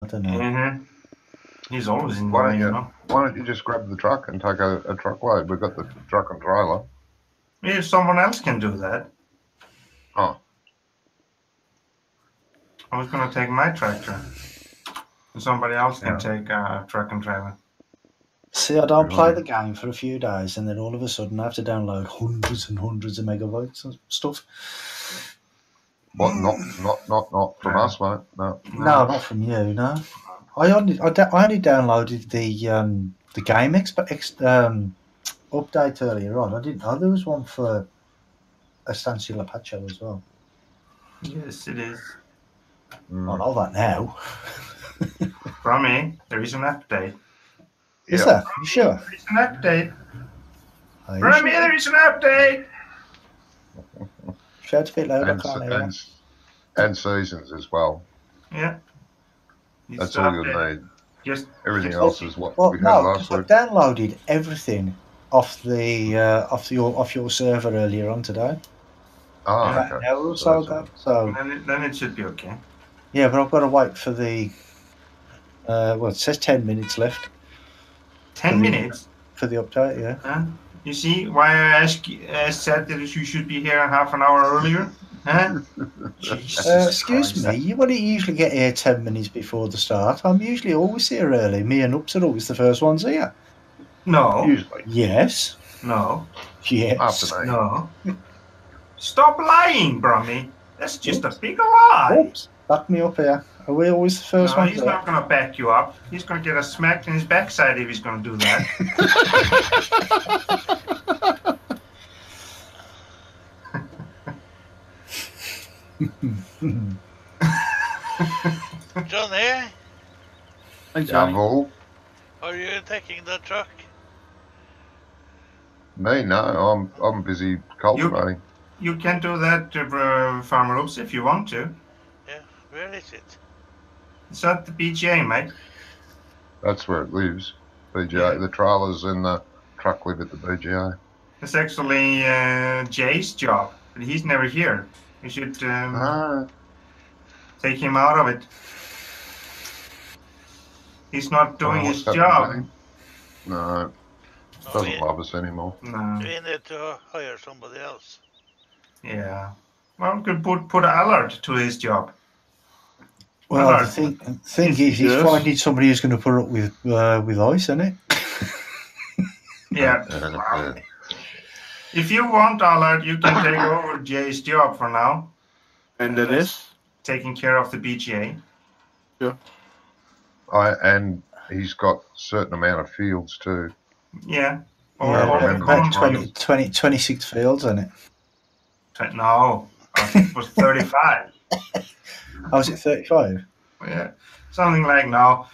I don't know. Mm-hmm. He's always in the Why way, don't you you? know. Why don't you just grab the truck and take a truckload? We've got the truck and trailer. If someone else can do that. Oh, I was going to take my tractor. And somebody else can Yeah. take a truck and trailer. See, I don't play Right. the game for a few days, and then all of a sudden I have to download hundreds and hundreds of megabytes and stuff. What? Not from No. us, mate. No. No, not from you. No, I only downloaded the game update earlier on. I didn't know there was one for Estancia Apache as well. Yes, it is. I Mm. know that now. From me, there is an update. Is Yeah. there? You sure? There is an update. Are you From me, sure? there is an update. Shout a bit louder, I And, can't hear you. and seasons as well. Yeah. That's all you'll need. Just Everything just- else is what Well, we had no, last because I week. downloaded everything off your server earlier on today. Oh, Yeah. okay. An hour or so that's all. ago. So then it should be okay. yeah, but I've got to wait for the. Well, it says 10 minutes left 10 minutes. for the update. Yeah. Huh? You see why I said that you should be here half an hour earlier? Huh? Jesus Excuse Christ. me, you wouldn't usually get here 10 minutes before the start. I'm usually always here early. Me and Ups are always the first ones here. No. Usually. Yes. No. Yes. After me. No. Stop lying, Brummy. That's just a big lie. Oops. Back me up here. Are we always the first No, ones he's here? not going to back you up. He's going to get a smack in his backside if he's going to do that. Johnny, Jawohl. are you taking the truck? Me, no. I'm busy cultivating. You can do that, Farmer Oops, if you want to. Yeah, where is it? It's at the BGA, mate. That's where it lives. BGA. Yeah. The trailers and the truck live at the BGA. It's actually Jay's job, but he's never here. You should take him out of it. He's not doing his what's happening job. with him? No. Doesn't love us anymore. No. We need to hire somebody else. Yeah. Well, we could put Allard to his job. Well, Allard. the thing is, he's Yes. finding somebody who's going to put up with ice, isn't it? Yeah. If you want, Allard, you can take over Jay's job for now, And that is? taking care of the BGA. And he's got a certain amount of fields too. Yeah. Or, Yeah, or remember corn that 26 fields, isn't it? No, I think it was 35. Oh, is it 35? Yeah, something like now.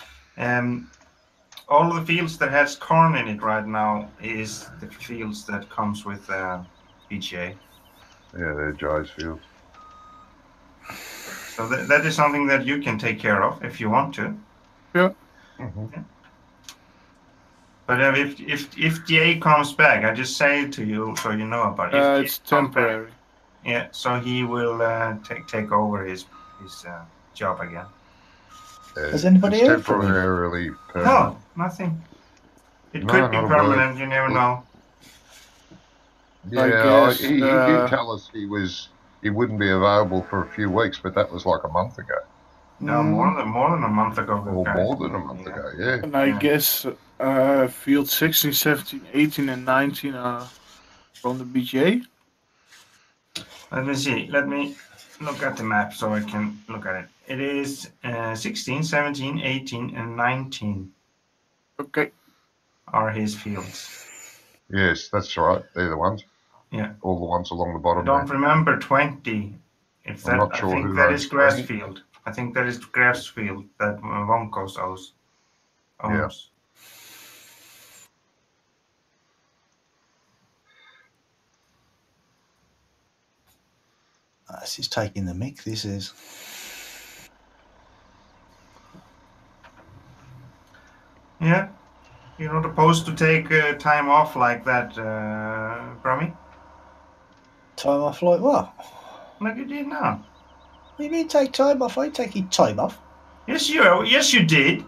All of the fields that has corn in it right now is the fields that comes with BGA. Yeah, they're Jay's fields. So that is something that you can take care of if you want to. Mm-hmm. But if Jay comes back, I just say it to you so you know about it. If It's Jay comes back, temporary. yeah, so he will take over his job again. Has anybody it's heard from him? temporarily permanent. No, nothing. It No, could be not a permanent. You never know. I Yeah, guess, he did tell us he wouldn't be available for a few weeks, but that was like a month ago. No, more than a month ago. Or guys. more than a month ago, yeah. And I Yeah. guess field 16, 17, 18, and 19 are from the BGA. Let me see. Let me look at the map so I can look at it. It is 16, 17, 18, and 19 Okay. are his fields. Yes, that's right. They're the ones. Yeah. All the ones along the I bottom don't there. remember 20. If I'm that, not sure I think who that owns is grass 20. field. I think that is grass field that Wonkos owns. Yeah. This is taking the mick, this is. Yeah. You're not supposed to take time off like that, Brummy. Time off like what? Like you did now. What do you mean take time off? I ain't taking time off. Yes, you did.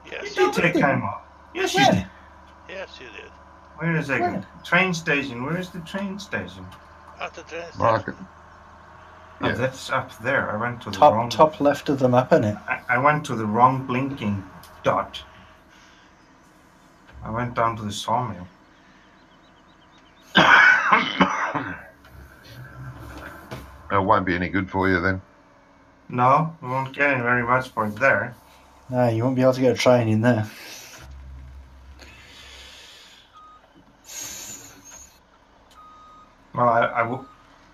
Yes, You did take time off. Yes, you When? did. yes, you did. Wait a second. When? Train station. Where is the train station? At the train station. Market. Oh, Yeah. that's up there. I went to the wrong. Top left of the map, innit? I went to the wrong blinking dot. I went down to the sawmill. It won't be any good for you then. No, we won't get very much for it there. No, you won't be able to get a train in there. Well,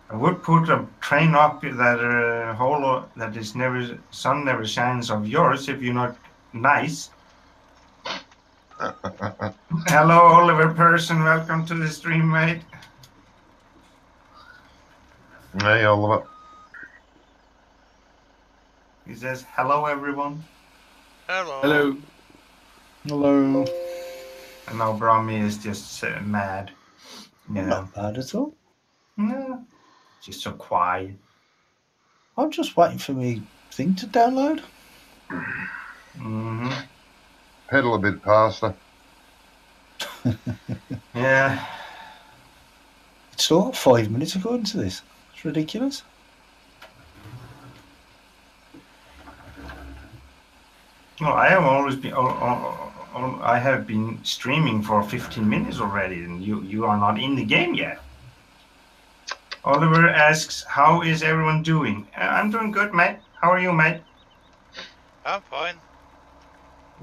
I would put a train up that hole that is never sun never shines of yours if you're not nice. Hello, Oliver Person. Welcome to the stream, mate. Hey, Oliver. He says, "Hello, everyone." Hello. Hello. Hello. And now Brahmi is just mad. I'm Yeah, not bad at all. no, just so quiet. I'm just waiting for me thing to download. Hmm. Pedal a bit faster. Yeah. It's still got 5 minutes according to this. It's ridiculous. Well, I have always been. I have been streaming for 15 minutes already, and you are not in the game yet. Oliver asks, "How is everyone doing?" I'm doing good, mate. How are you, mate? I'm fine.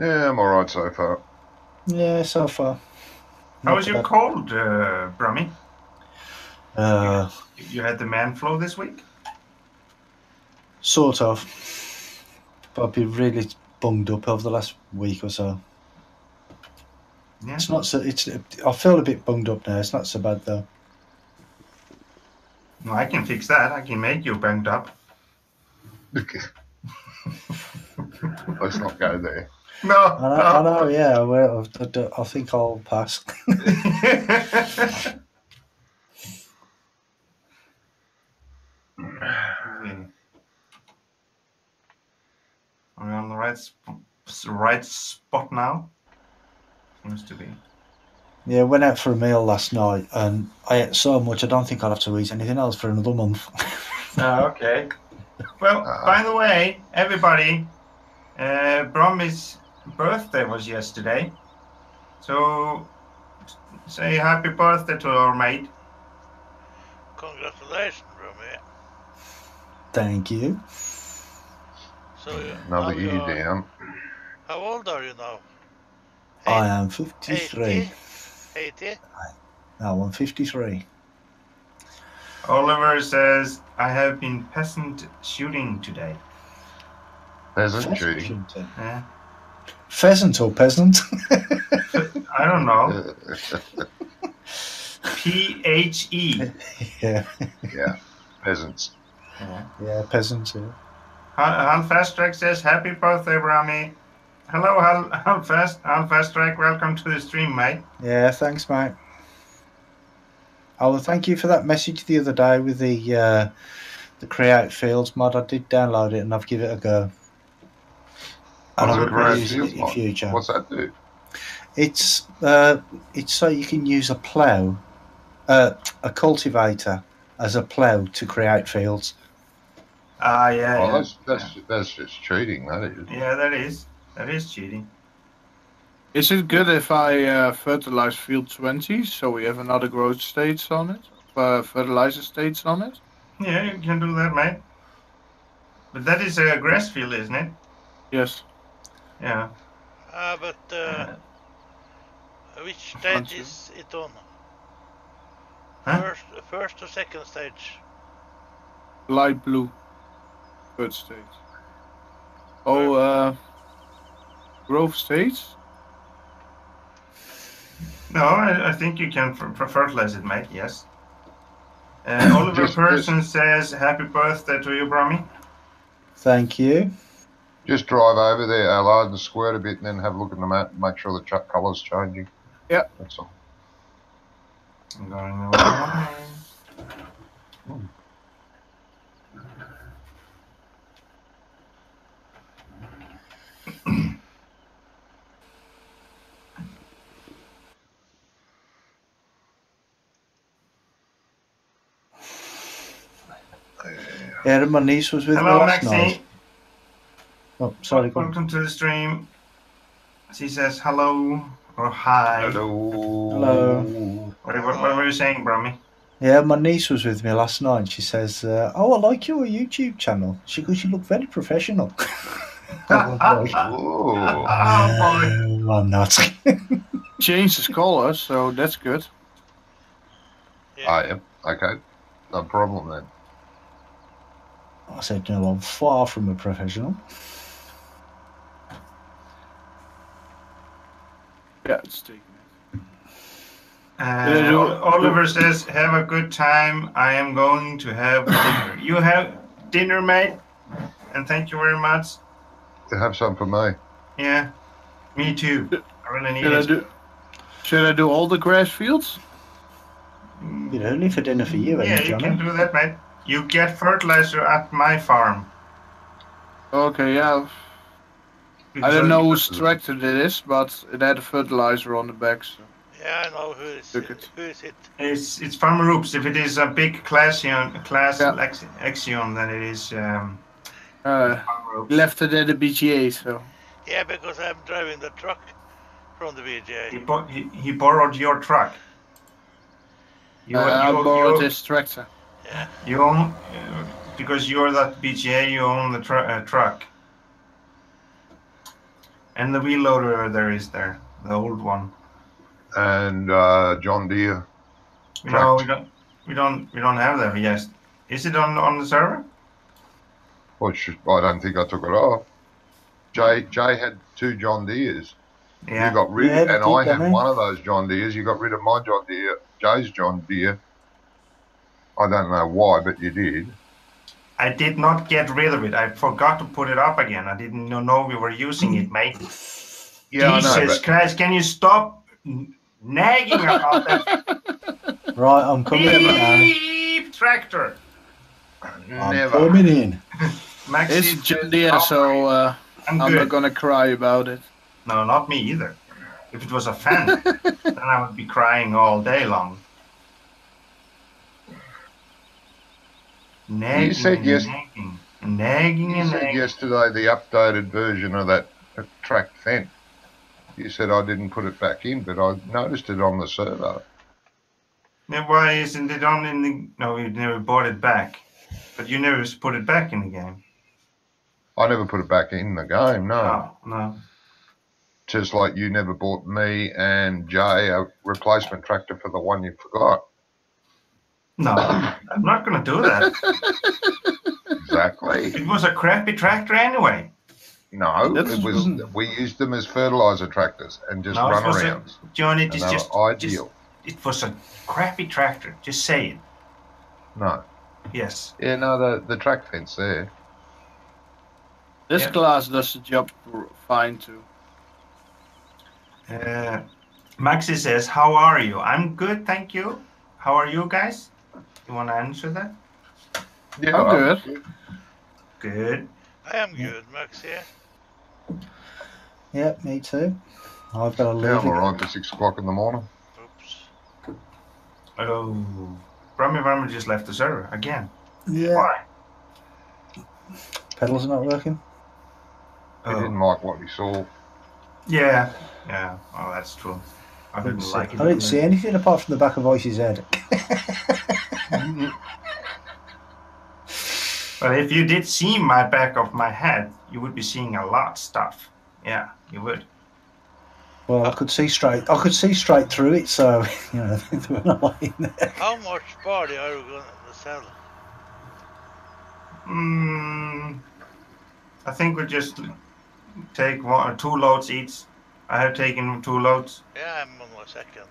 Yeah, I'm alright so far. Yeah, so far. How Not was your bad. cold, Brummy? Uh, You had the man flu this week? sort of. But I've been really bunged up over the last week or so. Yeah. It's not so. I feel a bit bunged up now. It's not so bad though. No, I can fix that. I can make you banged up. Let's not go there. No. I know. Yeah. Well, I think I'll pass. Are we on the right spot now? Seems to be. Yeah, went out for a meal last night, and I ate so much. I don't think I'll have to eat anything else for another month. Oh, okay. Well, by the way, everybody, Bromy's birthday was yesterday. So say happy birthday to our mate. Congratulations, Romy. Thank you. So Another now year you're- down. How old are you now? I am 53. 80? No, I'm 53. Oliver says, I have been peasant shooting today. Pheasant shooting. Shooting. Yeah. Pheasant or peasant? I don't know. PHE. Yeah, Yeah, pheasants. Yeah. yeah, peasant. Yeah. Han Fast Track says, happy birthday, Rami. Hello, Han Fast Track. Welcome to the stream, mate. Yeah, thanks, mate. Oh, well, thank you for that message the other day with the Create Fields mod. I did download it and I've given it a go. And What's I a will be Create using Fields it in mod? future. What's that do? It's so you can use a plough, a cultivator as a plough to create fields. Yeah. Oh, yeah. that's just cheating, that is. Yeah, that is cheating. Is it good if I fertilize field 20 so we have another growth stage on it? Fertilizer stage on it? Yeah, you can do that, mate. But that is a grass field, isn't it? Yes. Yeah. But which stage is it on? Huh? First or second stage? Light blue. Third stage. Oh, growth stage? No, I think you can fertilize it, mate. Yes. Oliver Person says, happy birthday to you, Brummy. Thank you. Just drive over there, Allard, and squirt a bit, and then have a look at the map and make sure the colour's changing. Yeah. That's all. I'm going away. Yeah, my niece was with me Hello, last Maxi. night. Oh, sorry, go on. Welcome to the stream. She says hello or hi. Hello. Hello. What were you saying, Brummy? Yeah, my niece was with me last night. She says, "Oh, I like your YouTube channel." She goes, "You look very professional." I was like, Oh. Oh, boy. "No, I'm not." Changed his color, so that's good. Yeah. I am. Okay. No problem then. I said, "No, I'm far from a professional." Yeah, it's taking it. Oliver says, have a good time. I am going to have dinner. You have dinner, mate? And thank you very much. You have some for me. Yeah, me too. I really need it. Should I do all the grass fields? It's only for dinner for you, Yeah, ain't you Johnny? can do that, mate. You get fertilizer at my farm. Okay, yeah. I don't know whose tractor it is, but it had a fertilizer on the back. So. Yeah, I know who is Took it. it. Who is it? It's Farmer Roops. If it is a big class Yeah. Axion, then it is Farmer Roops. Left it at the BGA, so. Yeah, because I'm driving the truck from the VGA. He borrowed your truck. I borrowed his tractor. Yeah. You own, because you're that BGA, you own the truck. And the wheel loader there, the old one. And John Deere. No, we don't have that yet. Is it on the server? Which I don't think I took it off. Jay had 2 John Deeres. Yeah. You got rid Yeah, and did, I had didn't one of those John Deeres. You got rid of my John Deere, Jay's John Deere. I don't know why, but you did. I did not get rid of it. I forgot to put it up again. I didn't know we were using it, mate. Yeah, Jesus I know, but Christ, can you stop nagging about that Right, I'm coming in now. beep tractor? I'm never. coming in. Maxi It's says, John Deere, so I'm I'm good. not gonna cry about it. No, not me either. If it was a fan, then I would be crying all day long. Nagging, You said yes. nagging. You said yesterday the updated version of that track fence. You said I didn't put it back in, but I noticed it on the server. Now, why isn't it on in the... No, you never bought it back. But you never put it back in the game. I never put it back in the game, no. Oh, no. Just like you never bought me and Jay a replacement tractor for the one you forgot. No, I'm not going to do that. Exactly. It was a crappy tractor anyway. No, That's- it was. We used them as fertilizer tractors and just No, it was runarounds. Johnny, And it's they just... were ideal. It was a crappy tractor. Just say it. No. Yes. Yeah, no, the track fence there. This Yeah. class does the job fine too. Maxi says, how are you? I'm good, thank you. How are you guys? You want to answer that? Yeah, I'm good. Good. I am good, Max. Yeah. Yeah, me too. I've got to Yeah, leave. I'm alright for 6 o'clock in the morning. Oops. Oh, Brummy just left the server again. Yeah. Why? Pedals are not working. He didn't like what he saw. Yeah. Oh, that's true. I didn't like it. I didn't see anything apart from the back of Ice's head. But if you did see my back of my head, you would be seeing a lot of stuff. Yeah, you would. Well, I could see straight. I could see straight through it, so you know there were no light in there. How much body are you going to sell? I think we just take 1 or 2 loads each. I have taken 2 loads. Yeah, I'm on my second.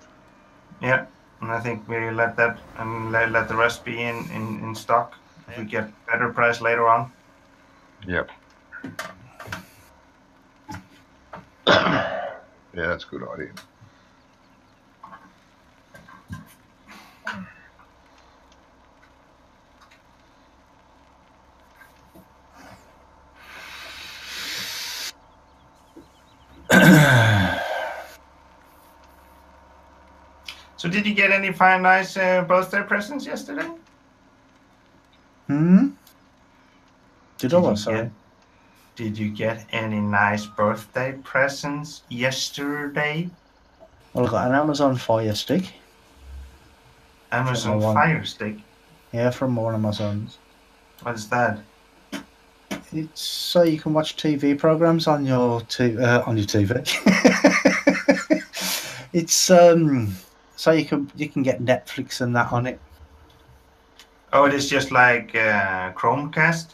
Yeah, and I think we let that and let the rest be in stock. If we get better price later on. Yep. Yeah, that's a good idea. So did you get any fine nice birthday presents yesterday? Did I what, sorry? Did you get any nice birthday presents yesterday? Well, I got an Amazon Fire Stick. Amazon From my Fire Stick. Yeah, from one of my sons. What is that? It's so you can watch TV programs on your TV. It's so you can get Netflix and that on it. Oh, it is just like Chromecast.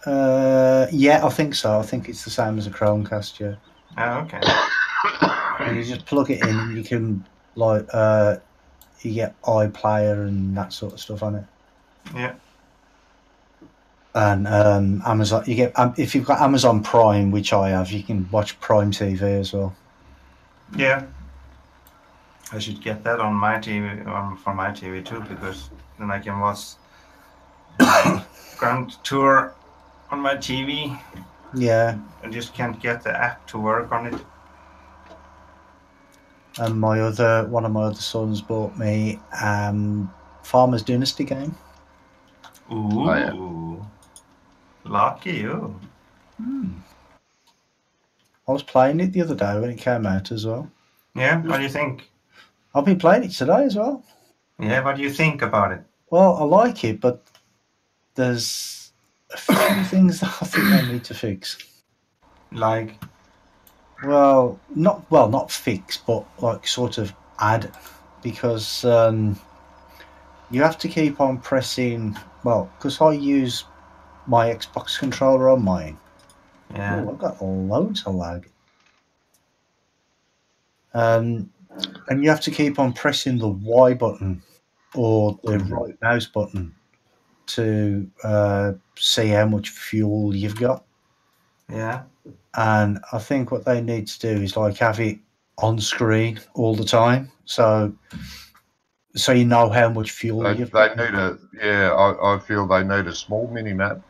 Yeah, I think so. I think it's the same as a Chromecast. Yeah. Oh, okay. And you just plug it in, and you can you get iPlayer and that sort of stuff on it. Yeah. And Amazon, you get if you've got Amazon Prime, which I have, you can watch Prime TV as well. Yeah. I should get that on my TV, for my TV too, because then I can watch Grand Tour on my TV. Yeah. I just can't get the app to work on it. And one of my other sons bought me Farmers Dynasty game. Ooh. Oh, yeah. Lucky you. I was playing it the other day when it came out as well. Yeah, what do you think? I've been playing it today as well. Yeah, what do you think about it? Well, I like it, but there's a few things that I think they need to fix. Like? Not fix, but like sort of add, because you have to keep on pressing. Well, because I use my Xbox controller on mine. Yeah. Oh, I've got loads of lag. And you have to keep on pressing the Y button or the right mouse button to see how much fuel you've got. Yeah. And I think what they need to do is like have it on screen all the time, so you know how much fuel you've got. I feel they need a small mini map,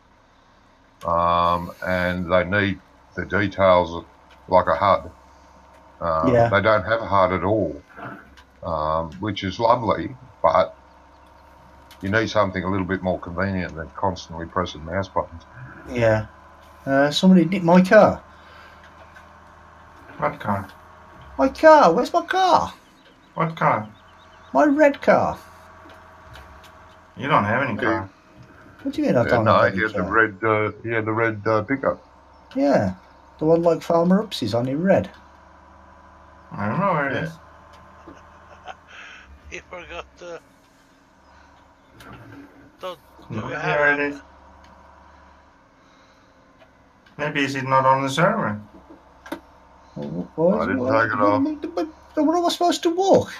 and they need the details like a HUD. Yeah. They don't have a HUD at all, which is lovely, but you need something a little bit more convenient than constantly pressing mouse buttons. Yeah. Somebody nicked my car. What car? My car. Where's my car? What car? My red car. You don't have any car. What do you mean I don't have any he had car? the red pickup. Yeah. The one like Farmer Ups is only red. I don't know where it is. He forgot the. Do No we idea have where it is. Maybe is it not on the server? I didn't take it off. What am I supposed to walk?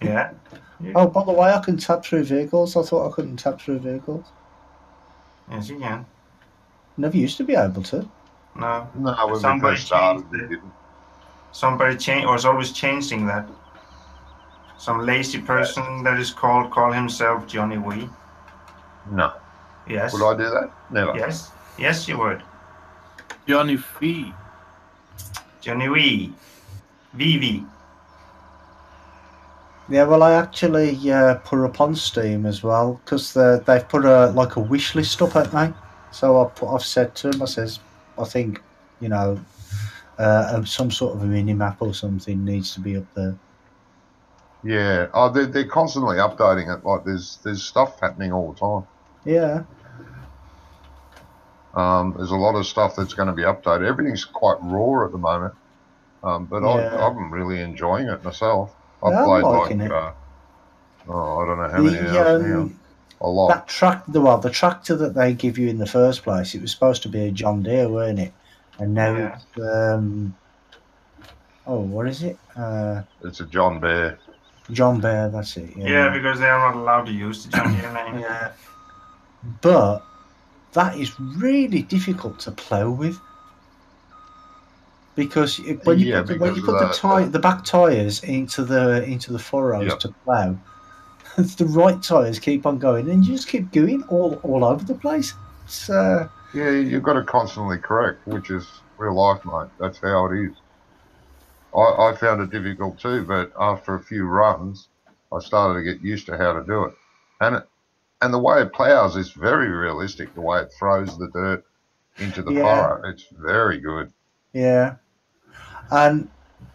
Yeah. Oh, by the way, I can tap through vehicles. I thought I couldn't tap through vehicles. Yes, you can. Never used to be able to. No. No, when Somebody we first started, changed we it. didn't. Somebody changed, or is always changing that. Some lazy person that is call himself Johnny Wee. No. Yes. Would I do that? Never. Yes. Yes, you would. Johnny Fee. Johnny Wee. VV. Yeah, well, I actually put her up on Steam as well, because they've put a wish list up at me. So I've said to them, I think, some sort of a mini map or something needs to be up there. Yeah. Oh, they're constantly updating it. Like there's stuff happening all the time. Yeah. There's a lot of stuff that's going to be updated. Everything's quite raw at the moment, but Yeah. I'm really enjoying it myself. Yeah, I've I'm played liking it. I don't know how many hours now. A lot. That the tractor that they give you in the first place, it was supposed to be a John Deere, weren't it? And now Yeah. it's what is it? It's a John Bear. John Bear, that's it. Yeah, because they are not allowed to use the John Deere name. Yeah. But that is really difficult to plough with, because when you put the back tyres into the furrows Yep. to plough, the right tyres keep on going, and you just keep going all over the place. It's, Yeah, you've got to constantly correct, which is real life, mate. That's how it is. I found it difficult too, but after a few runs, I started to get used to how to do it. And and the way it plows is very realistic. The way it throws the dirt into the furrow, it's very good. Yeah, and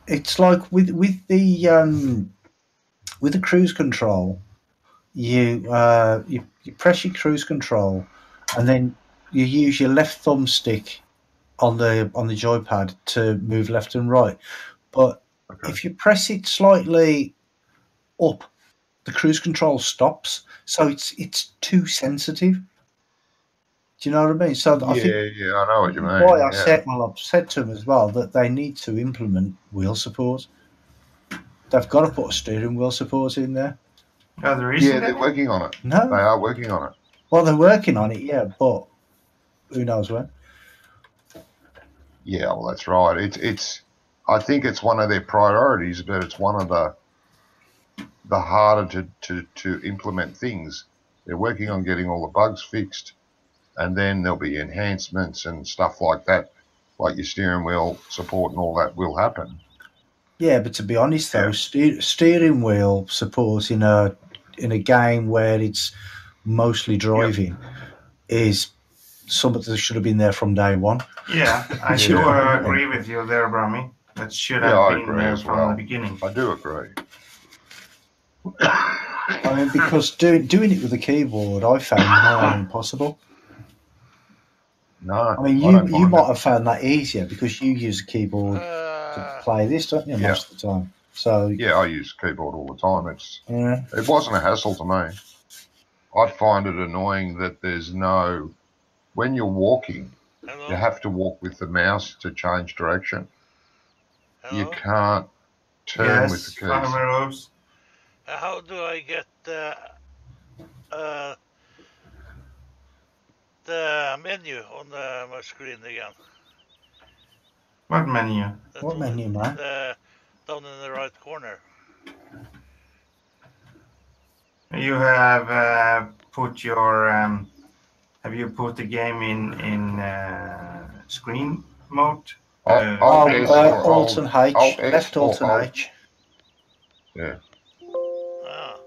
it's like with the cruise control, you press your cruise control, and then you use your left thumbstick on the joypad to move left and right. But Okay. if you press it slightly up, the cruise control stops. So it's too sensitive. Do you know what I mean? So I think I know what you mean. why I Yeah. said, well, I've said to them as well that they need to implement wheel support. They've got to put a steering wheel support in there. Oh, there isn't Yeah, they're any? working on it. No, They are working on it. well, they're working on it, yeah, but who knows when? Yeah, well, that's right. It's. I think it's one of their priorities, but it's one of the harder to implement things. They're working on getting all the bugs fixed, and then there'll be enhancements and stuff like that, like your steering wheel support and all that will happen. Yeah, but to be honest, though, steering wheel support in a game where it's mostly driving is something that should have been there from day one. Yeah, I do agree with you there, Brummy. That should have I been agree there as from well. the beginning. I do agree. I mean, because doing it with a keyboard, I found nearly impossible. No, I mean, you might have found that easier because you use a keyboard to play this, don't you, most of the time? So yeah, I use keyboard all the time. yeah. It wasn't a hassle to me. I find it annoying that there's no when you're walking, Hello? you have to walk with the mouse to change direction. Hello? You can't turn with the Yes, keys. Farmer Robes. How do I get the menu on my screen again? What menu? That What one, menu, man? down in the right corner. You have put your have you put the game in screen mode? Alt S or Alt and H, Alt S left Alt or and Alt. H. Yeah. Ah.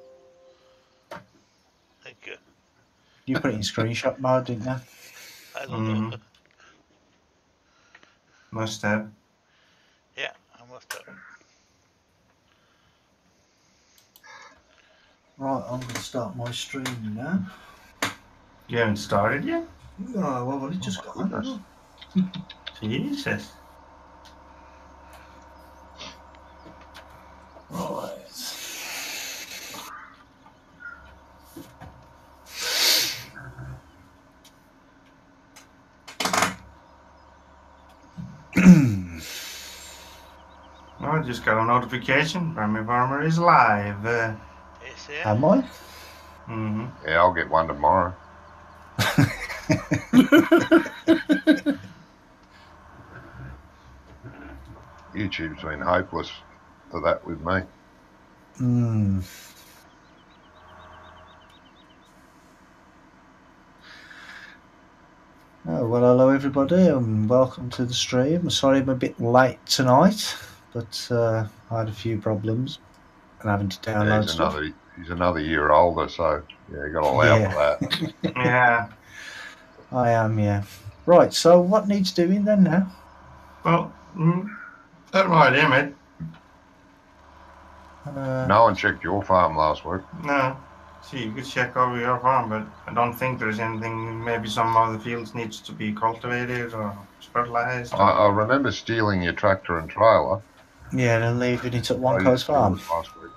Thank you. You put it in screenshot mode, didn't you? I don't know. Must have. Yeah, I must have. Right, I'm going to start my stream now. You haven't started yet? No, well, it just got on. Jesus. Right. Oh, I just got a notification. Brummy Farmer is live. Is it? Am I? Yeah, I'll get one tomorrow. YouTube's been hopeless for that with me. Oh, well, hello everybody and welcome to the stream. Sorry I'm a bit late tonight, but I had a few problems and having to download stuff. He's another year older, so yeah, you got to allow for that. Yeah. I am, yeah. Right, so what needs doing then now? Well, that's my idea, mate. No one checked your farm last week. No. See, you could check over your farm, but I don't think there's anything. Maybe some of the fields needs to be cultivated or fertilized. I remember stealing your tractor and trailer. Yeah, and leaving it at Wonko's farm. Last week.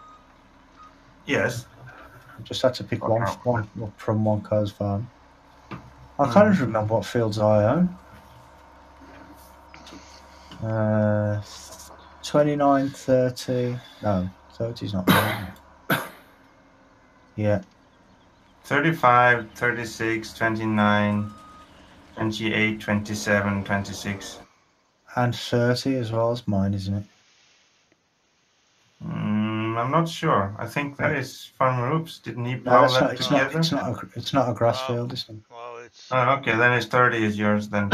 Yes. I just had to pick I one can't up from Wonko's farm. I can't even remember what fields I own. 29, 30. No, 30's not right. Yeah. 35, 36, 29, 28, 27, 26. And 30 as well as mine, isn't it? I'm not sure. I think that is Farmer Oops. Didn't he plow that together? It's not a grass field, is it? Well, it's Oh, okay, then it's 30 is yours then.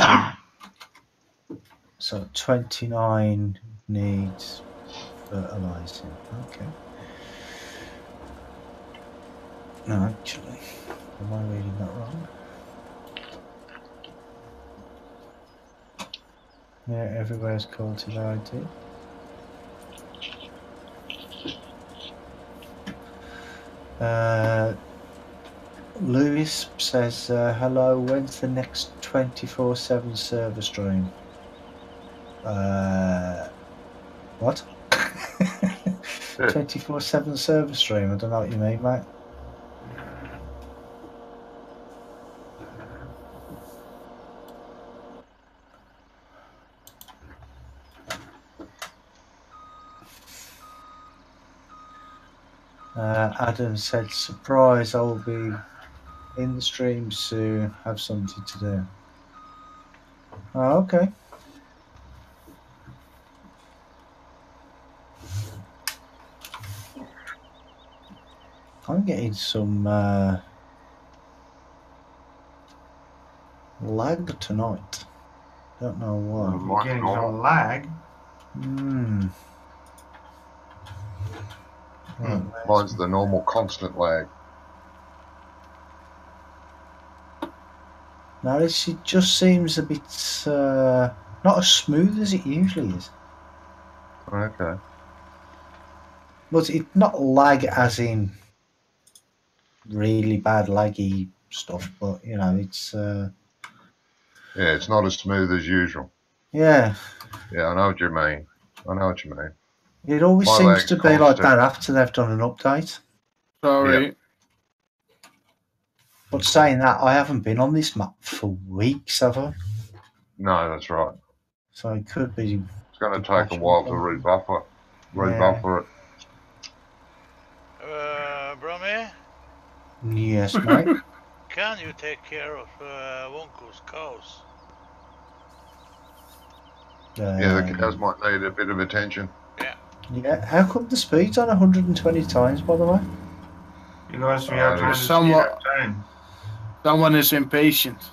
So 29 needs fertilizing. Okay. No, actually. Am I reading that wrong? Yeah, everywhere's cultivated. Lewis says, hello, when's the next 24/7 server stream? What? 24/7 server stream? I don't know what you mean, mate. Adam said, surprise, I will be in the stream soon, have something to do. Oh, okay. I'm getting some lag tonight. Don't know why. You're getting some lag. Right, Mine's the normal constant lag. now this it just seems a bit not as smooth as it usually is. Okay. But it's not lag as in really bad laggy stuff, but you know, it's Yeah, it's not as smooth as usual. yeah. Yeah, I know what you mean. I know what you mean. It always My seems lag's to be like constant. that after they've done an update. Sorry. But saying that, I haven't been on this map for weeks, have I? No, that's right. So it could be. It's going to take a while to rebuffer it. Brommy, Yes, mate. can you take care of Wonko's cows? Yeah, the cows might need a bit of attention. Yeah. How come the speed's on 120 times, by the way? Because we are trying to somewhat- speed up time. Someone is impatient.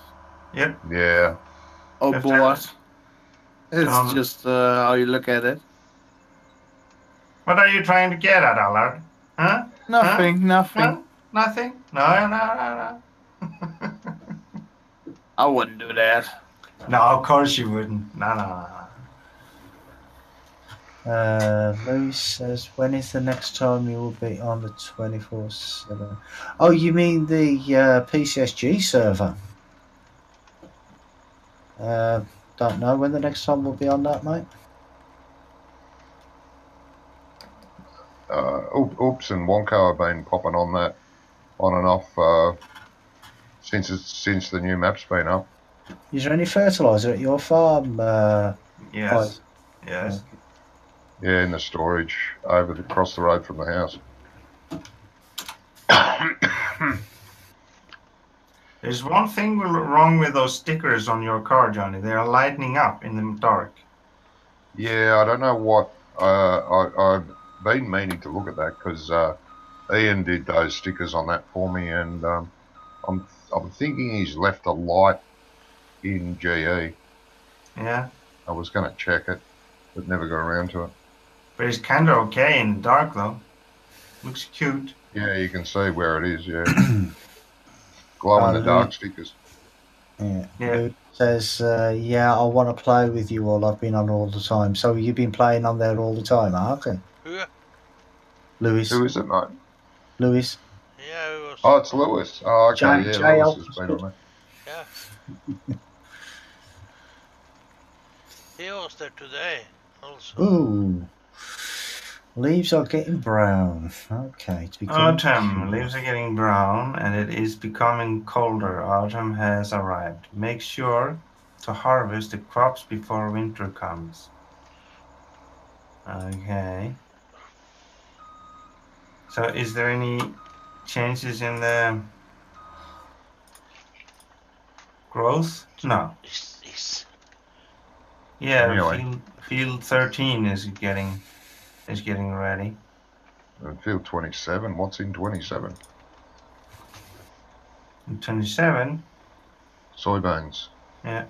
Yep. Yeah. Oh, If bored. that- It's just how you look at it. What are you trying to get at, Allard? Huh? Nothing. Huh? Nothing? No. I wouldn't do that. No, of course you wouldn't. No. Lewis says, when is the next time you will be on the 24/7? Oh, you mean the PCSG server? Don't know when the next time we'll be on that, mate. Oops and Wonko have been popping on that on and off since the new map's been up. Is there any fertilizer at your farm? Yes. Guys? Yes. Yeah, in the storage across the road from the house. There's one thing wrong with those stickers on your car, Johnny. They are lighting up in the dark. Yeah, I don't know what. I've been meaning to look at that because Ian did those stickers on that for me, and I'm thinking he's left a light in GE. Yeah. I was going to check it, but never got around to it. But it's kind of okay in the dark, though. Looks cute. Yeah, you can see where it is. Yeah, glow in the dark stickers. Yeah. Yeah. Lewis says, yeah, I want to play with you all. I've been on all the time. So you've been playing on there all the time, okay? Who? Lewis. Who is it, mate? Lewis. Yeah, it was. Oh, it's Lewis. Oh, okay. Jay Lewis has been on there. Yeah. He was there today also. Ooh. Leaves are getting brown. Okay. It's becoming Autumn. Leaves are getting brown and it is becoming colder. Autumn has arrived. Make sure to harvest the crops before winter comes. Okay. So is there any changes in the growth? No. Is Yeah, Really? field 13 is getting ready. And field 27. What's in 27? And 27, Soybeans. yeah.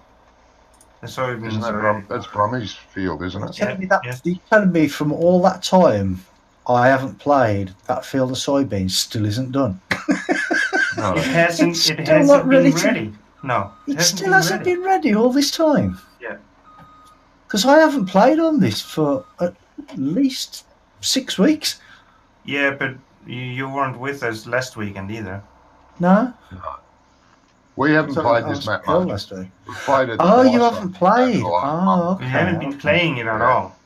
The soybeans Isn't that are ready. that's Brummy's field, isn't You're it? telling me Yes. you're telling me from all that time I haven't played, that field of soybeans still isn't done. No, It hasn't. It's It still not hasn't ready been to- ready. No, It hasn't still hasn't ready. been ready all this time. Yeah. Because I haven't played on this for at least 6 weeks. Yeah, but you weren't with us last weekend either. No? we haven't So played I this was map ill much. last week. We've played it Oh, you twice haven't over played? the last Oh, month. We okay. haven't been playing it at Yeah. all.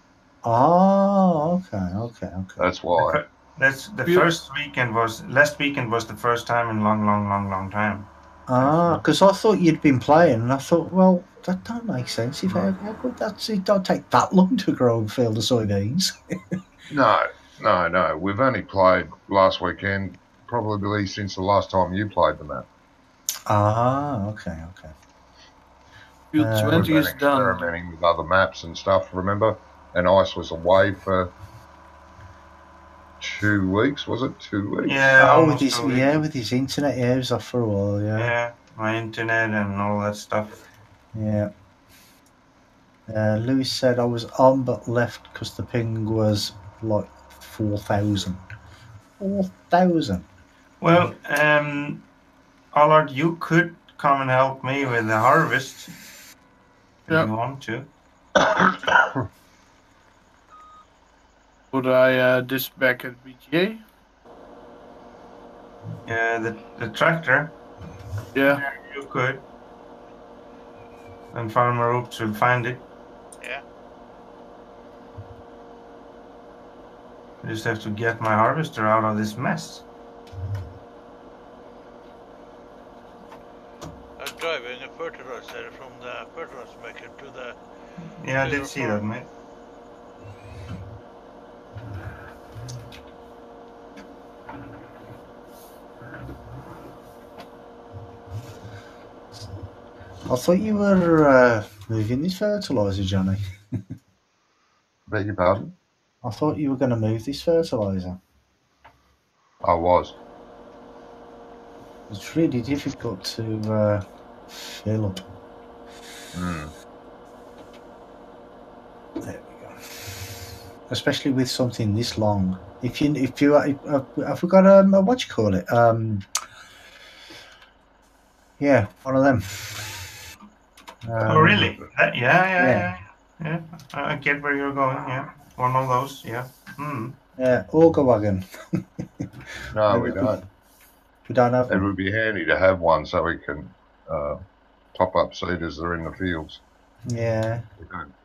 Oh, okay. That's why. That's the You- first weekend was last weekend was the first time in long time. Ah, because I thought you'd been playing, and I thought, well, that don't make sense. If No. how could that? It don't take that long to grow a field of soybeans. No. We've only played last weekend, probably since the last time you played the map. Ah, okay. Field Uh, We've 20 been is done. experimenting with other maps and stuff, remember? And Ice was away for 2 weeks, was it? 2 weeks? Yeah, Oh, with almost his a week. with his internet, he was off for a while. Yeah, my internet and all that stuff. Yeah. Louis said I was on but left because the ping was like 4,000. 4,000. Well, Allard, you could come and help me with the harvest if Yeah. you want to. Would I dispatch at BGA? The tractor, Yeah. you could. And Farmer Oops will find it. Yeah. I just have to get my harvester out of this mess. I'm driving a fertilizer from the fertilizer maker to the. Yeah, I To did see that, farm. mate. I thought you were moving this fertilizer, Johnny. Beg your pardon? I thought you were going to move this fertilizer. I was. It's really difficult to fill up. Mm. There we go. Especially with something this long. If you have we got a what you call it? Yeah, one of them. Oh, really? Yeah. I get where you're going. Yeah, one of those. Yeah. Yeah, auger wagon. No, we don't. We don't have It one. would be handy to have one so we can top up seed as they're in the fields. Yeah,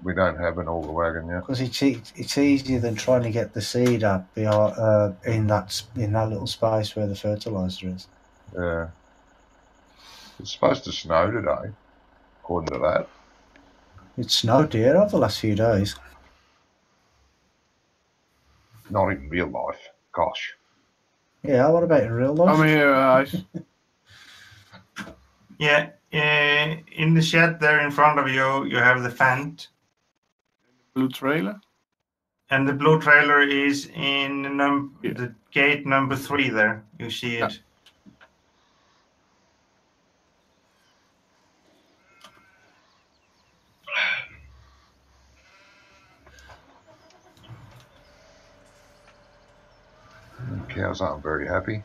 We don't have an auger wagon yet. because it's easier than trying to get the seed up in that little space where the fertilizer is. Yeah. It's supposed to snow today, according to that. It snowed here over the last few days. Not in real life. Gosh. Yeah, what about in real life? I'm here, Ice. Yeah. In the shed there in front of you, you have the Fant, Blue trailer. and the blue trailer is in the gate number 3. There, you see it. The cows aren't very happy.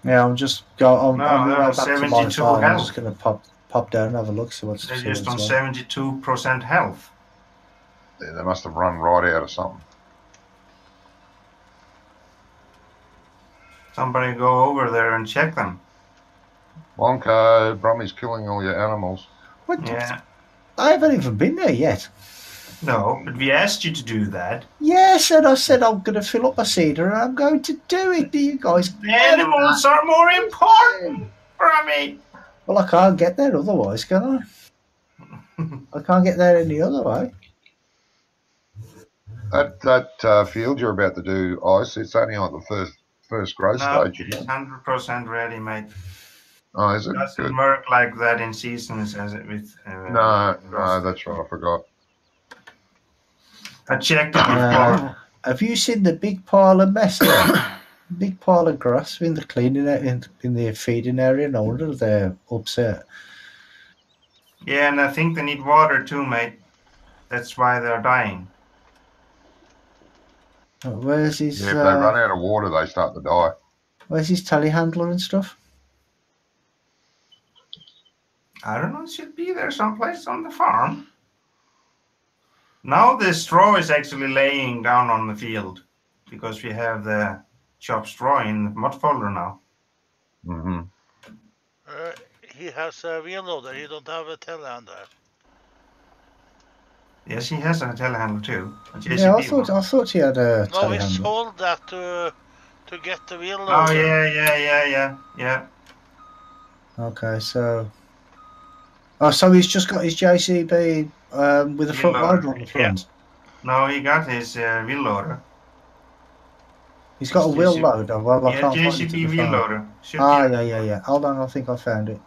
Yeah, I'm just on No, my they're way on back to my 72 phone. I'm health. just going to pop down and have a look, see what's They're see just what's on like. 72% health. They must have run right out of something. Somebody go over there and check them. Wonko, Brummy's killing all your animals. What? Yeah. I haven't even been there yet. No, but we asked you to do that. Yes, and I said I'm going to fill up my seeder and I'm going to do it. Do you guys? The animals are more important for me. Well, I can't get there otherwise, can I? I can't get there any other way. That field you're about to do, Ice, it's only on the first growth No, stage. it's Isn't it? 100% ready, mate. Oh, is It it? doesn't Good. work like that in seasons as it with. No, that's right. I forgot. I checked it before. Have you seen the big pile of mess there? Big pile of grass in the cleaning in the feeding area? No wonder they're upset. Yeah, and I think they need water too, mate. That's why they're dying. Where's his? Yeah, if they run out of water, they start to die. Where's his telehandler and stuff? I don't know. It should be there someplace on the farm. Now the straw is actually laying down on the field because we have the chopped straw in the mud folder now. Hmm. He has a wheel loader. He don't have a telehandler. Yes, he has a telehandler too. A Yeah, I JCB one. thought he had a No, we telehandler. sold that to get the wheel loader. Oh yeah. Okay, so. Oh, so he's just got his JCB with a Wheel front loader. loader on the front. No, he got his wheel loader. He's got a It's wheel JCB. loader. Well, I Yeah, can't find it. JCB in the wheel phone. loader. Should Ah, be. yeah. Hold on, I think I found it.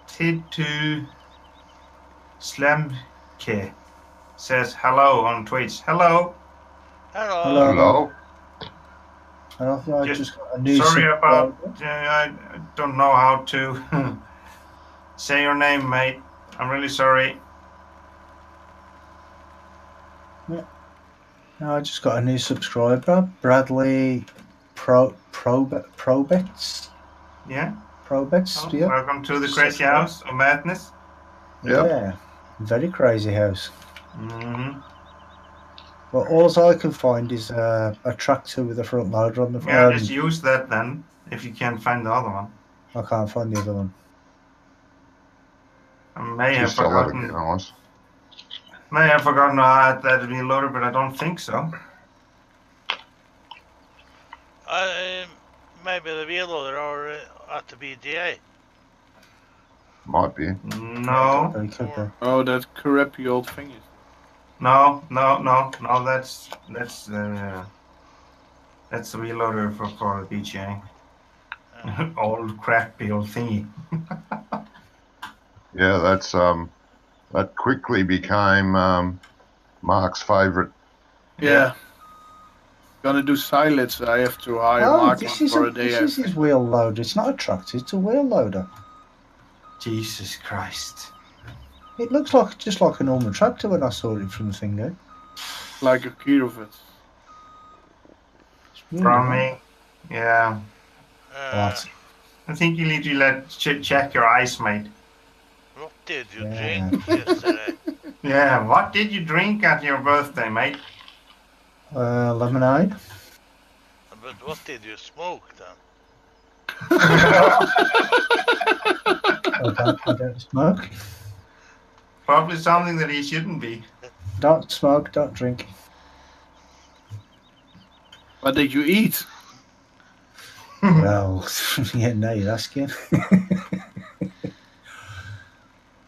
Tid2 Slamke says hello on Twitch. Hello. Hello. Hello. And I think I Just just got a new Sorry subscriber. about. I don't know how to say your name, mate. I'm really sorry. No, I just got a new subscriber, Bradley Probets. Yeah. Probets, Oh, yeah. welcome to the crazy house of madness. Yep. Yeah. Very crazy house. Mm-hmm. Well, all I can find is a tractor with a front loader on the front. Yeah, just use that then if you can't find the other one. I can't find the other one. I may have Just a lot of forgotten. guys. May have forgotten that wheel loader, but I don't think so. Maybe the wheel loader or at the BDA. Might be. No, Very could be. Oh, that crappy old thing is. no. That's the wheel loader for the BGA. Old crappy old thingy. Yeah, that's that quickly became Mark's favourite. Yeah. Gonna do silence. I have to hire Oh, Mark this in is, for a day. this is his wheel loader. It's not a tractor, it's a wheel loader. Jesus Christ. It looks like just like a normal tractor when I saw it from the finger. Like a kilo of it. It's really From nice. me. Yeah. What? I think you need to check your eyes, mate. What did you Yeah. drink yesterday? Yeah, what did you drink at your birthday, mate? Lemonade. But what did you smoke then? I don't smoke. Probably something that he shouldn't be. Don't smoke, don't drink. What did you eat? Well, yeah, now you're asking.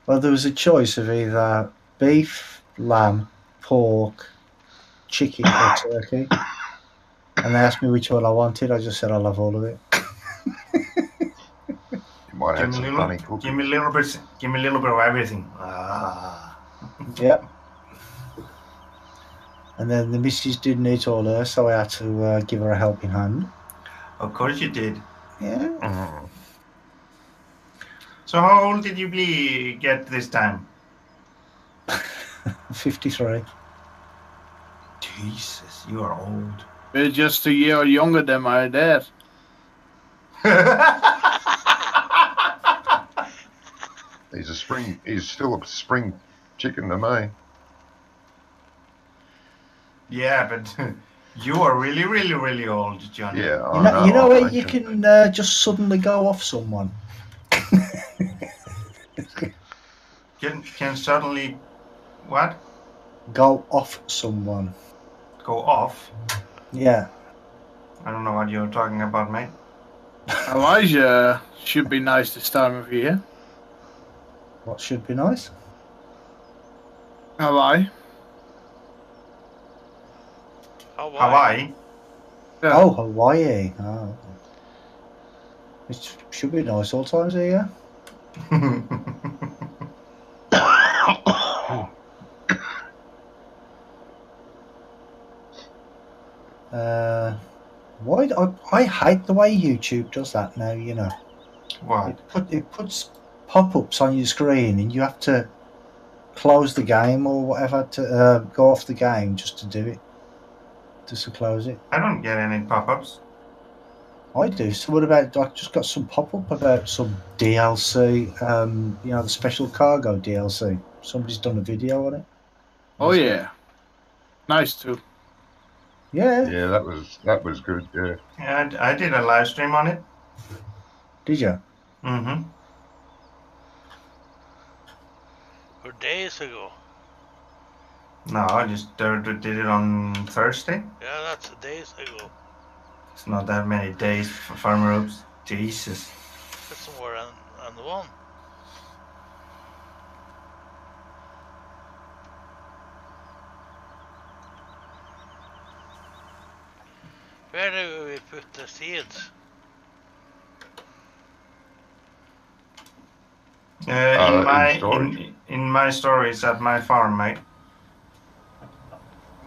Well, there was a choice of either beef, lamb, pork, chicken, or turkey. And they asked me which one I wanted. I just said I'll have all of it. You might have some funny cooking. Give me a little bit of everything. Ah. Yep. And then the missus didn't eat all her, so I had to give her a helping hand. Of course you did. Yeah. Mm. So how old did you get this time? 53. Jesus, you are old. You're just a year younger than my dad. He's still a spring chicken to me. Yeah, but you are really, really, really old, Johnny. Yeah, You know I where you mentioned can just suddenly go off someone? Can suddenly what? Go off someone. Go off? Yeah. I don't know what you're talking about, mate. Elijah should be nice this time of year. What should be nice? Hawaii. Hawaii? Yeah. Oh, Hawaii. Oh. It should be nice all times of the year. Why? I hate the way YouTube does that now, you know. What? It puts pop-ups on your screen and you have to close the game or whatever to go off the game just to do it, just to close it. I don't get any pop-ups. I do. So what about? I just got some pop-up about some DLC. You know, the special cargo DLC. Somebody's done a video on it. Oh yeah, nice too. Yeah. Yeah, that was good. Yeah. Yeah, I did a live stream on it. Did you? Mm-hmm. Or days ago. No, I just did it on Thursday. Yeah, that's days ago. It's not that many days for Farmer Oops. Jesus. That's more than one. Where do we put the seeds? In my stories at my farm, mate.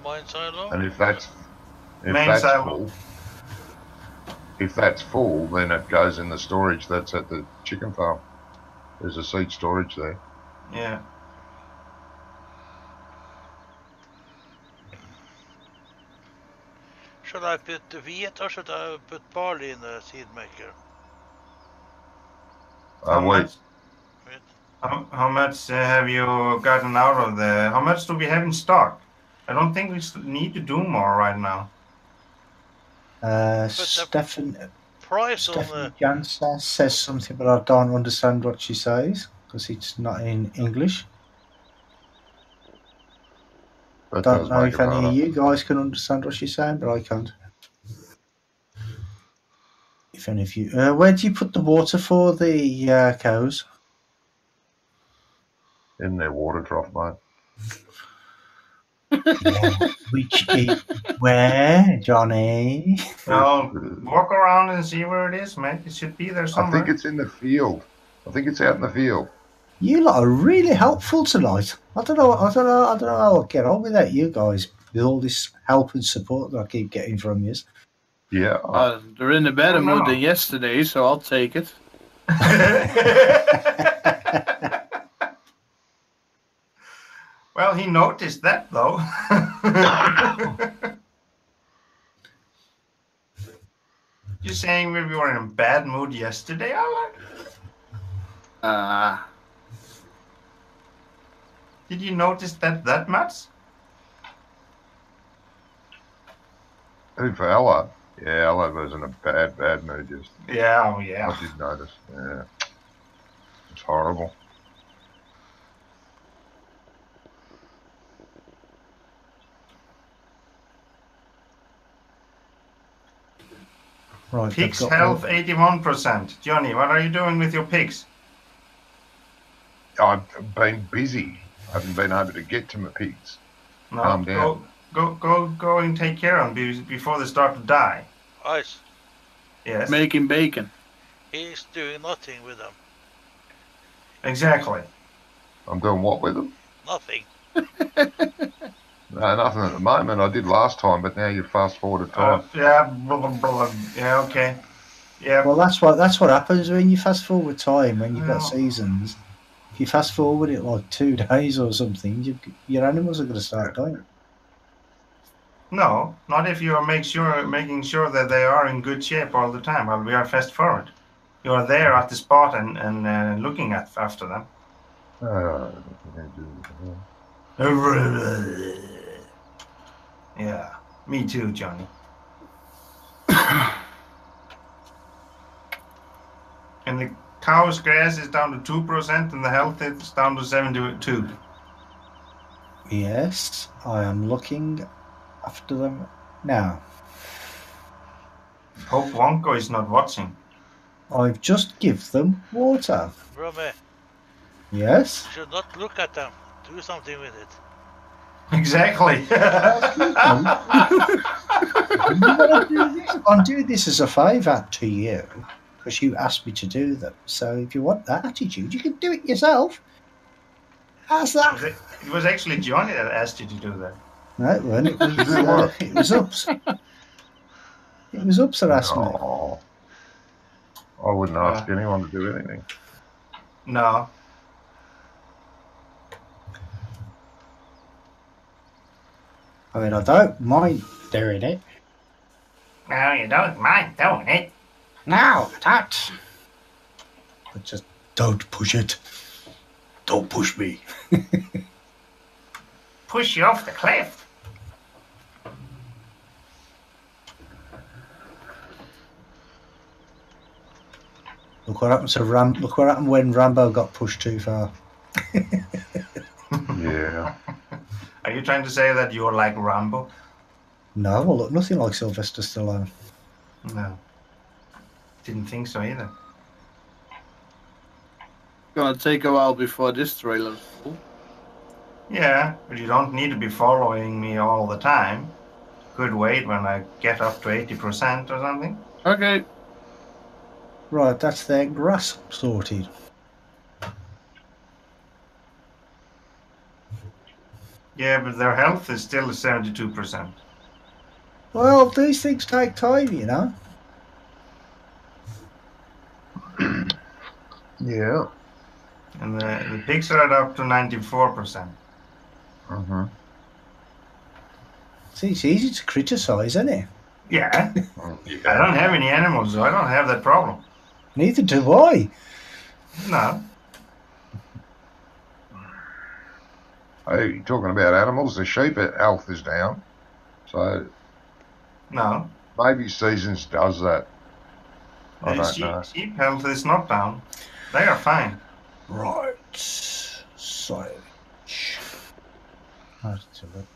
Mine silo? And if that's Main silo. full, if that's full, then it goes in the storage that's at the chicken farm. There's a seed storage there. Yeah. Should I put the wheat or should I put barley in the seed maker? Wait. How much have you gotten out of the? How much do we have in stock? I don't think we need to do more right now. Stefan Price on the Jansa says something, but I don't understand what she says because it's not in English. That Don't does know make if it any of harder. you guys can understand what she's saying, but I can't. If any of you, where do you put the water for the cows? In their water trough, mate. Yeah, where, Johnny? Well, walk around and see where it is, mate. It should be there I somewhere. think it's in the field. I think it's out in the field. You lot are really helpful tonight. I don't know how I'll get on without you guys with all this help and support that I keep getting from you. Yeah. They're in a better Oh, no. mood than yesterday, so I'll take it. Well, he noticed that though. You're saying we were in a bad mood yesterday, Alan? Did you notice that much? I think for Ella, yeah, Ella was in a bad mood yesterday. Yeah, oh yeah. I did notice. Yeah. It's horrible. Right, Pigs they've got health 81%. Johnny, what are you doing with your pigs? I've been busy. I haven't been able to get to my pigs. No, Calm down. go and take care of them before they start to die. ice. Yes, Making bacon. He's doing nothing with them. exactly. I'm doing what with them? Nothing. No, nothing at the moment. I did last time, but now you fast forward a time. Yeah, blah, blah, blah. Yeah, okay. Yeah, Well, that's what happens when you fast forward time when you've got Yeah. seasons. If you fast forward it like 2 days or something, your animals are going to start dying. no, not if you are making sure that they are in good shape all the time while we are fast forward. You are there at the spot and looking after them. Yeah, me too, Johnny. And the cow's grass is down to 2%, and the health is down to 72. Yes, I am looking after them now. Hope Wonko is not watching. I've just give them water. Brome, Yes. you should not look at them. Do something with it. Exactly. I'm doing this as a favour to you because you asked me to do them. So if you want that attitude, you can do it yourself. How's that? It was actually Johnny that asked you to do that. No, it wasn't. It was Ups. It was Ups that asked me. Oh, I wouldn't ask anyone to do anything. No. I mean, I don't mind doing it. No, you don't mind doing it. No, don't. But just don't push it. Don't push me. Push you off the cliff. Look what happened to Look what happened when Rambo got pushed too far. Yeah. Are you trying to say that you're like Rambo? No, well, look, nothing like Sylvester Stallone. No. Didn't think so either. Gonna take a while before this trailer's full. Yeah, but you don't need to be following me all the time. Could wait when I get up to 80% or something. Okay. Right, that's their grass sorted. Yeah, but their health is still 72%. Well, these things take time, you know. Yeah. And the pigs are up to 94%. Mm-hmm. See, it's easy to criticise, isn't it? Yeah, I Yeah. don't have any animals, so I don't have that problem. Neither do I. No. Hey, talking about animals, the sheep health is down. So No. maybe Seasons does that. I don't know. Sheep health is not down. They are fine. Right. Silage. Let's have a look.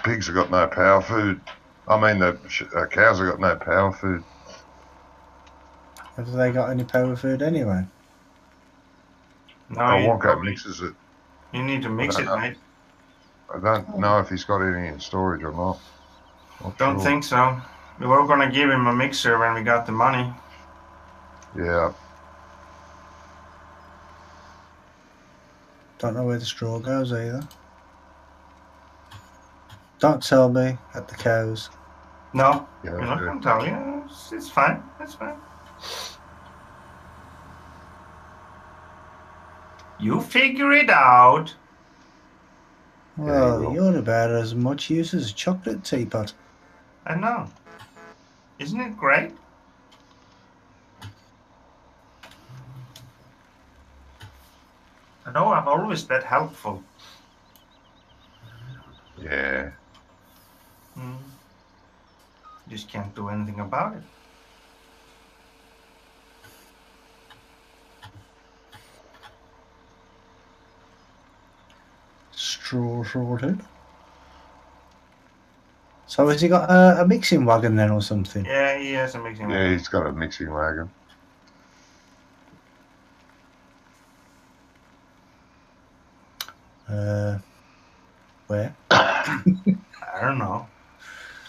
Pigs have got no power food. I mean, the cows have got no power food. Have they got any power food anyway? No, Wonko mixes it. you need to mix it, know. mate. I don't know if he's got any in storage or not. Not Don't sure. think so. We were going to give him a mixer when we got the money. Yeah. Don't know where the straw goes either. Don't tell me at the cows. No, Yeah. we're not going to tell you. It's fine. It's fine. You figure it out. Well, will. you're about as much use as a chocolate teapot. I know. Isn't it great? I know I'm always that helpful. Yeah. Just can't do anything about it. Straw sorted. So has he got a mixing wagon then or something? Yeah, he has a mixing Yeah, wagon. he's got a mixing wagon. Where? I don't know.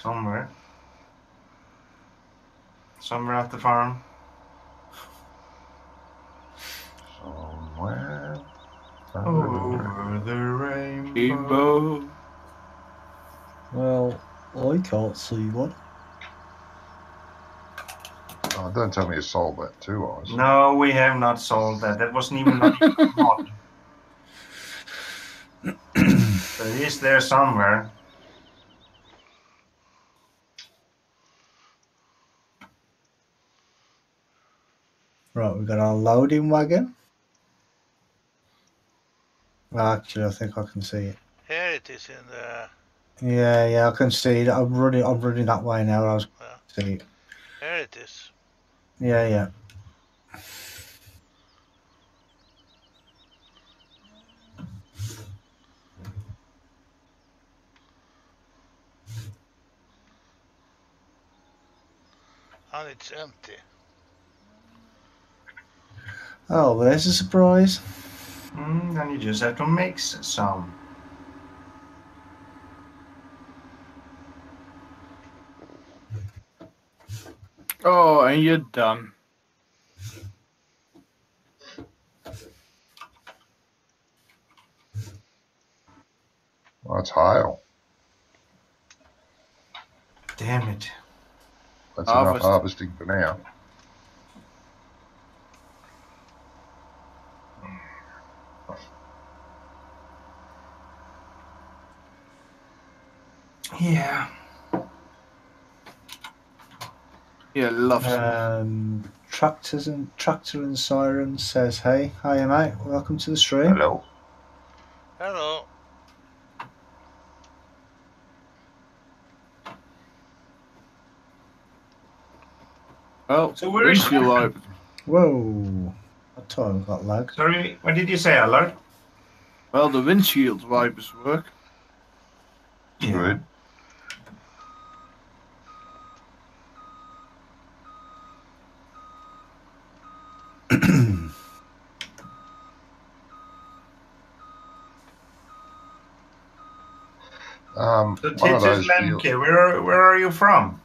Somewhere. Somewhere at the farm. Somewhere. Over the rainbow. Rainbow. Well, I can't see one. Oh, don't tell me you sold that too, Oz. No, we have not sold that. That wasn't even not even a mod. But it is there somewhere. Right, we've got our loading wagon. Well, actually, I think I can see it. Here it is in the. Yeah, I can see it. I'm running that way now. I was see it. Here it is. Yeah. And it's empty. Oh, there's a surprise. Then you just have to mix some. Oh, and you're done. Well, it's hail. Damn it. That's Harvest. enough harvesting for now. Yeah. Yeah, love some. Tractor and Siren says, "Hey, hiya mate, welcome to the stream." Hello. Hello. Well, So where is windshield wiper. Whoa, that time got lag. Sorry, what did you say, Allard? Well, the windshield wipers work. Good. So One of Tits those Lemke, fields. where are you from?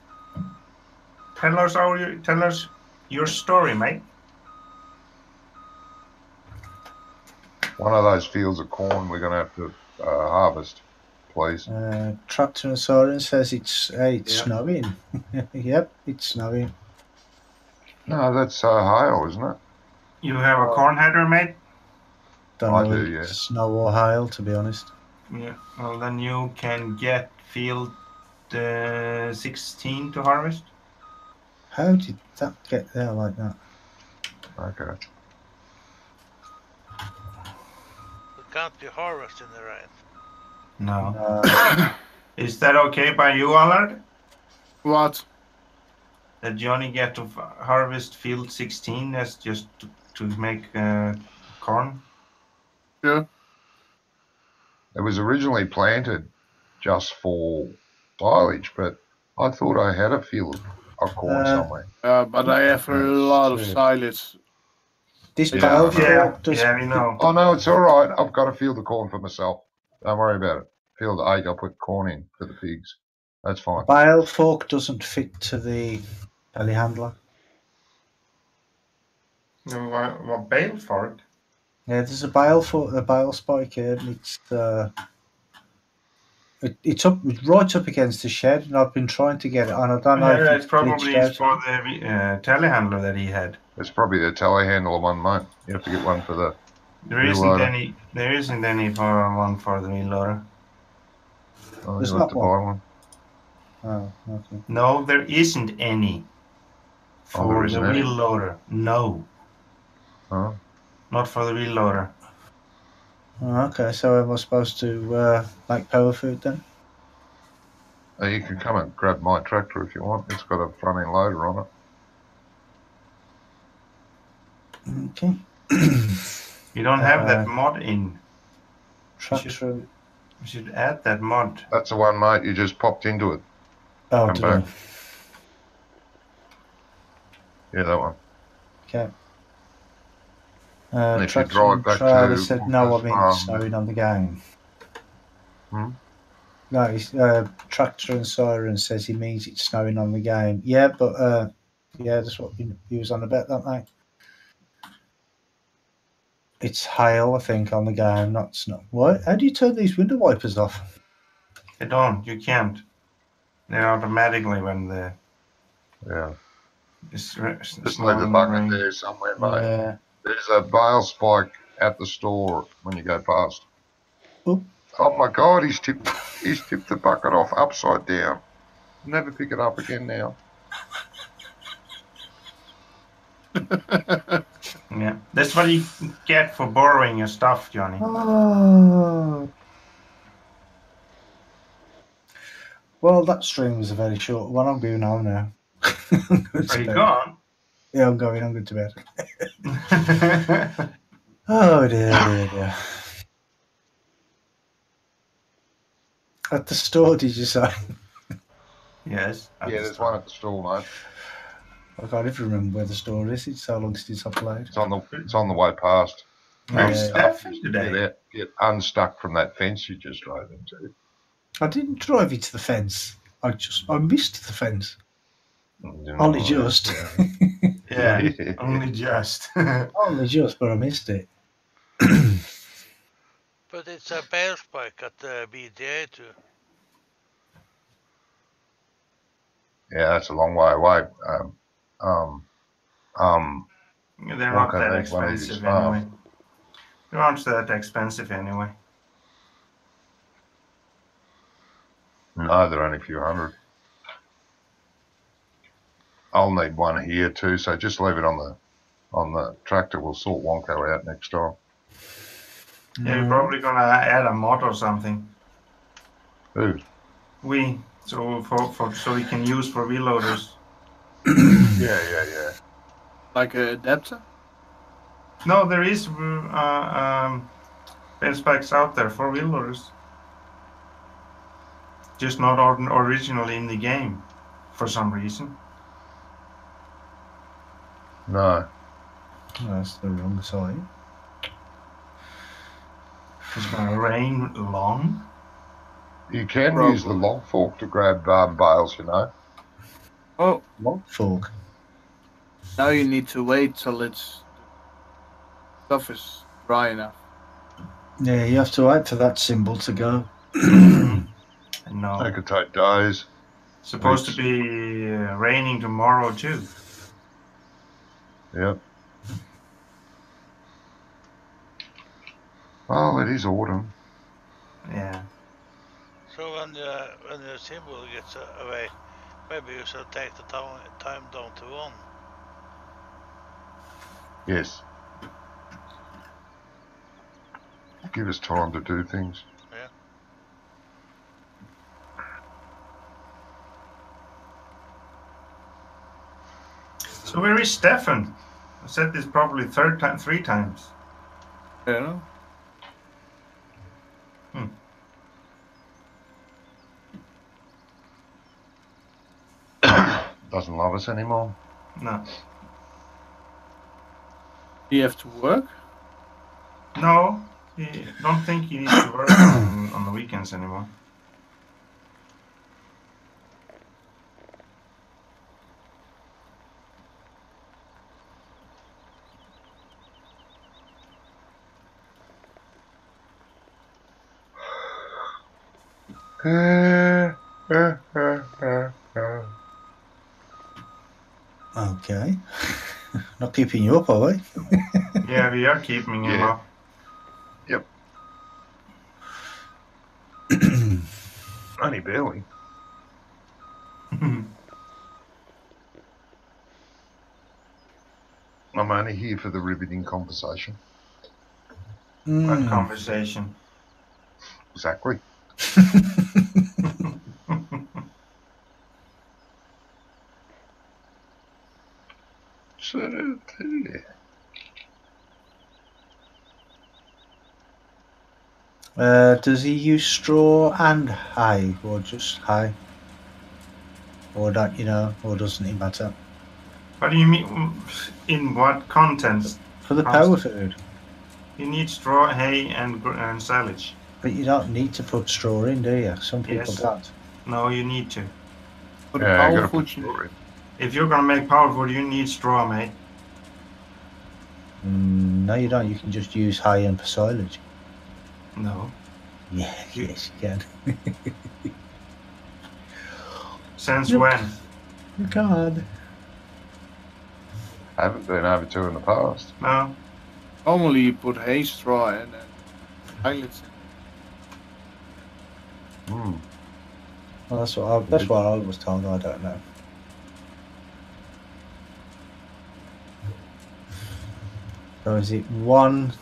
Tell us your story, mate. One of those fields of corn we're going to have to harvest, please. Tractor and Siren says it's Yeah. snowing. Yep, it's snowing. No, that's hail, isn't it? You have a corn header, mate? Don't I know do, if yeah. it's snow or hail, to be honest. Yeah. Well, then you can get field 16 to harvest. How did that get there like that? Okay. We can't be harvesting the rain. No. No. Is that okay by you, Allard? What? That you only get to harvest field 16 as just to make corn? Sure. It was originally planted just for silage, but I thought I had a field of corn somewhere. But I have a lot of Shit. silage. This Yeah, bale I know. fork does. Yeah, we know. Oh, no, it's all right. I've got a field of corn for myself. Don't worry about it. Field 8, I'll put corn in for the pigs. That's fine. Bale fork doesn't fit to the telehandler. What bale fork? Yeah, there's a bale spike here, and it's right up against the shed, and I've been trying to get it on. I don't know Yeah, if it's probably glitched out for the telehandler that he had. It's probably the telehandler one, mate. You have to get one for the. There Wheel isn't loader. any. There isn't any for one for the wheel loader. Oh, There's you'll have not to one. buy one. Oh, okay. No, there isn't any Oh, there for isn't the any? wheel loader. No, Huh? not for the wheel loader. Oh, okay, so am I supposed to make power food then? You can come and grab my tractor if you want. It's got a front end loader on it. Okay. You don't have that mod in. Tractor. We should add that mod. That's the one, mate. You just popped into it. Oh, Come did back. I? Yeah, that one. Okay. And if you Tractor drive and back Trailer to said no. I mean, um, snowing on the game. Hmm? No, Tractor and Siren says he means it's snowing on the game. Yeah, but yeah, that's what he was on about, that mate. It's hail, I think, on the game, not snow. What? How do you turn these window wipers off? You don't. You can't. They're automatically when the Yeah. it's Just leave the bucket there somewhere, mate. Yeah. There's a bale spike at the store when you go past. Oop. Oh my God, he's tipped the bucket off upside down. Never pick it up again now. Yeah, that's what you get for borrowing your stuff, Johnny. Oh. Well, that stream was a very short one. I'm going home now. Are you gone? Yeah, I'm going. I'm going to bed. Oh dear. At the store, did you say? Yes. Yeah, there's one at the store, mate. I can't even remember where the store is. It's so long since I played. It's on the way past. Where's Yeah. Stefan today? Get unstuck from that fence you just drove into. I didn't drive into the fence. I missed the fence. You know, Only just. Yeah, only just. Only just, but I missed it. But it's a bale spike at the BDA too. Yeah, that's a long way away. They're not Okay, that make one of these expensive farms. anyway. They aren't that expensive anyway. No, they're only a few hundred. I'll need one here too, so just leave it on the tractor. We'll sort Wonko out next time. Yeah, we're probably gonna add a mod or something. Ooh. So we can use for wheel loaders. Yeah. Like a adapter? No, there is bell spikes out there for wheel loaders. Just not originally in the game, for some reason. No. That's the wrong side. It's gonna rain long. You can Probably. use the long fork to grab bales, you know. Oh, Log fork. now you need to wait till it's stuff is dry enough. Yeah, you have to wait for that symbol to go. No. They could take days. Supposed to weeks. be raining tomorrow too. Yep. Well, it is autumn. Yeah. So when the symbol gets away, maybe you should take the time down to 1. Yes. Give us time to do things. Yeah. So where is Stefan? I said this probably 3 times. Yeah. Doesn't love us anymore. No. Do you have to work? No. I don't think he needs to work on the weekends anymore. Okay. Not keeping you up, are we? Yeah, we are keeping him Yeah. up. Yep. Only barely. I'm only here for the riveting conversation. What conversation? Exactly. Does he use straw and hay, or just hay? Or don't you know? Or doesn't it matter? What do you mean? In what context? For the power food. You need straw, hay, and silage. But you don't need to put straw in, do you? Some people Yes. don't. No, you need to. For the Yeah, I power gotta food, put you straw in. If you're gonna make power food, you need straw, mate. No, you don't. You can just use hay and silage. No. Yeah, yes, you can. Since Yep. when? You can. I haven't been over to in the past. No. normally you put hay, straw, and then pilots in. Hmm. Well, that's what I was told. I don't know. So is it 1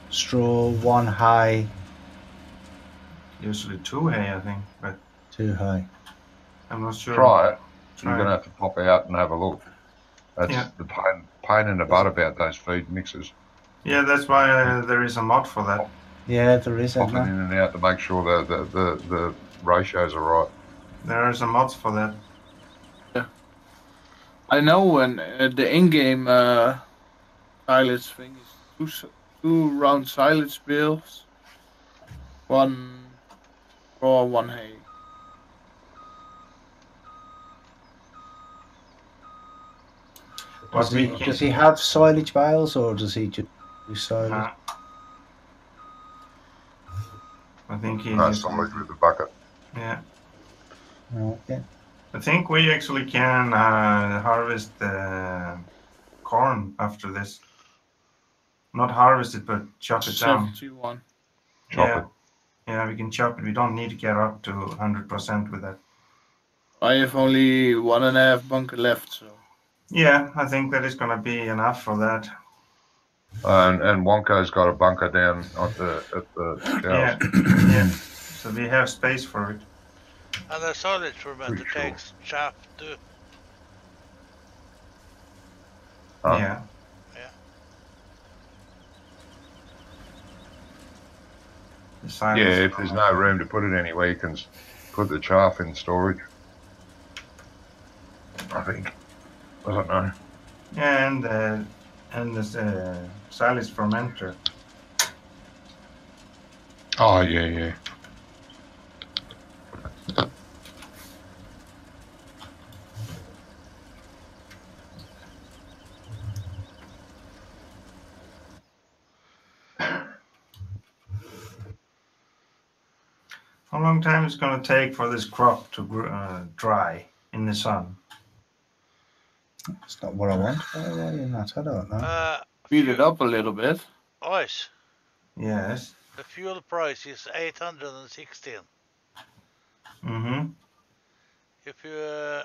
straw, 1 hay, Usually 2 hay, I think, but 2 hay? I'm not sure. Try it. Try You're it. going to have to pop out and have a look. That's Yeah. the pain in the butt about those feed mixes. Yeah, that's why there is a mod for that. Yeah, there is, isn't Popping in there? and out to make sure the ratios are right. There is a mod for that. I know when the in-game silage thing is two round silage bales, 1 straw, 1 hay. What we Does he have silage bales, or does he just do silage? I think he No, just. solid with the bucket. Yeah. Okay. I think we actually can harvest corn after this. Not harvest it, but chop it down. 71. Chop Yeah. it. Yeah, we can chop it. We don't need to get up to 100% with that. I have only 1.5 bunker left, so. Yeah, I think that is going to be enough for that. And Wonka's got a bunker down at the Yeah, towers. yeah. So we have space for it. And the solid fermenter Pretty sure. takes chaff too. Huh? Yeah. Yeah. The Yeah, silence. if there's no room to put it anywhere, you can put the chaff in storage. I think. I don't know. Yeah, and the silage fermenter. Oh, yeah. How long time is it going to take for this crop to dry in the sun? It's not what I want. Why are you not? I don't know. Speed it up a little bit. Ice. Yes. The fuel price is 816. Mm-hmm. If you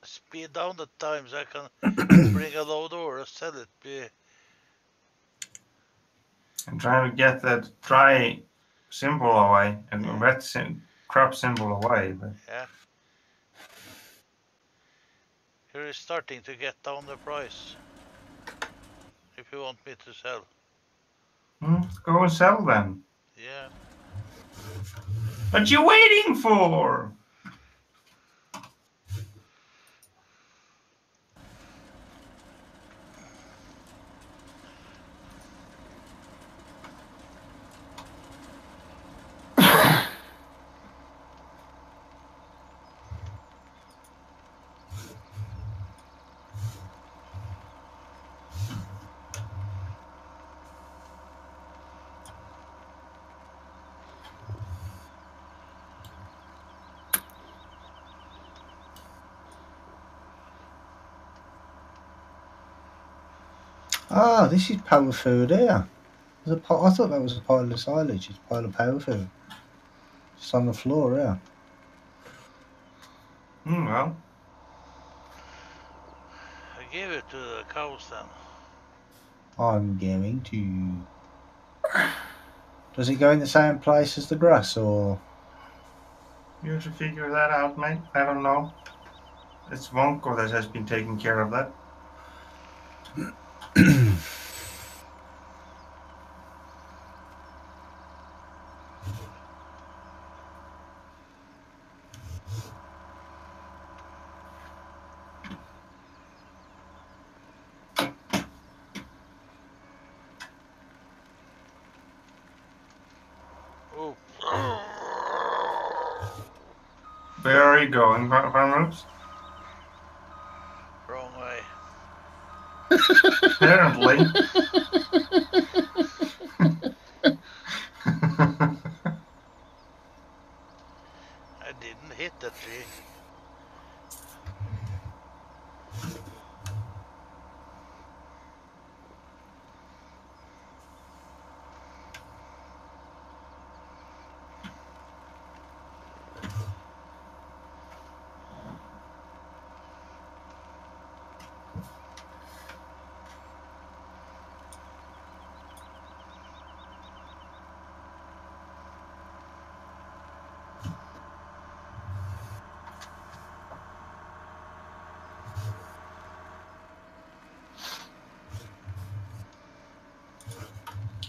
speed down the times, I can bring a load over and sell it. I'm trying to get that dry symbol away and wet crop symbol away. But Yeah. Here is starting to get down the price. If you want me to sell. go and sell then. Yeah. What you waiting for? Ah, this is power food here. I thought that was a pile of silage. It's a pile of power food. Just on the floor, yeah. Well, I gave it to the cows then. I'm going to. Does it go in the same place as the grass, or? you have to figure that out, mate. I don't know. It's Wonko that has been taking care of that. Oh. Where are you going, Farmers? Wrong way. Apparently. I didn't hit the tree.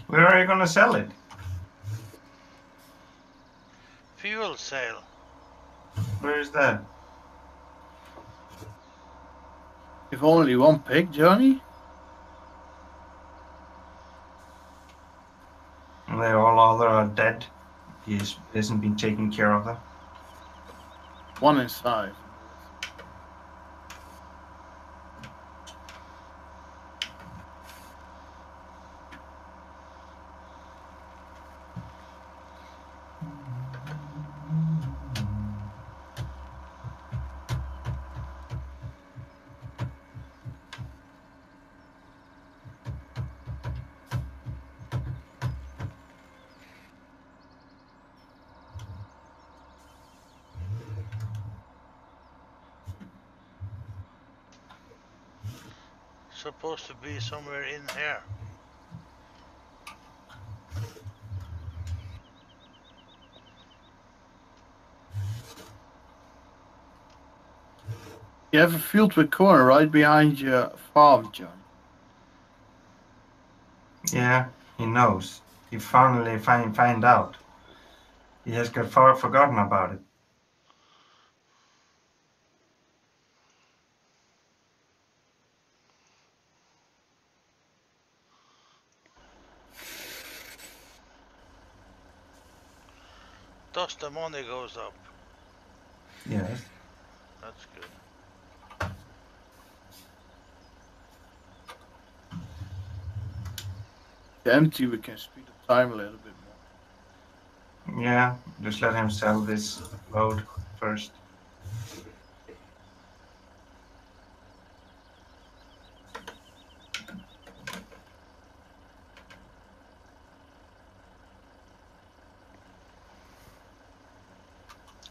Where are you going to sell it? Fuel sale. Where is that? If only one pig, Johnny. And they all other are dead. He hasn't been taking care of them. One inside. supposed to be somewhere in here. You have a field with corn right behind your farm, John. Yeah, he knows. He finally find out. He has got far forgotten about it. Thus the money goes up. Yes. That's good. Empty, we can speed up time a little bit more. Yeah, just let him sell this load first.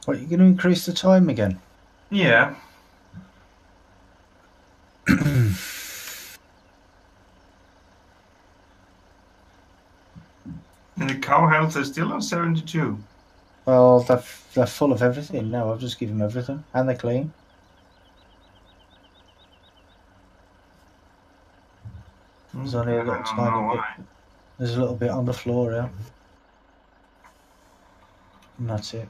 What, you going to increase the time again? Yeah. And the cow health is still on 72. Well, they're full of everything now. I've just given them everything. And they're clean. There's only a little tiny bit. There's a little bit on the floor here. And that's it.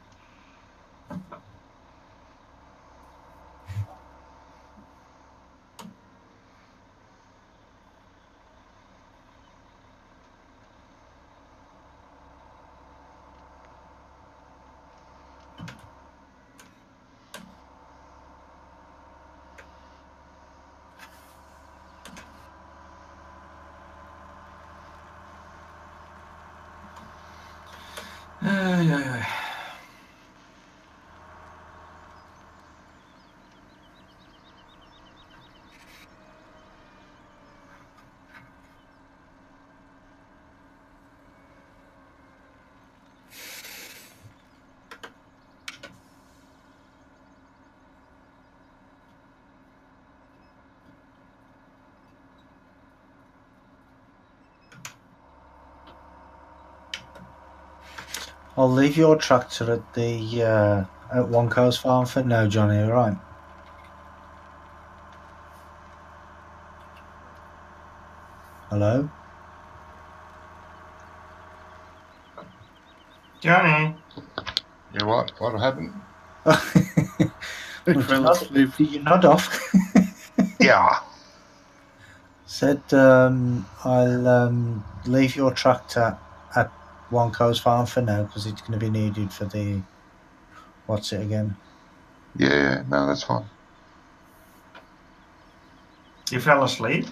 Yeah. I'll leave your tractor at the at One Coast Farm for now, Johnny. All right. Hello. Johnny. Yeah, what? What happened? Big fell asleep. Did you nod off? Yeah. Said I'll leave your tractor at One Coast Farm for now because it's going to be needed for the what's it again? Yeah, no, that's fine. You fell asleep?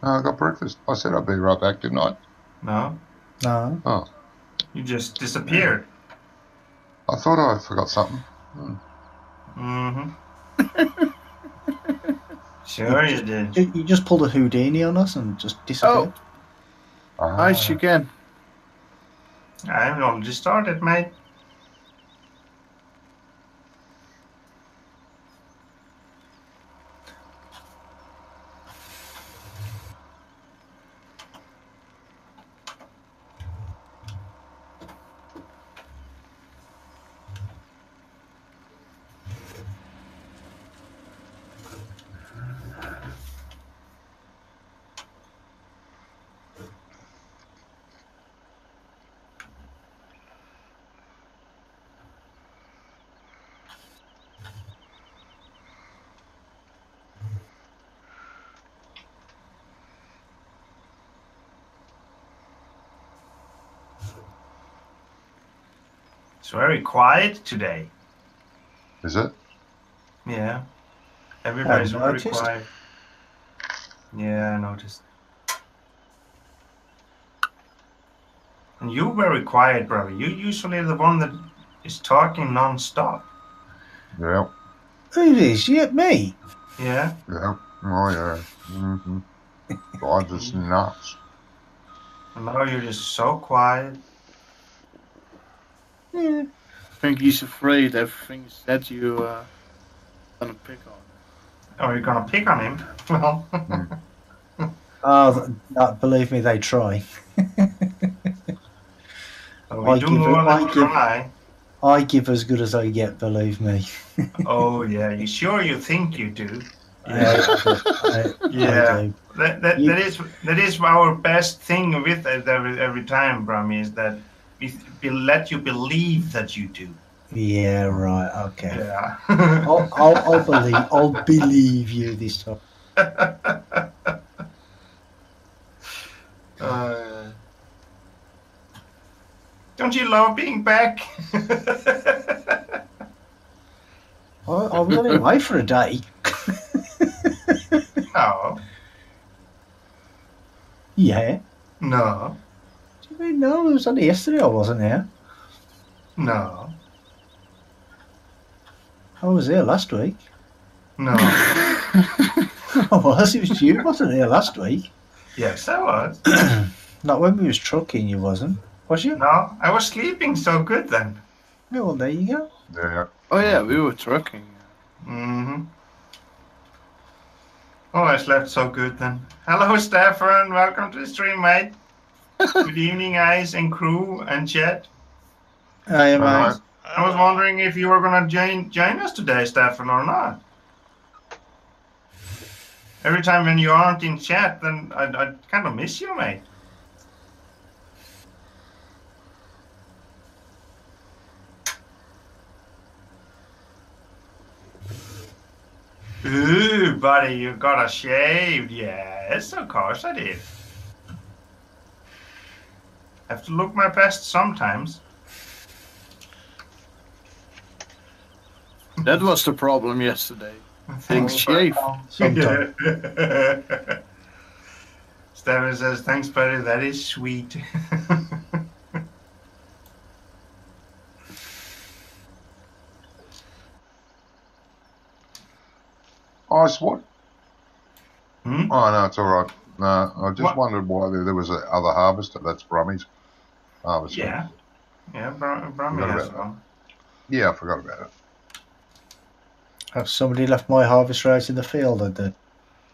No, I got breakfast. I said I'd be right back, didn't I? No. No. Oh, You just disappeared. I thought I forgot something. Mm-hmm. Sure you did. You just pulled a Houdini on us and just disappeared. Nice again. I've only started, mate. It's very quiet today. Is it? Yeah. Everybody's very noticed. quiet. Yeah, I noticed. And you're very quiet, brother. You're usually the one that is talking non-stop. Yeah. Who is it? Me? Yeah. Yeah. Oh, yeah. Mm-hmm. Drives us nuts. And now you're just so quiet. Yeah. I think he's afraid everything is that you gonna pick on. Are you gonna pick on him? Well, Believe me, they try. we do more than I give, try. I give as good as I get. Believe me. Oh yeah, you sure you think you do? I Yeah, do. that is our best thing with it every time, Brahmi, is that we let you believe that you do. Yeah, right. Okay. Yeah. I'll believe you this time. Don't you love being back? I'm only away for a day. No. Yeah. No. What do you mean no? It was only yesterday I wasn't here. No. I was here last week. No. I was. It was you wasn't here last week. Yes, I was. Not when we was trucking, you wasn't. Was you? No, I was sleeping so good then. Yeah, well, there you go. Yeah. Oh yeah, we were trucking. Mm-hmm. Oh, I slept so good then. Hello, Stefan. Welcome to the stream, mate. Good evening, guys, and crew and chat. Hey, mate. I was wondering if you were going to join us today, Stefan, or not. Every time when you aren't in chat, then I kind of miss you, mate. Ooh, buddy, you got a shaved. Yes, of course I did. Have to look my best sometimes. That was the problem yesterday. Things shave. Sometimes. Stefan says, thanks, buddy. That is sweet. Ice what? Hmm? Oh, no, it's all right. No, I just What? wondered why there was a other harvester. That's Brummy's harvester. Yeah. Yeah, Brahmi Forgot has about one. Yeah, I forgot about it. Have somebody left my harvester out in the field? I did.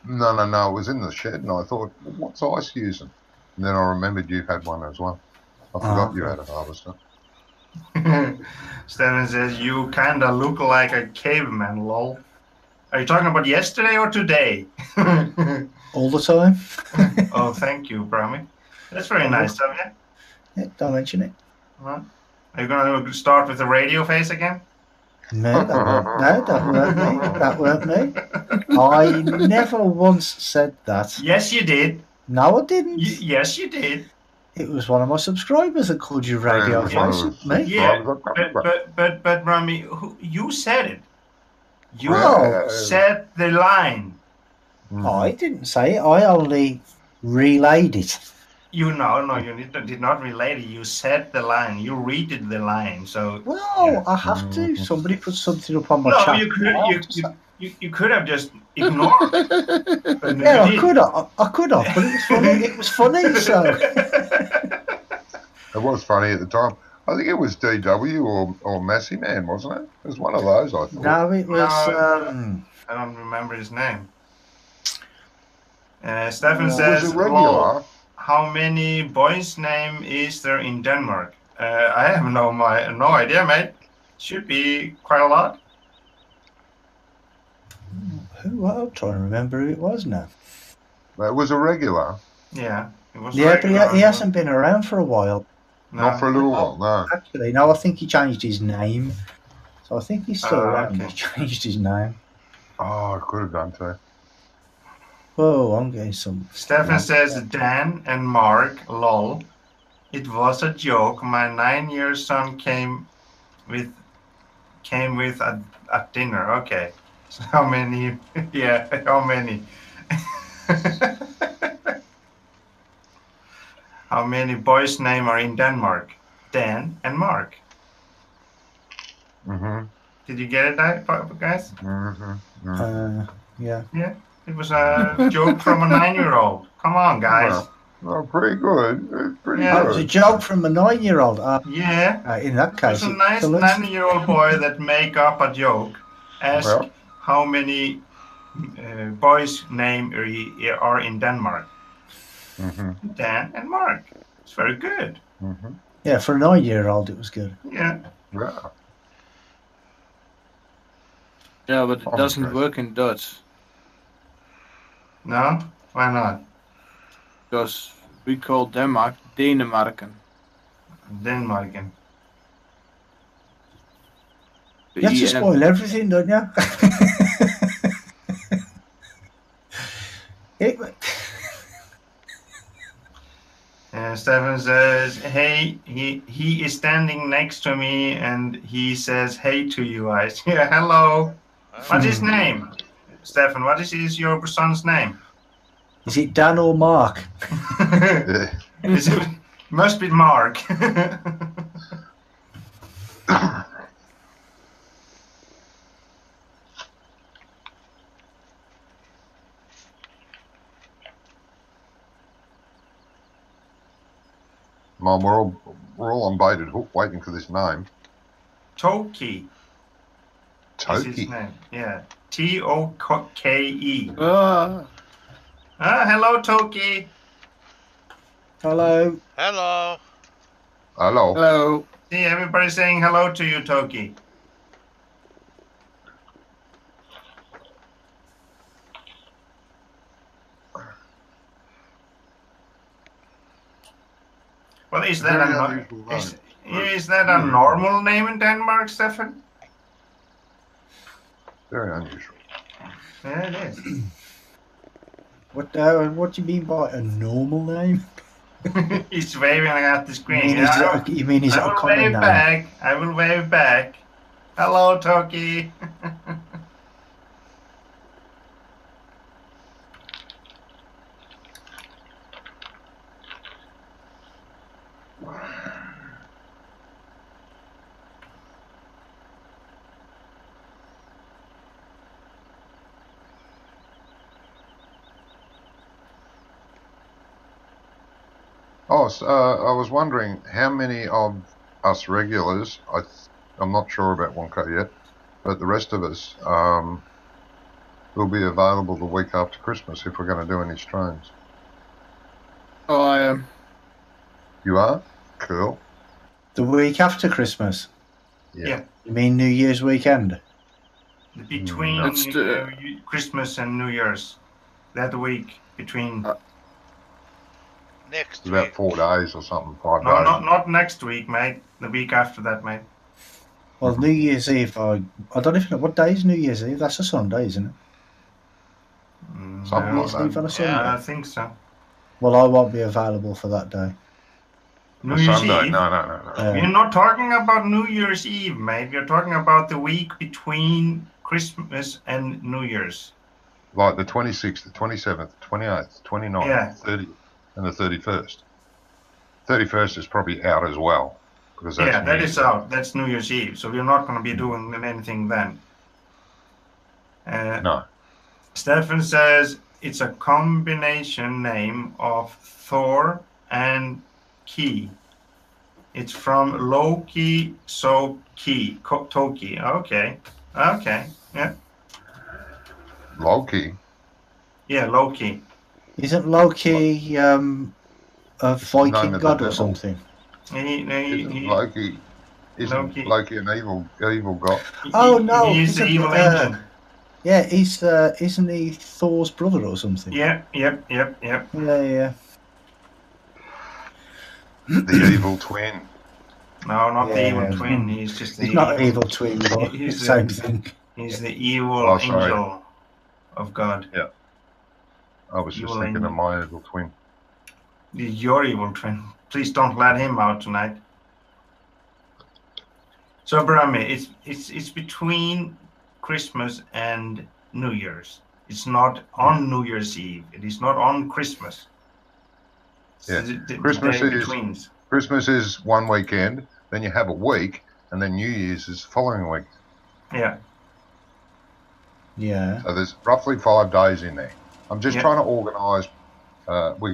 No, it was in the shed, and I thought, well, what's Ice using? And then I remembered you had one as well. I forgot you had a harvester. Stefan says, you kind of look like a caveman, lol. Are you talking about yesterday or today? All the time? Oh, thank you, Brahmi. That's very nice of you. Yeah, don't mention it. Are you going to start with the radio face again? No, that weren't me. That weren't me. I never once said that. Yes, you did. No, I didn't. Yes, you did. It was one of my subscribers that called you radio face at me. Yeah, but Rami, you said it. You said the line. I didn't say it. I only relayed it. You did not relate it. You said the line. You read the line. So well, I have to. Somebody put something up on my chat. You could have just ignored it. But yeah, I could have, but it was funny. It was funny, so. It was funny at the time. I think it was DW or Massey Man, wasn't it? It was one of those, I thought. No, it was. I don't remember his name. Stefan says, was it regular? How many boys' name is there in Denmark? I have no idea, mate. Should be quite a lot. I'm trying to remember who it was now. It was a regular. Yeah, it was. Yeah, but he hasn't been around for a while. No. Not for a little while, no. Actually, no, I think he changed his name. So I think he's still around. Okay. He changed his name. Oh, I could have done too. Oh, I'm getting some. Stefan says Dan and Mark, lol. It was a joke. My 9-year son came with at dinner. Okay. So how many? Yeah, how many? How many boys' names are in Denmark? Dan and Mark. Mm-hmm. Did you get it, guys? Mm-hmm. Yeah. Yeah. It was a joke from a 9-year-old. Come on, guys. Well, pretty good. It's pretty It good. was a joke from a 9-year-old. Yeah. In that case, it's a nice 9-year-old boy that make up a joke. Ask how many boys' name are in Denmark. Hmm. Dan and Mark. It's very good. Hmm. Yeah, for a 9-year-old, it was good. Yeah. Yeah. Yeah, but it I'm doesn't impressed. work in Dutch No? Why not? because we call Denmark Denemarken. Denmarken. The You have to EN. spoil everything, don't you? It- Stefan says, hey, he is standing next to me and he says, hey to you guys. Yeah, hello. What's his name? Stefan, what is your son's name? Is it Dan or Mark? Yeah. Must be Mark. Mom, we're all on baited hook waiting for this name. Toki is his Toki. name. Yeah. Toke. Ah, Hello, Toki. Hello. Hello. Hello. hello. See, everybody saying hello to you, Toki. Well, is that Very a unusual name. is that a normal name in Denmark, Stefan? Very unusual. Yeah, it is. What do you mean by a normal name? He's waving at the screen. You mean is it I a will common wave name? back. I will wave back. Hello, Toki. Oh, so, I was wondering how many of us regulars, I'm not sure about Wonka yet, but the rest of us will be available the week after Christmas if we're going to do any streams. Oh, I am. You are? Cool. The week after Christmas. Yeah. You mean New Year's weekend? Between That's the- Christmas and New Year's. That week between. Next It's about week. 4 days or something, 5 No, days. not next week, mate. The week after that, mate. Well, New Year's Eve, I don't even know what day is New Year's Eve. That's a Sunday, isn't it? Something New like Year's Eve on a that. Sunday. Yeah, I think so. Well, I won't be available for that day. New A Year's Sunday? Eve. No. We're not talking about New Year's Eve, mate. We're talking about the week between Christmas and New Year's. Like the 26th, the 27th, the 28th, 29th, Yeah. 30th, and the 31st. 31st is probably out as well. Because that's Yeah, that New is Year's out. That's New Year's Eve. So we're not going to be doing anything then. No. Stefan says it's a combination name of Thor and Ki. It's from Loki, so Ki, Toki. Okay. Yeah. Loki. Yeah, Loki. Isn't Loki a Name Viking of the god or devil. something? Isn't Loki an evil god? Oh no! He's the isn't evil angel. Yeah, he's isn't he Thor's brother or something? Yep. Yeah. The evil twin. No, not the evil Yeah. twin. He's just the He's not an evil twin, but He's same thing. He's the evil Oh, sorry. angel of God. Yeah. I was just Evil thinking angel. of my evil twin. Your evil twin. Please don't let him out tonight. So, Brahmi, it's between Christmas and New Year's. It's not on New Year's Eve. It is not on Christmas. Yeah. The Christmas day is- between. Christmas is one weekend, then you have a week, and then New Year's is the following week. Yeah. Yeah. So there's roughly 5 days in there. I'm just Yeah. trying to organise.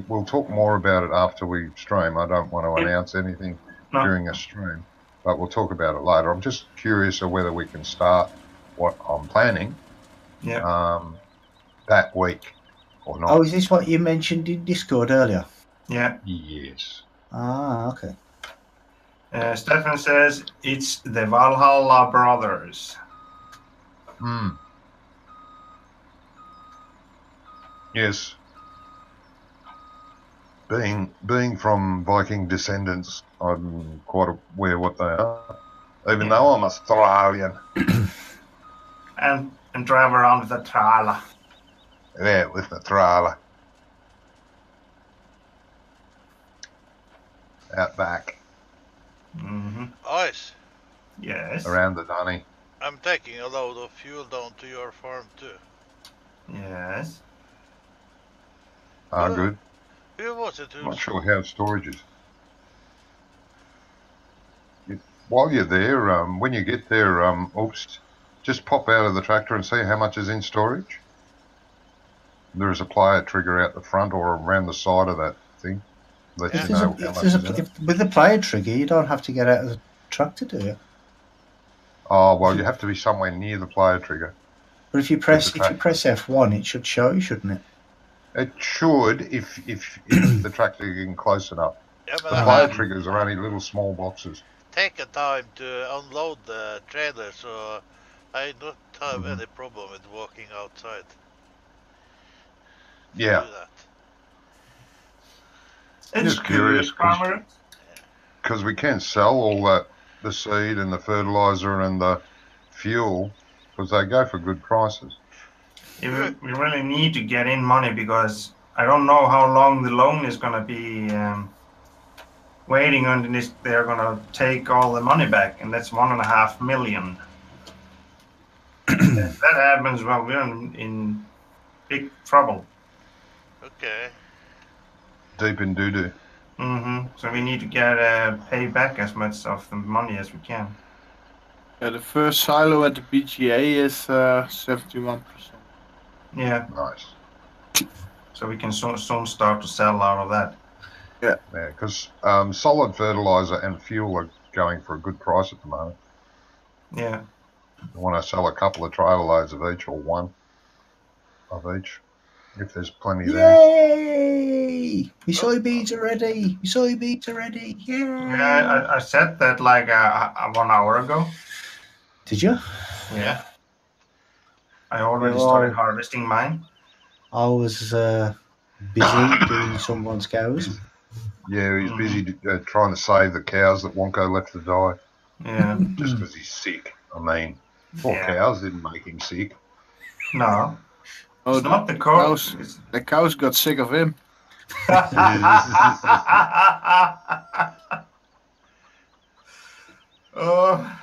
We'll talk more about it after we stream. I don't want to Yeah. announce anything No. during a stream, but we'll talk about it later. I'm just curious of whether we can start what I'm planning. Yeah. that week or not. Oh, is this what you mentioned in Discord earlier? Yeah. Yes. Ah, okay. Stefan says it's the Valhalla brothers. Hmm. Yes. Being from Viking descendants, I'm quite aware what they are, even though I'm Australian. And drive around with a trailer. Yeah, with the trailer out back Mm-hmm. Ice, Yes. around the dunny. I'm taking a load of fuel down to your farm too. Yes. Good. Who was it I'm who... not sure how storage is. While you're there, when you get there, just pop out of the tractor and see how much is in storage. There is a player trigger out the front or around the side of that thing. Let Yeah. you know how much is in it. With the player trigger, you don't have to get out of the tractor, do you? Oh, well, you have to be somewhere near the player trigger. But if you press F1, it should show you, shouldn't it? It should if the tractor is getting close enough. Yeah, but The I player have triggers are only little small boxes. taken time to unload the trailer, so I don't have any problem with walking outside. Yeah. Do that. It's Just curious farmer. because we can sell all that, the seed and the fertilizer and the fuel, because they go for good prices. We really need to get in money because I don't know how long the loan is going to be waiting on this. They're going to take all the money back, and that's 1.5 million. If that happens, well, we're in big trouble. Okay. Deep in doo-doo. So we need to get pay back as much of the money as we can. Yeah, the first silo at the BGA is 71%. Yeah. Nice. So we can soon start to sell out of that. Yeah, because solid fertilizer and fuel are going for a good price at the moment. Yeah. I want to sell a couple of trailer loads of each or one of each, if there's plenty there. Yay! My soybeans are ready. My soybeans are ready. Yay! Yeah, I said that like 1 hour ago. Did you? Yeah. I already started harvesting mine. I was busy doing someone's cows. Yeah, he's busy trying to save the cows that Wonko left to die. Yeah. Just because he's sick. I mean, poor cows didn't make him sick. No. Oh, It's not the cows. The cows got sick of him. Oh.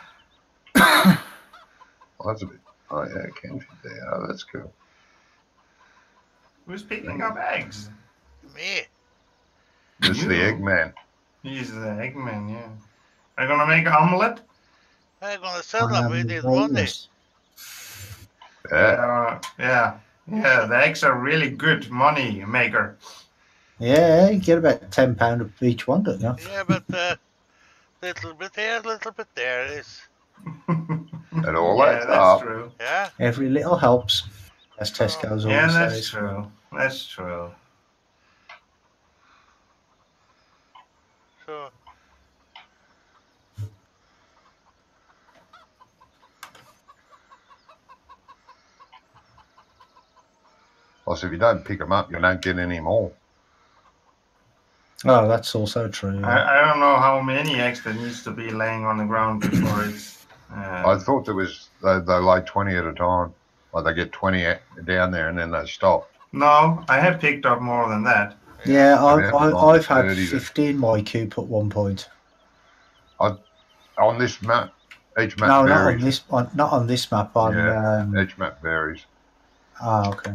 Well, that's a bit. Oh yeah, it can fit there. Oh, that's cool. Who's picking up eggs? Me. It's the Eggman. He's the Eggman, yeah. Are you gonna make an omelette? I'm gonna sell them. We need money. Yeah. Yeah. The eggs are really good money maker. Yeah, you get about £10 of each one, don't you? Yeah, but little bit here, little bit there is. It all adds that's up. true. Yeah. Every little helps, as Tesco's Yeah, always that's says. true. That's true. So. Plus, if you don't pick them up, you don't get any more. Oh, that's also true. Yeah. I don't know how many eggs that needs to be laying on the ground before it's. I thought there was they lay 20 at a time. Like they get 20 down there and then they stop. No, I have picked up more than that. Yeah, I've had 30 15 my coop at one point. On this map, each map No, varies. not on this map. Each map varies. Ah, okay.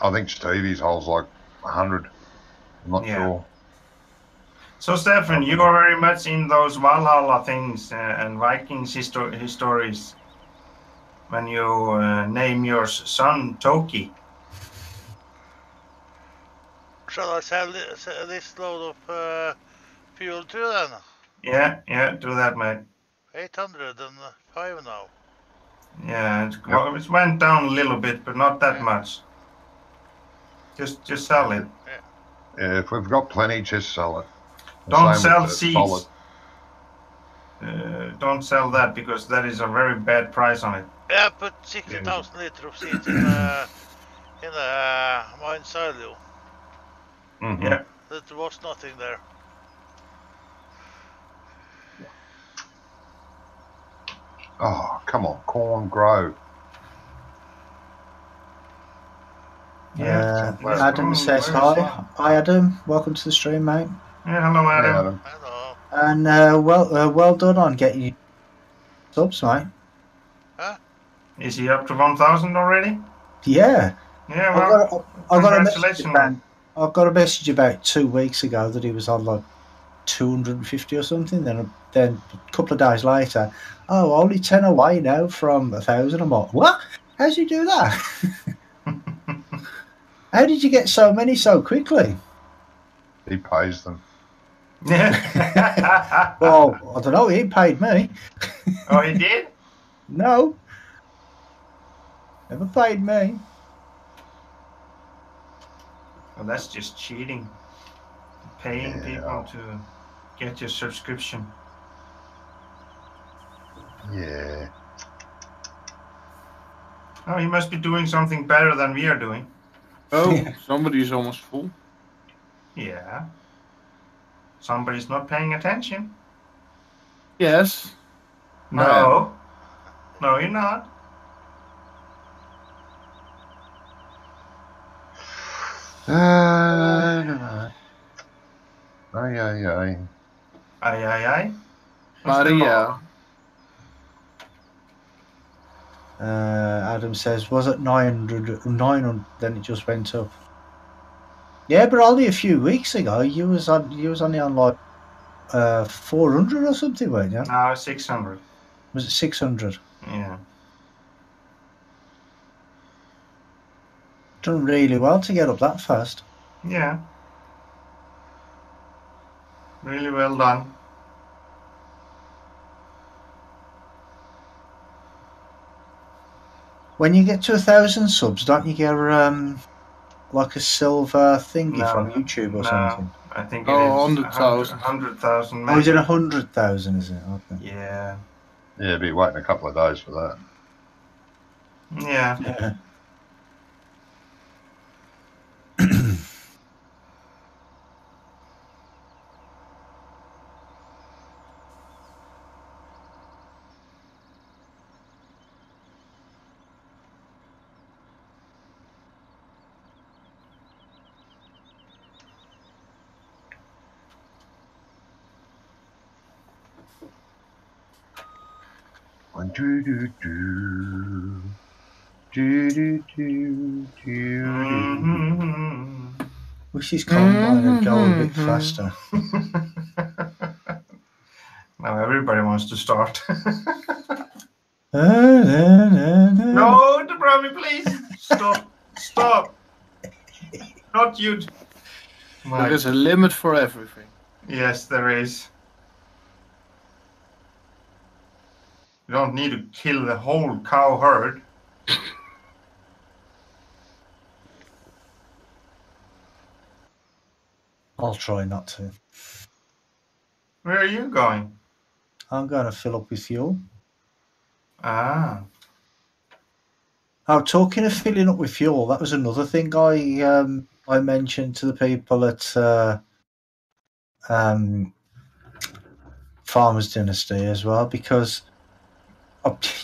I think Stevie's hole's like 100. I'm not sure. So, Stefan, you are very much in those Valhalla things and Vikings histories when you name your son Toki. Shall I sell this load of fuel too then? Yeah, do that, mate. 805 now. Yeah, it went down a little bit, but not that much. Just sell it. Yeah, if we've got plenty, just sell it. The Don't same sell with the seeds. solid. Don't sell that because that is a very bad price on it. Yeah, I put 60,000 liters of seeds in mine silo. Mhm. Yeah. There was nothing there. Oh, come on, corn grow. Yeah. Adam says hi. Hi, Adam. Welcome to the stream, mate. Yeah, hello, Adam. Yeah, Adam. Hello. And well done on getting your subs, mate. Huh? Is he up to 1,000 already? Yeah. Yeah, well, I got congratulations. I got a message about 2 weeks ago that he was on like 250 or something. Then a couple of days later, oh, only 10 away now from 1,000. I'm like, what? How'd you do that? How did you get so many so quickly? He pays them. Yeah. Well, I don't know. He paid me. Oh, he did? No. Never paid me. Well, that's just cheating. Paying people to get your subscription. Yeah. Oh, he must be doing something better than we are doing. Oh, somebody's almost full. Yeah. Somebody's not paying attention. Yes. No. No, you're not. Aye, aye. Aye. Maria. Adam says, was it 900, then it just went up. Yeah, but only a few weeks ago, you was only on like 400 or something, weren't you? No, 600. Was it 600? Yeah. Done really well to get up that fast. Yeah. Really well done. When you get to 1,000 subs, don't you get like a silver thingy from YouTube or something? I think it Oh, is 100,000. 100,000 Oh, is it maybe. 100,000? Is it? Okay. Yeah. Yeah, be waiting a couple of days for that. Yeah. Yeah. Wish his combine would go a bit faster. Now everybody wants to start. No, No, Dobrami, please. Stop. Not you. There is a limit for everything. Yes, there is. You don't need to kill the whole cow herd. I'll try not to. Where are you going? I'm going to fill up with fuel. Ah. Oh, talking of filling up with fuel, that was another thing I mentioned to the people at Farmers Dynasty as well, because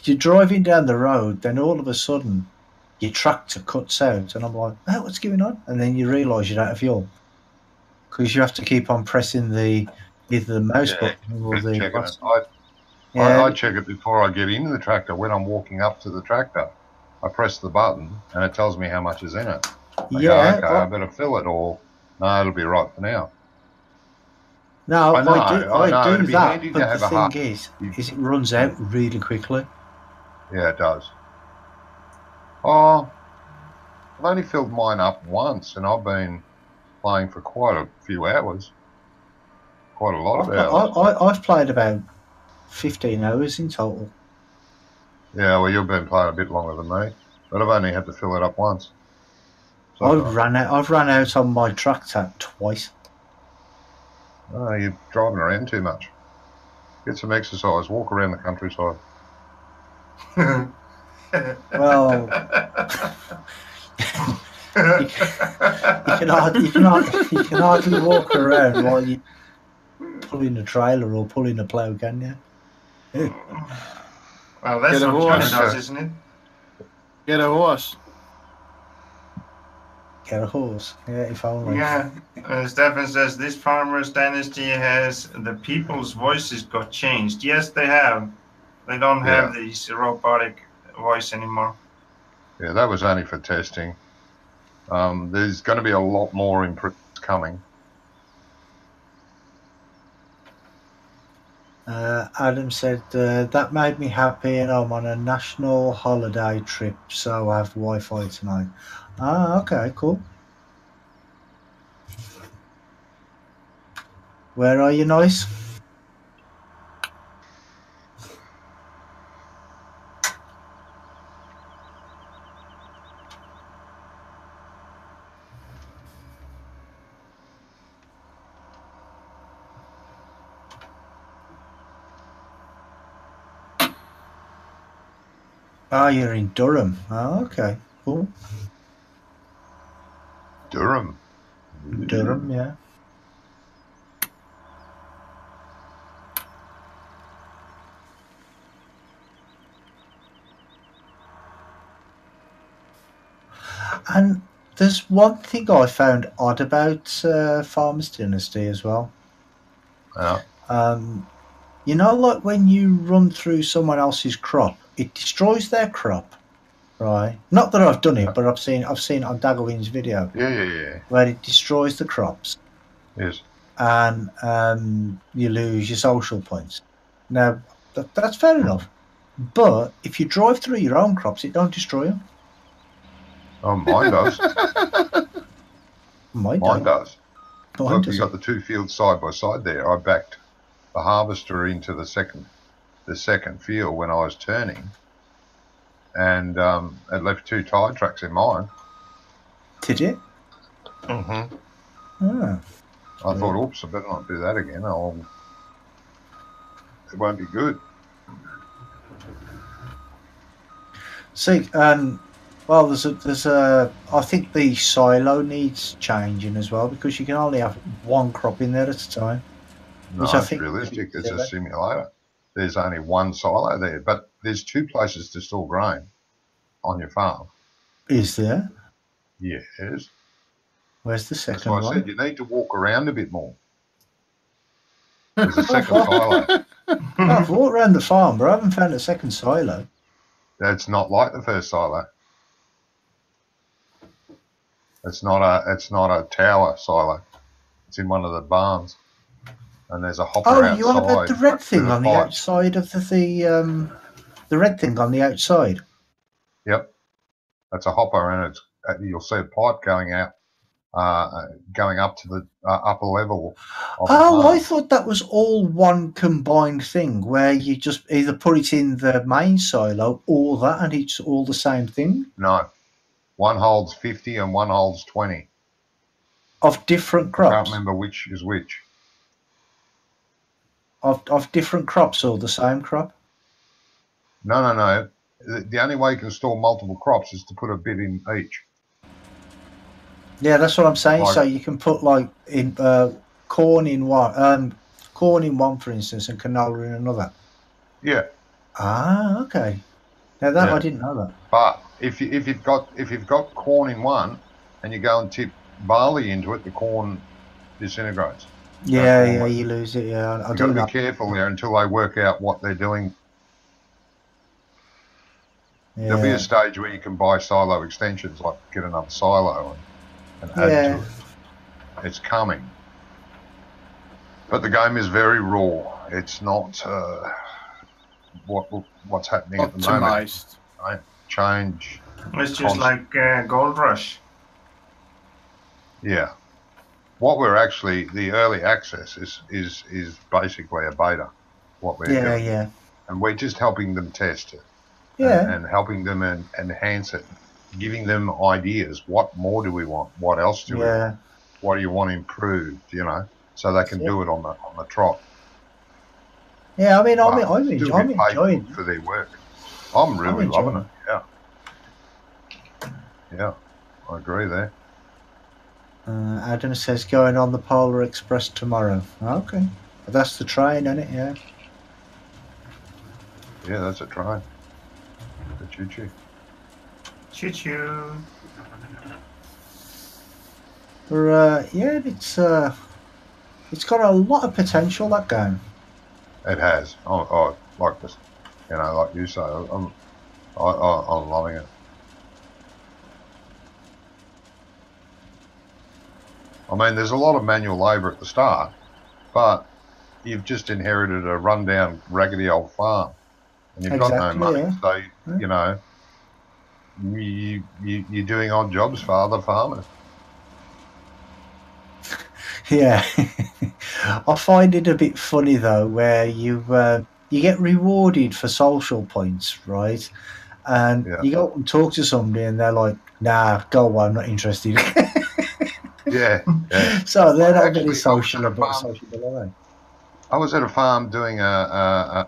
you're driving down the road, then all of a sudden your tractor cuts out, and I'm like, oh, what's going on? And then you realise you're out of fuel because you have to keep on pressing either the mouse button or the checking button. it. I check it before I get into the tractor. When I'm walking up to the tractor, I press the button and it tells me how much is in it. I go, okay, I better fill it, or no, it'll be right for now. No, I do it'd be that, handy to but have the a thing half. is it runs out really quickly. Yeah, it does. Oh, I've only filled mine up once, and I've been playing for quite a few hours. Quite a lot of hours. I've played about 15 hours in total. Yeah, well, you've been playing a bit longer than me, but I've only had to fill it up once. So I've ran out on my track tap twice. Oh, you're driving around too much. Get some exercise. Walk around the countryside. Well, you can hardly walk around while you pulling a trailer or pulling a plough, can you? Well, that's Get a what John horse. does, isn't it? Get a horse. Get a horse. Yeah, if only. Yeah. Stefan says this farmer's dynasty has the people's voices got changed. Yes, they have. They don't have these robotic voice anymore. Yeah, that was only for testing. There's going to be a lot more improvements coming. Adam said, that made me happy and I'm on a national holiday trip, so I have Wi-Fi tonight. Ah, okay, cool. Where are you, Nice? Ah, you're in Durham. Ah, okay, cool. Durham. Durham, yeah. And there's one thing I found odd about Farmer's Dynasty as well. Yeah. You know, like when you run through someone else's crop, it destroys their crop, right? Not that I've done it, but I've seen on Daggerwin's video. Yeah. Where it destroys the crops. Yes. And you lose your social points. Now, that's fair enough. But if you drive through your own crops, it don't destroy them. Oh, mine does. Mine does. Look, you doesn't. got the two fields side by side there. I backed the harvester into the second field when I was turning, and it left two tide tracks in mine. Did it? Mm-hmm. Ah. I thought, oops, I better not do that again. It won't be good. See, well, there's a. I think the silo needs changing as well because you can only have one crop in there at a time. No, Which I it's think realistic. It's a simulator. There's only one silo there, but there's two places to store grain on your farm. Is there? Yes. Where's the That's second why I one? said you need to walk around a bit more. There's a second silo. I've walked around the farm, but I haven't found a second silo. That's not like the first silo. It's not a tower silo. It's in one of the barns, and there's a hopper outside. Oh, you want about the red thing on the pipes. outside of the red thing on the outside? Yep, that's a hopper, and you'll see a pipe going out, going up to the upper level. Of the Oh, barn. I thought that was all one combined thing where you just either put it in the main silo or that, and it's all the same thing. No, one holds 50 and one holds 20. Of different I crops. can't remember which is which. Of different crops or the same crop? No. The only way you can store multiple crops is to put a bit in each. Yeah, that's what I'm saying. Like- So you can put like in corn in one, for instance, and canola in another. Yeah, Ah, okay. Now that Yeah. I didn't know that. but if you've got corn in one and you go and tip barley into it, the corn disintegrates. Yeah, you lose it. Yeah, I You've do got to know. be careful there until they work out what they're doing. There'll be Yeah. a stage where you can buy silo extensions, like get another silo and add Yeah. to it. It's coming. But the game is very raw. It's not what's happening at the moment. Optimized. Right? Change. It's just like Gold Rush. Yeah. What we're actually, the early access is basically a beta. what we're Yeah, doing. yeah, And we're just helping them test it yeah. and helping them enhance it, giving them ideas. What more do we want? What else do we want? Yeah. What do you want improved, so they can do it on the trot. Yeah, I mean, But still I'm get paid enjoying for their work. I'm really loving enjoying it. Yeah. Yeah, I agree there. Adam says going on the Polar Express tomorrow. Okay. That's the train, isn't it? Yeah. Yeah, that's a train. The choo-choo. Choo-choo. But, yeah, it's got a lot of potential, that game. It has. I like this. Like you say, I'm loving it. I mean, there's a lot of manual labour at the start, but you've just inherited a rundown, raggedy old farm, and you've got no money. Yeah. So, you're doing odd jobs for other farmers. Yeah. I find it a bit funny, though, where you get rewarded for social points, right? And Yeah. you go up and talk to somebody, and they're like, "Nah, go away, I'm not interested." Yeah. So they're not Actually, very sociable, are they? I was at a farm doing a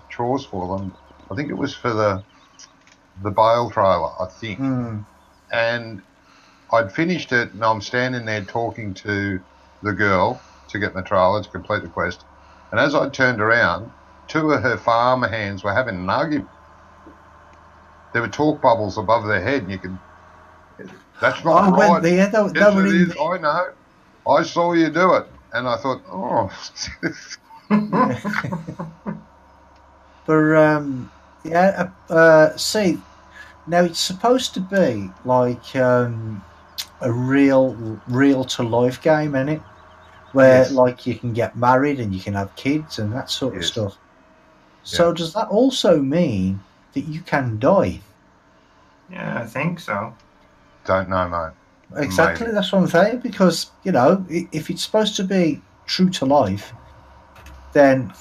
chores for them. I think it was for the bale trailer, I think. And I'd finished it, and I'm standing there talking to the girl to get in the trailer to complete the quest. And as I turned around, two of her farmer hands were having an argument. There were talk bubbles above their head, and you could. That's not right. Yes, it is. I know. I saw you do it, and I thought, oh. But see, now it's supposed to be like a real to life game, isn't it? Where Yes. like you can get married and you can have kids and that sort of Yes. stuff. So does that also mean that you can die? Yeah, I think so. Don't know, mate. Exactly, Maybe. that's what I'm saying. Because if it's supposed to be true to life, then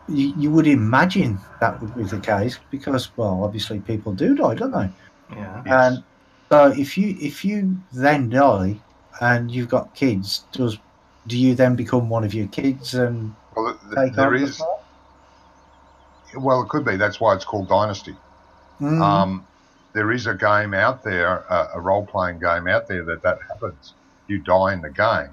you would imagine that would be the case. Because, well, obviously people do die, don't they? Yeah. Yes. And so if you then die and you've got kids, do you then become one of your kids and take there over the is. farm? Well, it could be. That's why it's called Dynasty. There is a game out there, a role-playing game out there that happens. You die in the game.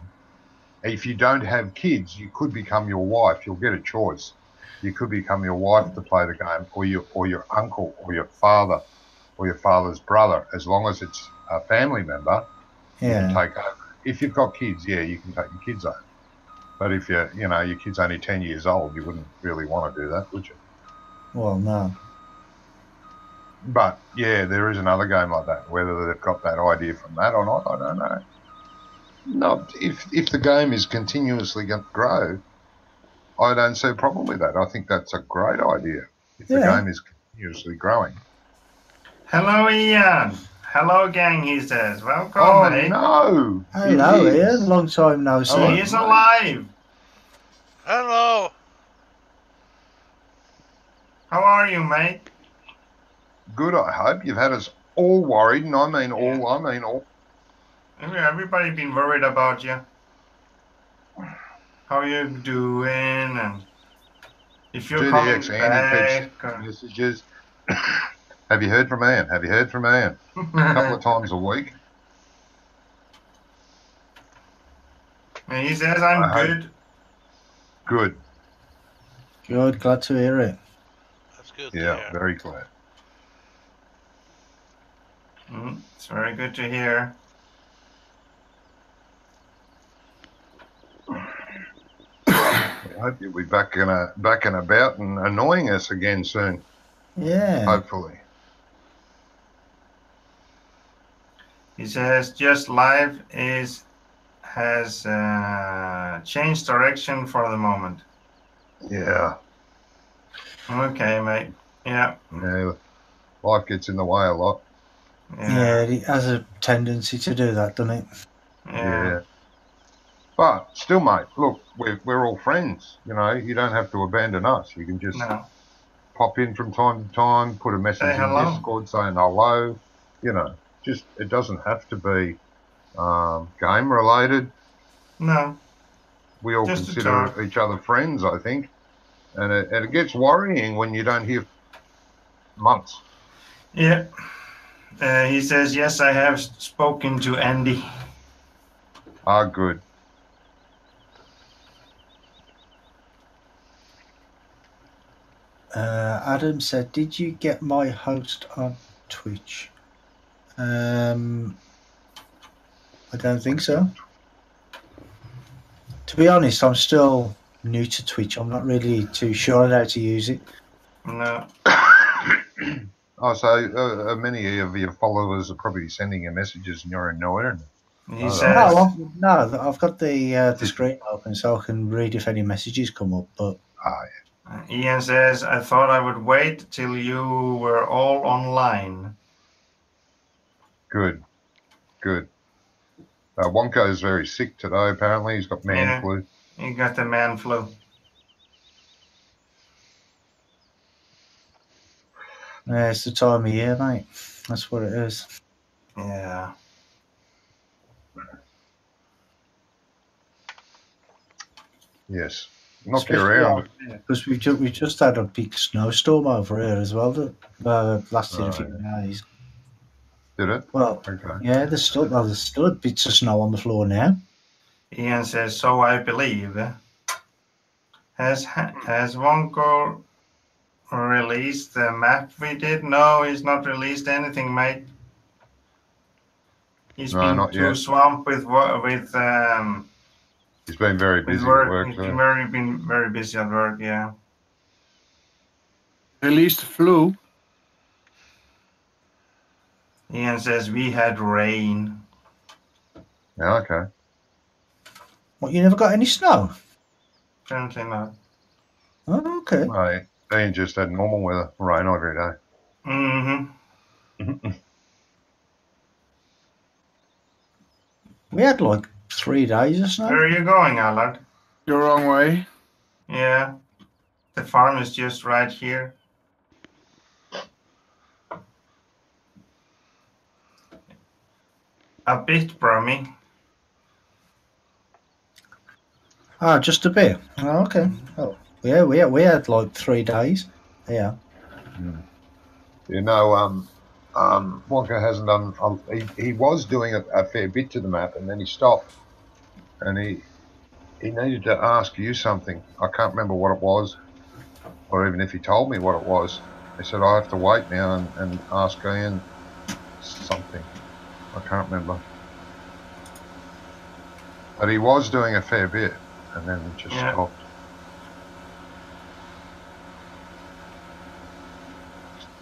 If you don't have kids, you could become your wife. You'll get a choice. You could become your wife to play the game, or your uncle, or your father, or your father's brother. As long as it's a family member, you can take over. If you've got kids, you can take your kids over. But if your kid's only 10 years old, you wouldn't really want to do that, would you? Well, no. But yeah, there is another game like that. Whether they've got that idea from that or not, I don't know. No, if the game is continuously going to grow, I don't see a problem with that. I think that's a great idea. If the game is continuously growing. Hello, Ian. Hello, gang. He says, "Welcome, mate." No. Hello, Ian. Long time no see. Oh, he's alive. Hello. How are you, mate? Good, I hope. You've had us all worried, and I mean all. Everybody been worried about you. How you doing? And if you're coming back. Messages. Have you heard from Ian? Have you heard from Ian? A couple of times a week. And he says, "I'm good." Good. Good. Glad to hear it. That's good. Yeah, very glad. It's very good to hear. I hope you'll be back and about and annoying us again soon. Yeah. Hopefully. He says, "Just life has changed direction for the moment." Yeah. Okay, mate. Yeah. Life gets in the way a lot. Yeah, it has a tendency to do that, doesn't it? Yeah. But still, mate, look, we're all friends. You know, you don't have to abandon us. You can just No. pop in from time to time, put a message Say in hello. Discord saying hello. You know, just it doesn't have to be game related. No. We all Just to consider talk. each other friends, I think, and it gets worrying when you don't hear months. Yeah. He says, yes, I have spoken to Andy. Ah, good. Adam said, "Did you get my host on Twitch?" I don't think so. To be honest, I'm still new to Twitch. I'm not really too sure on how to use it. No. Oh, so many of your followers are probably sending you messages and you're ignoring them. He Oh, says, I've got the screen open so I can read if any messages come up. But Ian says, I thought I would wait till you were all online. good. Wonko is very sick today, apparently. He's got man flu. He got the man flu. yeah, it's the time of year, mate. That's what it is. Yeah. Yes. Knock you around. Because we just had a big snowstorm over here as well that lasted a few days. Did it? Well, Okay. yeah, there's still bits of snow on the floor now. Ian says, so I believe. Has Wonko released the map we did? No, he's not released anything, mate. He's been too swamped with he's been very busy work. at work. He's been very busy at work, yeah. Released the flu. Ian says we had rain. Yeah, okay. What, you never got any snow? Apparently not. Oh, okay. No, Ian just had normal weather, rain every day. Mm-hmm. We had like 3 days of snow. Where are you going, Allard? The wrong way. Yeah. The farm is just right here. A bit, Brummy. Ah, just a bit. Oh, okay. Oh, yeah, we had like 3 days. Yeah. You know, Wonka hasn't done. He was doing a fair bit to the map, and then he stopped, and he needed to ask you something. I can't remember what it was, or even if he told me what it was. He said I have to wait now and ask Ian something. I can't remember, but he was doing a fair bit, and then just stopped.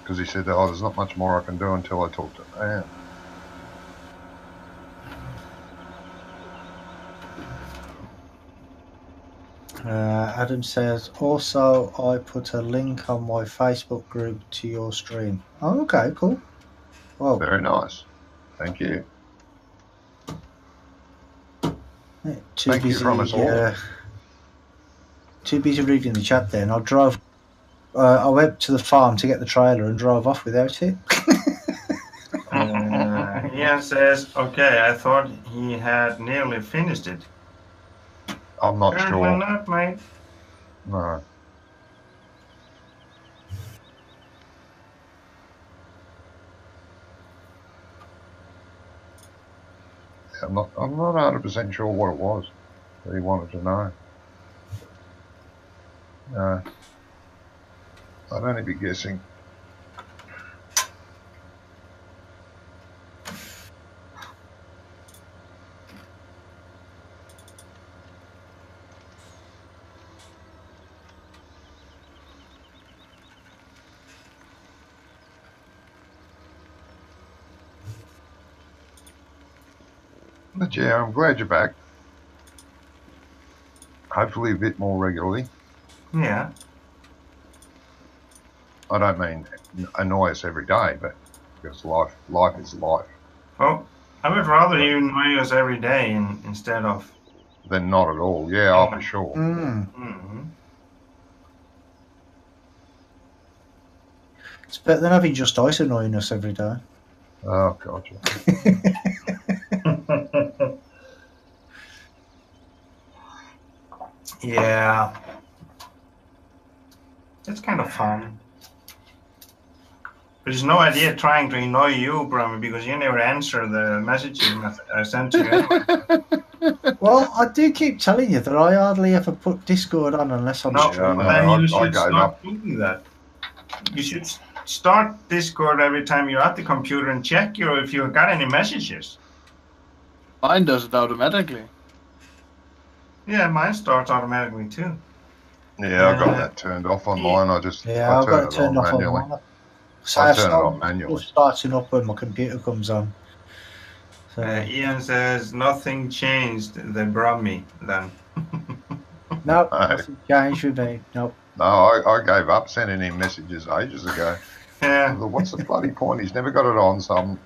Because he said, oh, there's not much more I can do until I talk to Ian. Adam says, also, I put a link on my Facebook group to your stream. Oh, okay, cool. Well, very nice. Thank you. Thank you from us all. Too busy reading the chat then. I went to the farm to get the trailer and drove off without it. Ian says, okay, I thought he had nearly finished it. I'm not sure. Not, mate. No. I'm not 100% sure what it was that he wanted to know. No. I'd only be guessing. But yeah, I'm glad you're back. Hopefully a bit more regularly. Yeah. I don't mean annoy us every day, but because life is life. Oh, I would rather you annoy us every day instead of than not at all. Yeah, oh, for sure. Mm-hmm. It's better than having just ice annoying us every day. Oh, gotcha. Yeah. It's kind of fun. But it's no idea trying to annoy you, Brahma, because you never answer the messages I sent to you anyway. Well, I do keep telling you that I hardly ever put Discord on unless I'm No, streaming. no, then you I should gave start up. doing that. You should start Discord every time you're at the computer and check if you got any messages. Mine does it automatically. Yeah, mine starts automatically too. Yeah, I got that turned off on mine. I I've got it turned off manually. on mine. So I I've turn it on started manually. starting up when my computer comes on. So, Ian says nothing changed the Brummy then. no, Hey. nothing changed with me. Nope. No, I gave up sending him messages ages ago. Yeah. What's the bloody point? He's never got it on, so I'm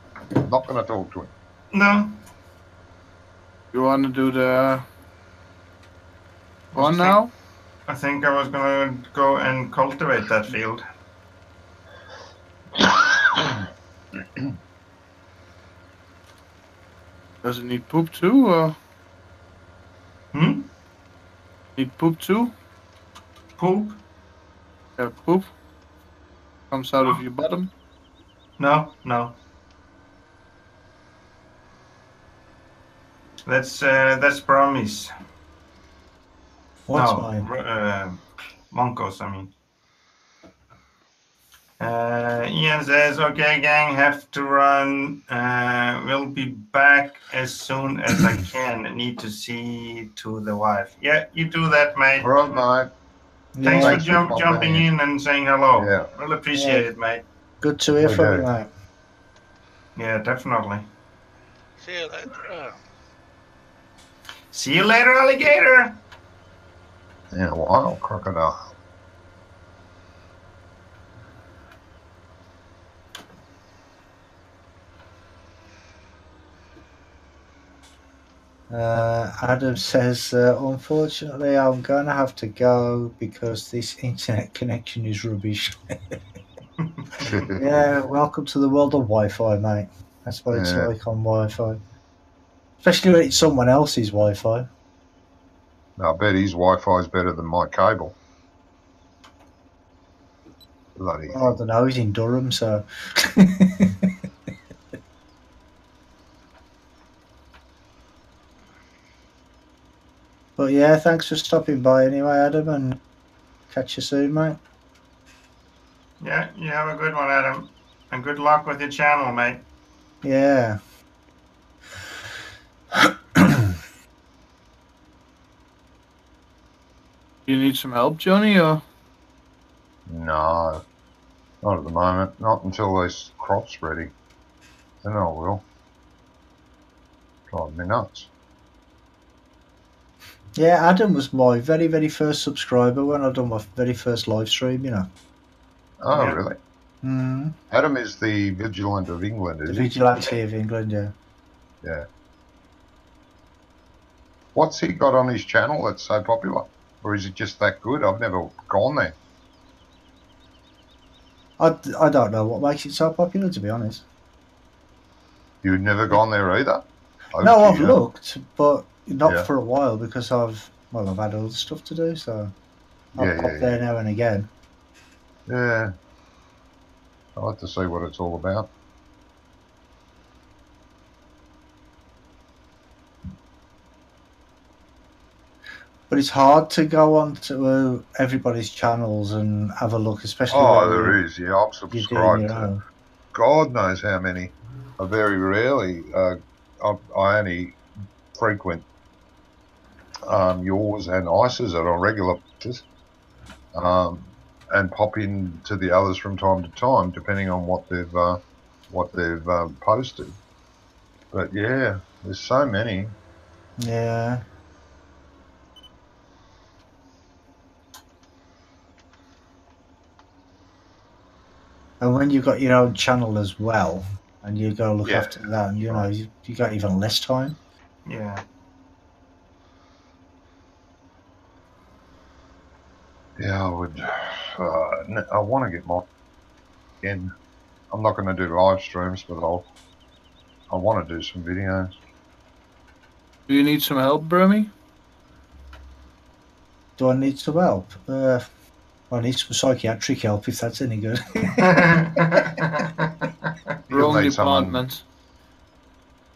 not going to talk to him. No. You want to do the one now? I think I was gonna go and cultivate that field. Does it need poop too, or need poop too? Poop? Yeah, poop comes out of your bottom. No. That's Brummies. What's no, mine? Moncos, I mean. Ian says, okay, gang, have to run. Will be back as soon as I can. Need to see to the wife. Yeah, you do that, mate. All right, mate. Thanks Yeah, for jumping in and saying hello. Yeah. We'll appreciate it, mate. good to hear We from do. you, mate. Yeah, definitely. See you later. See you later, alligator. In a while, crocodile. Adam says, unfortunately, I'm going to have to go because this internet connection is rubbish. Yeah, welcome to the world of Wi-Fi, mate. That's what it's Yeah. like on Wi-Fi. Especially when it's someone else's Wi-Fi. I bet his Wi-Fi is better than my cable. Bloody I don't know, he's in Durham, so... But yeah, thanks for stopping by anyway, Adam, and catch you soon, mate. Yeah, you have a good one, Adam. And good luck with your channel, mate. Yeah. You need some help, Johnny, or? No, not at the moment. Not until this crop's ready. Then I will. Drive me nuts. Yeah, Adam was my very, very first subscriber when I done my very first live stream, you know. Oh, Yeah. really? Mm. Adam is the Vigilant of England, The is he? Vigilante of England, yeah. Yeah. What's he got on his channel that's so popular? Or is it just that good? I've never gone there. I don't know what makes it so popular, to be honest. You've never gone there either? No, I've Yeah. looked, but not Yeah. for a while because I've had other stuff to do, so I'll Yeah, pop yeah, there now and again. Yeah. I like to see what it's all about. But it's hard to go on to everybody's channels and have a look, especially Oh, when there is. Yeah, I'm you're doing subscribed your to own. God knows how many. I very rarely, I only frequent yours and Ice's on a regular basis, and pop into the others from time to time, depending on what they've posted. But yeah, there's so many. Yeah. And when you've got your own channel as well, and you go look Yeah. after that, and you know, you got even less time. Yeah. Yeah, I would. I want to get more. Again, I'm not going to do live streams, but I want to do some videos. Do you need some help, Brummy? Do I need some help? I need some psychiatric help if that's any good. You'll Wrong need someone. department.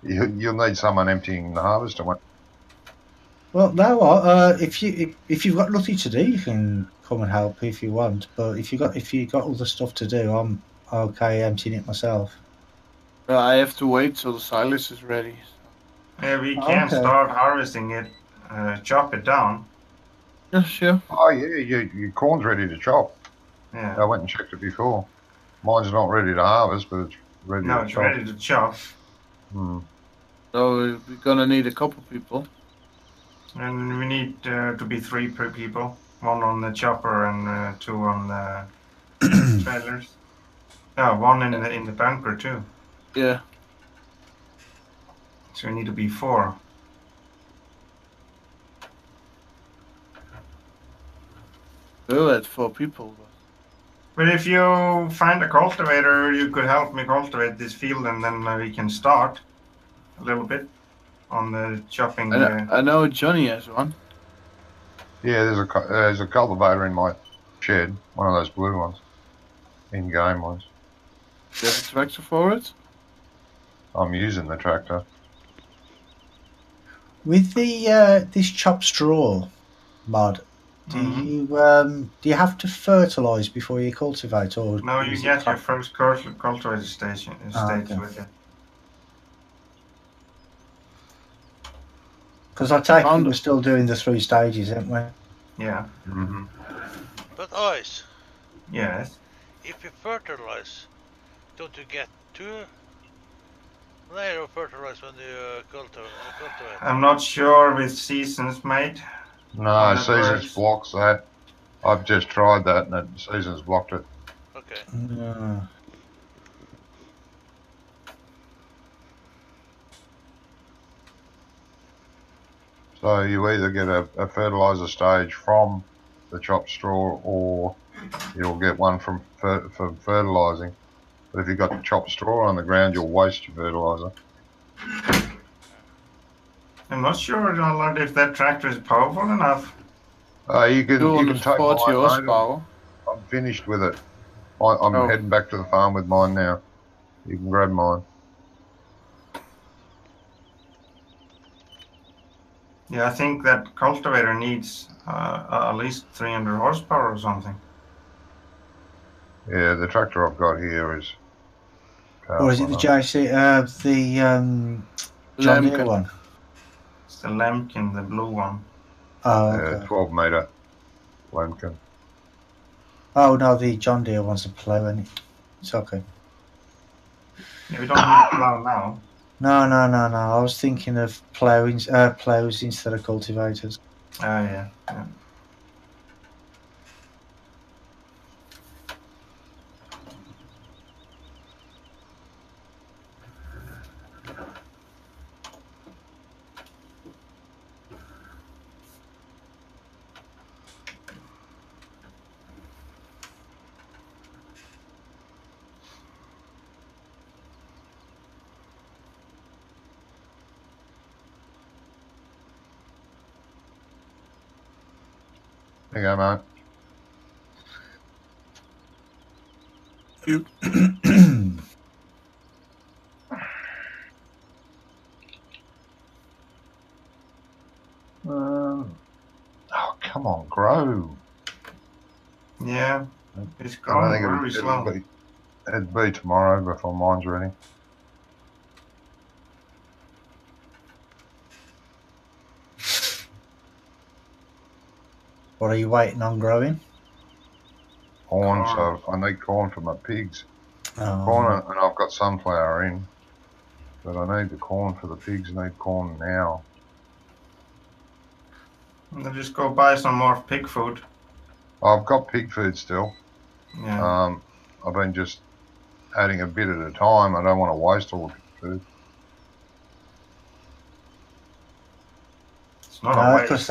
You'll need someone emptying the harvester. Well, no. If you've got nothing to do, you can come and help if you want. But if you got other stuff to do, I'm okay emptying it myself. I have to wait till the silage is ready. Yeah, we can Okay. start harvesting it, chop it down. Yeah, sure. Oh yeah, your corn's ready to chop. Yeah. I went and checked it before. Mine's not ready to harvest, but it's ready No, to it's chop. ready to chop. Hmm. So we're gonna need a couple people. And we need to be 3 per people. 1 on the chopper and 2 on the trailers. Oh, 1 in the bunker too. Yeah. So we need to be 4. We'll add 4 people. But if you find a cultivator, you could help me cultivate this field, and then we can start a little bit on the chopping. I know Johnny has one. Yeah, there's a cultivator in my shed, one of those blue ones, in-game ones. Do you have a tractor for it? I'm using the tractor. With the this chopped straw mod, do you have to fertilise before you cultivate, or No, you is it get your first cultivator stage okay. with it. Because I take it we're still doing the 3 stages, aren't we? Yeah. Mm-hmm. But Ice, Yes. if you fertilize, don't you get 2 layer of fertilize when you cultivate? I'm not sure with seasons, mate. No, Seasons blocks that. I've just tried that, and Seasons blocked it. Okay. So you either get a fertilizer stage from the chopped straw, or you'll get one from for fertilizing. But if you've got chopped straw on the ground, you'll waste your fertilizer. I'm not sure, Lord, if that tractor is powerful enough. You can take 40 mine, horsepower. mate. I'm finished with it. I'm heading back to the farm with mine now. You can grab mine. Yeah, I think that cultivator needs at least 300 horsepower or something. Yeah, the tractor I've got here is. Or is it the JC, the John Deere one? It's the Lemkin, the blue one. Oh, okay. 12 metre Lemkin. Oh no, the John Deere one's a plough, isn't it? It's okay. Yeah, we don't need a plough now. No. I was thinking of ploughs instead of cultivators. Oh, yeah. There you go, mate. Oh, come on, grow. Yeah, it's growing very slow. It'd be tomorrow before mine's ready. What are you waiting on growing? Corn, so I need corn for my pigs. Oh. Corn, and I've got sunflower in, but I need the corn for the pigs. I need corn now. I'll just go buy some more pig food. I've got pig food still. Yeah. I've been just adding a bit at a time. I don't want to waste all the pig food. It's not a waste.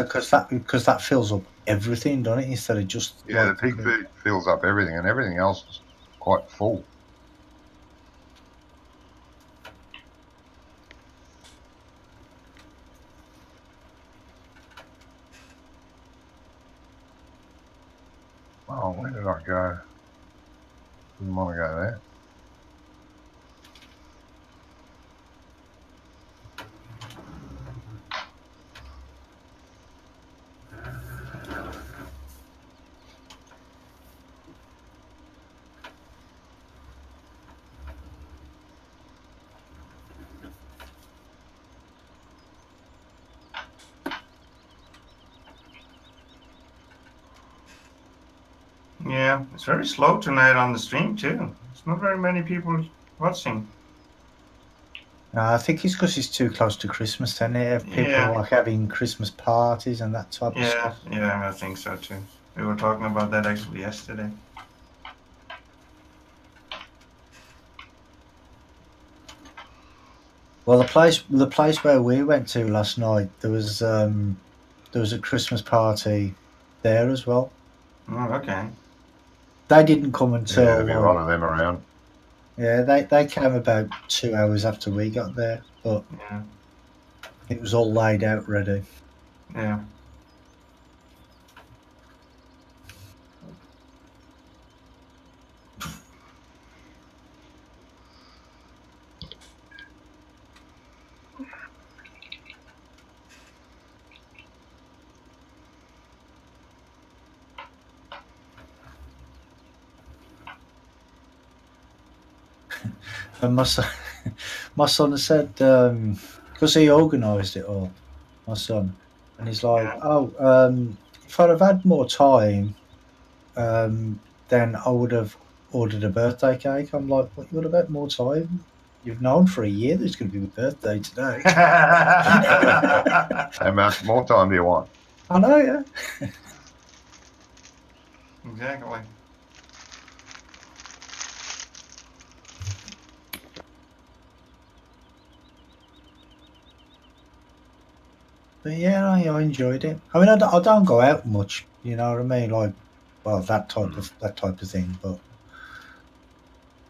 Because that fills up everything, doesn't it? Instead of just Yeah, like the pig food fills up everything, and everything else is quite full. Oh, where did I go? Didn't want to go there. Yeah, it's very slow tonight on the stream too. There's not very many people watching. I think it's because it's too close to Christmas, then people Yeah. are like having Christmas parties and that type of Yeah, stuff. yeah, I think so too. We were talking about that actually yesterday. Well, the place where we went to last night, there was a Christmas party there as well. Oh, okay. They didn't come Yeah, until there'll be a lot of them around. yeah, they came about 2 hours after we got there, but Yeah, it was all laid out ready. yeah. And my son said because he organised it all, my son, and he's like, Yeah. "Oh, if I'd have had more time, then I would have ordered a birthday cake." I'm like, "What? You would have had more time? You've known for a year that it's going to be my birthday today." How much more time do you want? I know, yeah. Exactly. But yeah, I enjoyed it. I mean, I don't go out much. You know what I mean? Like, well, that type of thing. But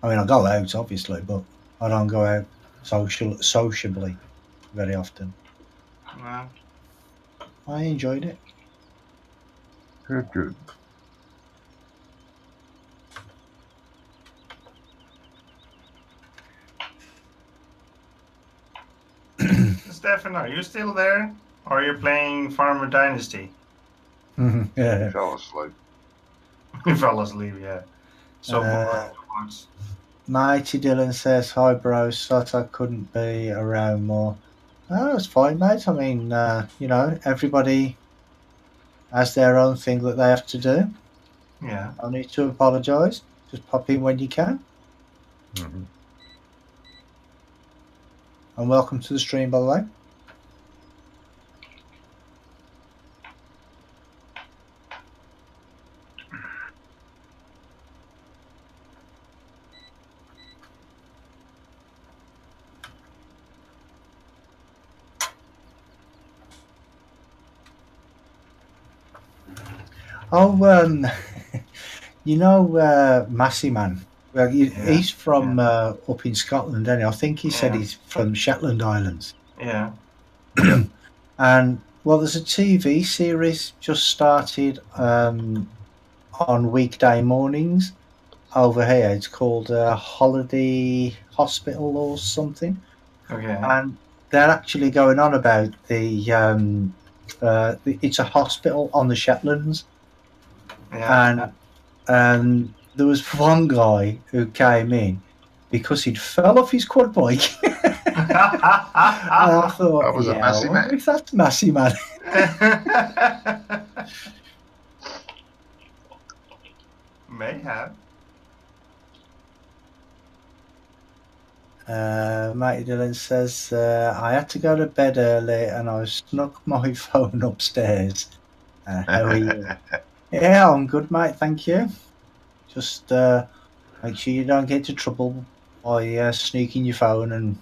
I mean, I go out obviously, but I don't go out sociably very often. No. I enjoyed it. Good, good. Stefan, are you still there? Or are you playing Farmer Dynasty? Yeah. Fell asleep. You fell asleep, yeah. So once. Mighty Dylan says, "Hi, bro. Thought I couldn't be around more." Oh, it's fine, mate. I mean, everybody has their own thing that they have to do. Yeah. No need to apologise. Just pop in when you can. Mm-hmm. And welcome to the stream, by the way. Oh, Massey Man. Well, he's from up in Scotland, isn't he? I think he said he's from Shetland Islands. Yeah. And well, there's a TV series just started on weekday mornings over here. It's called Holiday Hospital or something. Okay. And they're actually going on about it's a hospital on the Shetlands. Yeah. And there was one guy who came in because he'd fell off his quad bike. And I thought, That was a Massey I wonder Man. if that's Massey Man. May have. Matty Dillon says, I had to go to bed early and I snuck my phone upstairs. How are you? Yeah, I'm good, mate. Thank you. Just make sure you don't get into trouble by sneaking your phone and.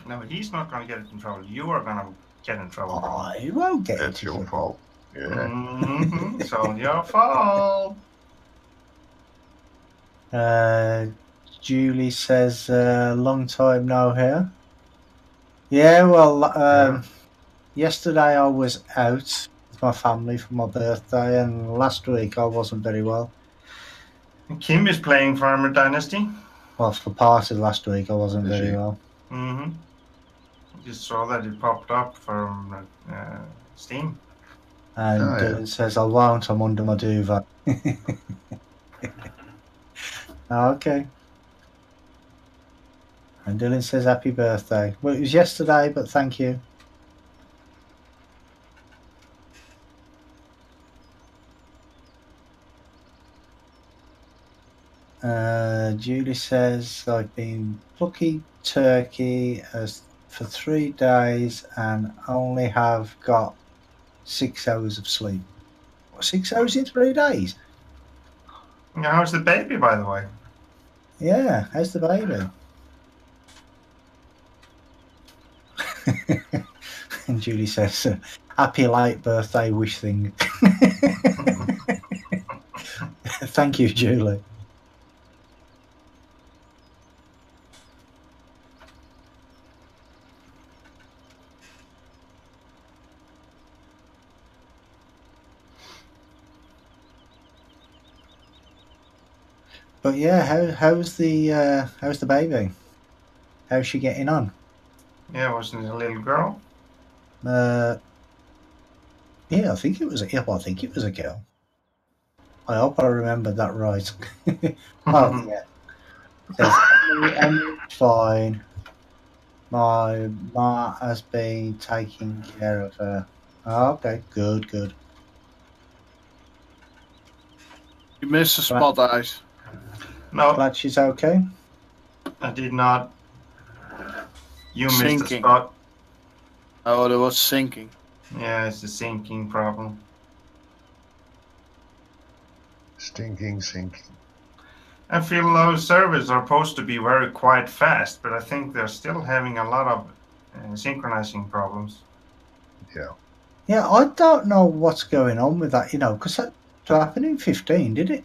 No, he's not going to get in trouble. You are going to get in trouble. Oh, he won't get That's into your trouble. fault. Yeah. It's all your fault. Julie says, long time no here. Yeah, well, yesterday I was out with my family for my birthday, and last week I wasn't very well. Kim is playing Farmer Dynasty. Well, for part of last week I wasn't Is very she? well. I just saw that it popped up from Steam. And Oh, yeah. Dylan says, I won't, I'm under my duvet. Okay. And Dylan says, happy birthday. Well, it was yesterday, but thank you. Julie says, I've been plucky turkey for 3 days and only have got 6 hours of sleep. What, 6 hours in 3 days? How's the baby, by the way? Yeah, how's the baby? And Julie says, happy late birthday wish thing. Thank you, Julie. But yeah, how's the baby? How's she getting on? Yeah, wasn't it a little girl? Yeah, I think it was a girl. I hope I remembered that right. Oh yeah. It says Emily's fine. My ma has been taking care of her. Oh, okay, good. You missed the spot, Ice. No, Glad she's okay. I did not. You missed the Sinking. spot. Oh, there was sinking. Yeah, it's a sinking problem. Sinking. I feel those servers are supposed to be very quite fast, but I think they're still having a lot of synchronizing problems. Yeah. Yeah, I don't know what's going on with that, because that happened in 15, did it?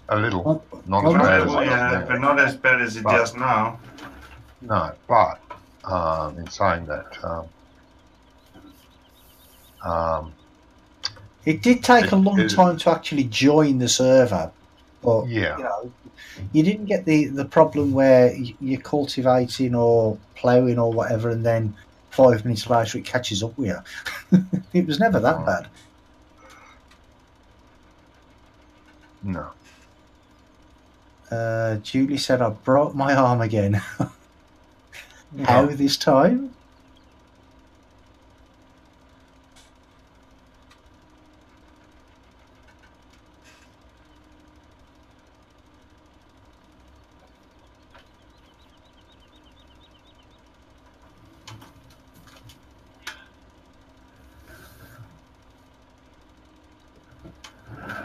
A little. Well, Not well, as bad as not- it is Yeah, now. but not as bad as it But- does now. No, but in saying that, It did take a long It- time to actually join the server, but yeah, you didn't get the problem where you're cultivating or ploughing or whatever, and then 5 minutes later it catches up with you. It was never that bad. no. Julie said, I broke my arm again. How this time?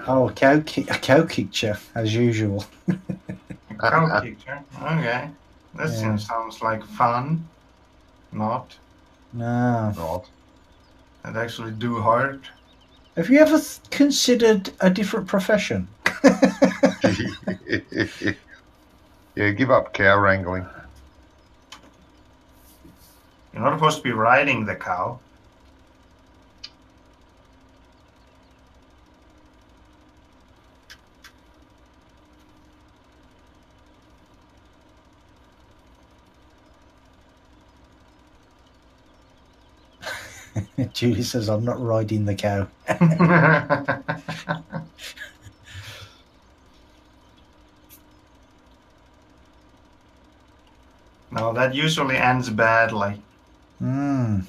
Oh, a cow kicked you, as usual. Cow picture. Okay. That Yeah. sounds like fun. Not. No. Not. It actually do hurt. Have you ever considered a different profession? Yeah, give up cow wrangling. You're not supposed to be riding the cow. Julie says, I'm not riding the cow. No, that usually ends badly. Hmm.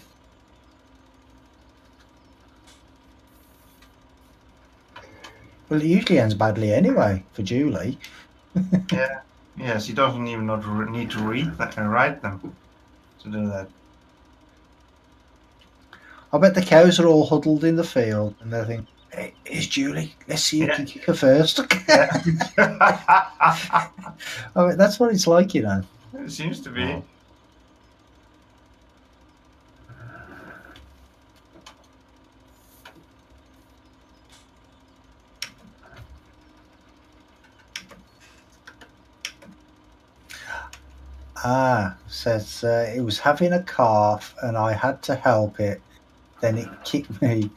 Well, it usually ends badly anyway for Julie. Yeah. Yes, he doesn't even need to read write them to do that. I bet the cows are all huddled in the field and they think, hey, here's Julie. Let's see who Yeah. can kick her first. Yeah. I mean, that's what it's like, It seems to be. Oh. Says it was having a calf and I had to help it. Then it kicked me,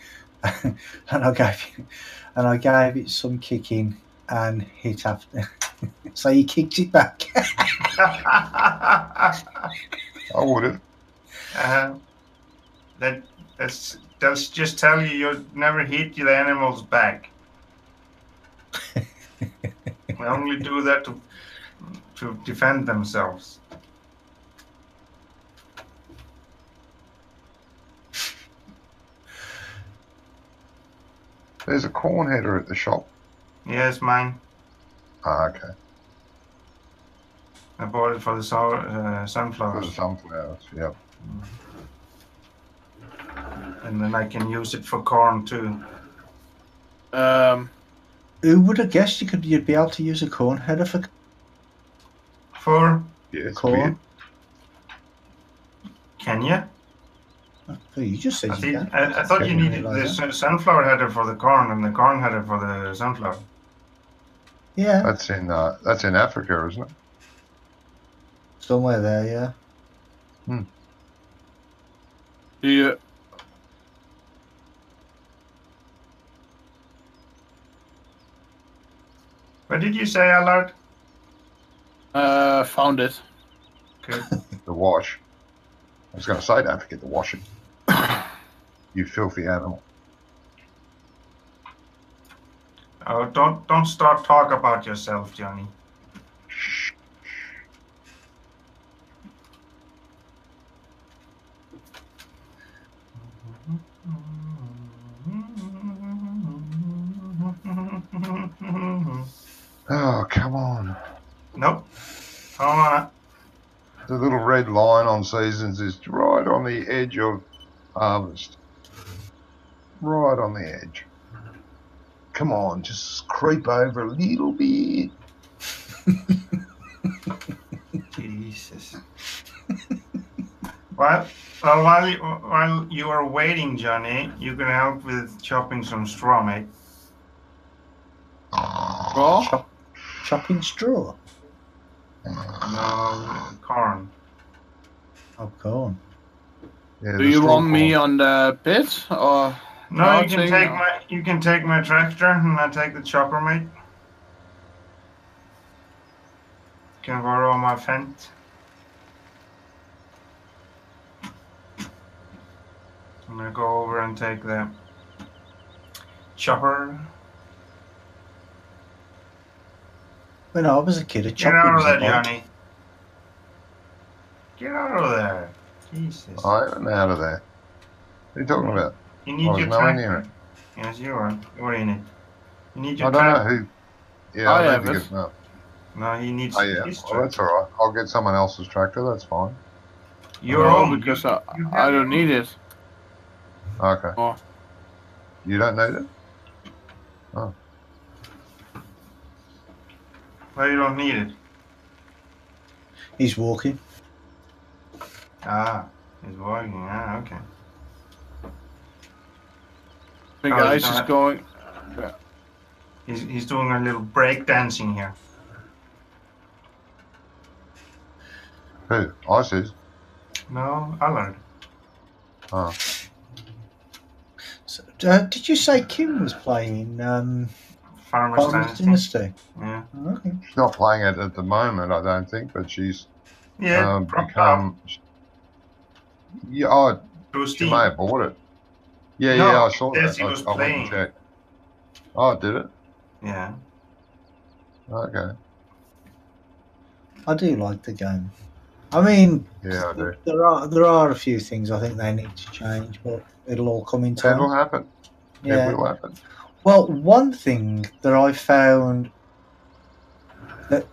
and I gave it some kicking and hit after. So you kicked it back. I would have. That's just tell you never hit the animals back. They only do that to defend themselves. There's a corn header at the shop. Yes, mine. Okay. I bought it for the For the sunflowers, sunflowers, yep. and then I can use it for corn too. Who would have guessed you'd be able to use a corn header for Yeah, it's corn? weird. Can you? Oh, you just said you can. I thought you Didn't needed realise the sunflower header for the corn and the corn header for the sunflower. Yeah, That's in Africa, isn't it? somewhere there. Yeah. Do you? What did you say, Allard? Found it. Good. The wash. I was going to say, don't forget to wash it. You filthy animal. Oh, don't start talk about yourself, Johnny. Oh, come on. Nope. Hold on. The little red line on seasons is right on the edge of harvest. Right on the edge. Come on, just creep over a little bit. Jesus. While you are waiting, Johnny, you can help with chopping some straw, mate. Raw? Chopping straw. No, corn. Oh, corn. Yeah, Do the you straw want me corn. on the pit or? No, you Nothing. can take my tractor and I take the chopper, mate. You can borrow my fence. I'm gonna go over and take the chopper. When I was a kid, a Get chopping out of was there, a bike. Johnny. Get out of there. Jesus. I am out of there. What are you talking about? You I need was your nowhere tractor. near it. Yes, you are. You're in it. You need I your don't know tractor. who. Yeah, I I need have to it. get no. No, he needs Oh yeah, his well, that's tractor. all right. I'll get someone else's tractor. That's fine. Your No, own. because You I have don't your need own. it. Okay. Oh. You don't need it? Oh. Well, you don't need it. He's walking. Ah, he's walking. Ah, okay. The Oh, guys he's is not- going. He's doing a little break dancing here. Who? ISIS? No, Allard. Oh. So, did you say Kim was playing Farmer's Farmers Dynasty. Dynasty? Yeah. Okay. She's not playing it at the moment, I don't think, but she's Yeah. dropped off become. Yeah, oh, through she Steam. may have bought it. Yeah, No, yeah, I saw yes, that. he was I went and playing. checked. Oh, did it? Yeah. Okay. I do like the game. I mean, Yeah, I do. there are a few things I think they need to change, but it'll all come in It'll time. happen. Yeah. It will happen. Well, one thing that I found that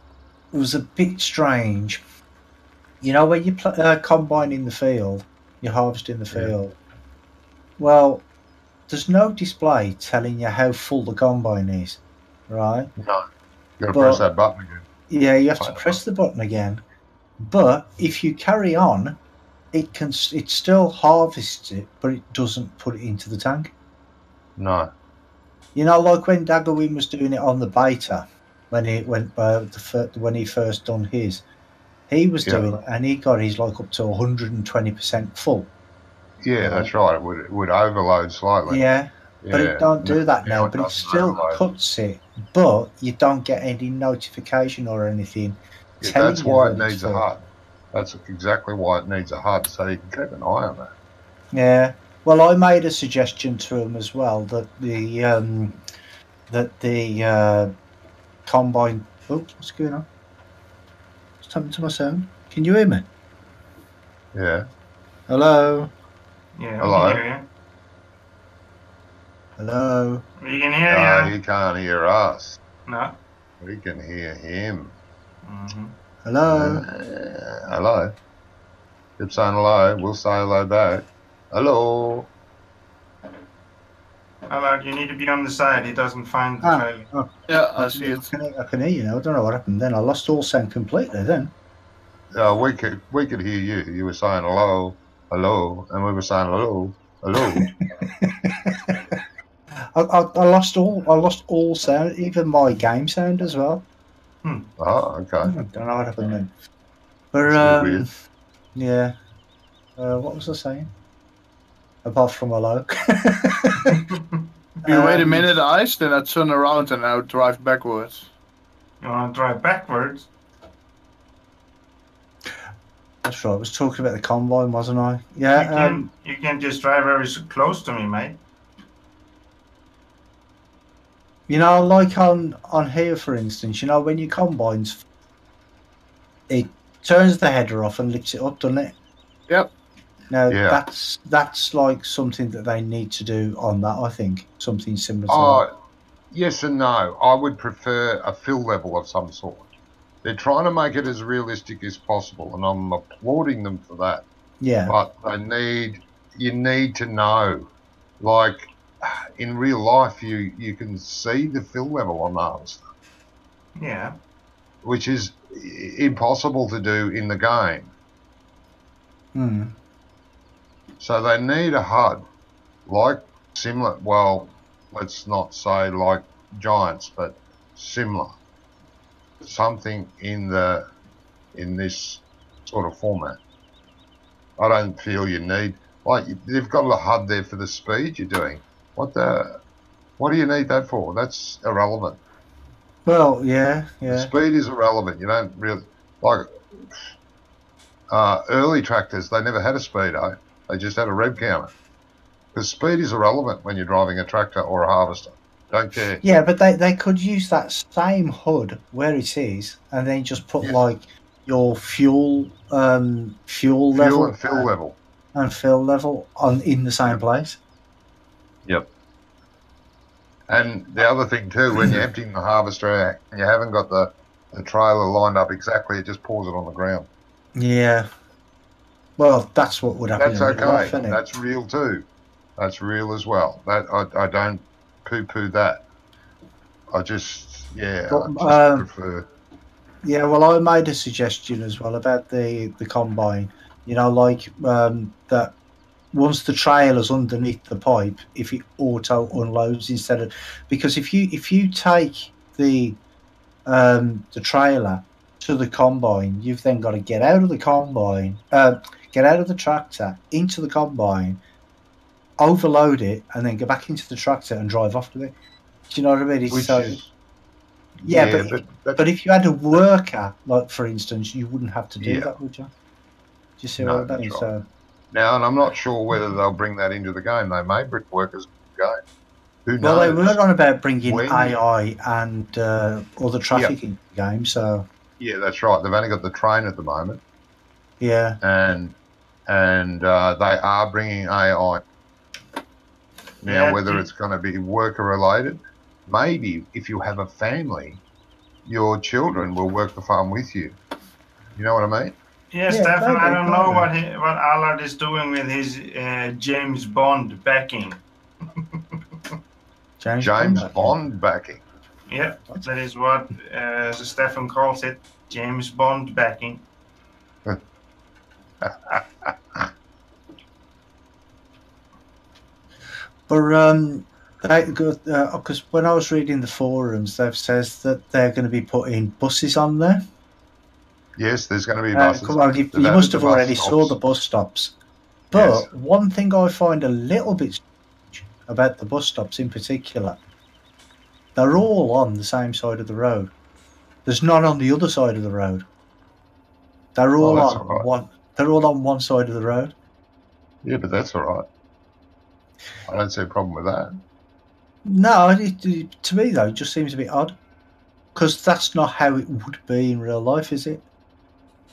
was a bit strange, you know, when you combine in the field, you harvest in the Yeah. field. Well, there's no display telling you how full the combine is, right? No. You got to But- press that button again. Yeah, you have to Fine. press the button again. But if you carry on, it still harvests it, but it doesn't put it into the tank. No. You know, like when Daggerwin was doing it on the beta, when he went when he first done his, he was doing, and he got his like up to 120% full. Yeah, that's right. It would overload slightly. Yeah, but it don't do that now. But it doesn't still overload. cuts it, but you don't get any notification or anything. Yeah, telling that's you why that it it's needs a full. HUD. That's exactly why it needs a HUD, so you can keep an eye on that. Yeah. Well, I made a suggestion to him as well that the combine. Oops, what's going on? What's happened to my sound? Can you hear me? Yeah. Hello. Yeah, Hello? we can hear Hello. you. We can hear No, you. he can't hear us. No. We can hear him. Mm-hmm. Hello. Hello. Keep saying hello. We'll say hello back. Hello. Hello, you need to be on the side. He doesn't find the trailer. Oh, Yeah, I see it. I can hear you now. I don't know what happened then. I lost all sound completely then. We could hear you. You were saying hello, hello, and we were saying hello, hello. I lost all sound, even my game sound as well. Oh, okay. I don't know what happened then. But That's a bit weird. yeah. What was I saying? Apart from hello. If you wait a minute, Ice, then I turn around and I drive backwards. You want to drive backwards? That's right. I was talking about the combine, wasn't I? Yeah. You can just drive very close to me, mate. You know, like on here, for instance, you know, when your combines, it turns the header off and lifts it up, doesn't it? Yep. Now, Yeah. that's like something that they need to do on that, I think. Something similar to that. Yes and no. I would prefer a fill level of some sort. They're trying to make it as realistic as possible, and I'm applauding them for that. Yeah. But you need to know, like in real life, you can see the fill level on those. Yeah. Which is impossible to do in the game. So they need a HUD, like similar. Well, let's not say like Giants, but similar. Something in this sort of format. I don't feel you need, like, you've got a HUD there for the speed you're doing. What do you need that for? That's irrelevant. Well, yeah. The speed is irrelevant. You don't really, like, early tractors, they never had a speedo. They just had a rev counter. Because speed is irrelevant when you're driving a tractor or a harvester. Don't care. Yeah, but they could use that same HUD where it is, and then just put like your fuel level, and fill level, and fill level in the same place. Yep. And the other thing too, when you're emptying the harvester and you haven't got the trailer lined up exactly, it just pours it on the ground. Yeah. Well, that's what would happen. That's okay. Life, that's real too. That's real as well. That I don't poo-poo that. I just prefer. Yeah, well, I made a suggestion as well about the combine. You know, like that once the trailer's underneath the pipe, if it auto unloads instead of, because if you take the trailer to the combine, you've then got to get out of the combine, get out of the tractor into the combine, overload it, and then go back into the tractor and drive off with it. Do you know what I mean? But if you had a worker, like for instance, you wouldn't have to do that, would you? Do you see what I mean? Right. So now, and I'm not sure whether they'll bring that into the game. They may bring workers into the game. Who knows? Well, they were on about bringing AI and other traffic into the game. So yeah, that's right. They've only got the train at the moment. Yeah, and they are bringing AI. Now, whether it's going to be worker related, maybe if you have a family, your children will work the farm with you. You know what I mean? Yeah, Stefan, I don't know what Allard is doing with his James Bond backing. James Bond backing. Yeah, that is what Stefan calls it. James Bond backing. But because when I was reading the forums, they've says that they're going to be putting buses on there. Yes, there's going to be buses. Come on, you They've added must the have bus already saw stops. the bus stops. Yes. But one thing I find a little bit strange about the bus stops in particular, they're all on the same side of the road. There's none on the other side of the road. They're all that's on all right. one. They're all on one side of the road. Yeah, but that's all right. I don't see a problem with that. No, to me though, it just seems a bit odd because that's not how it would be in real life, is it?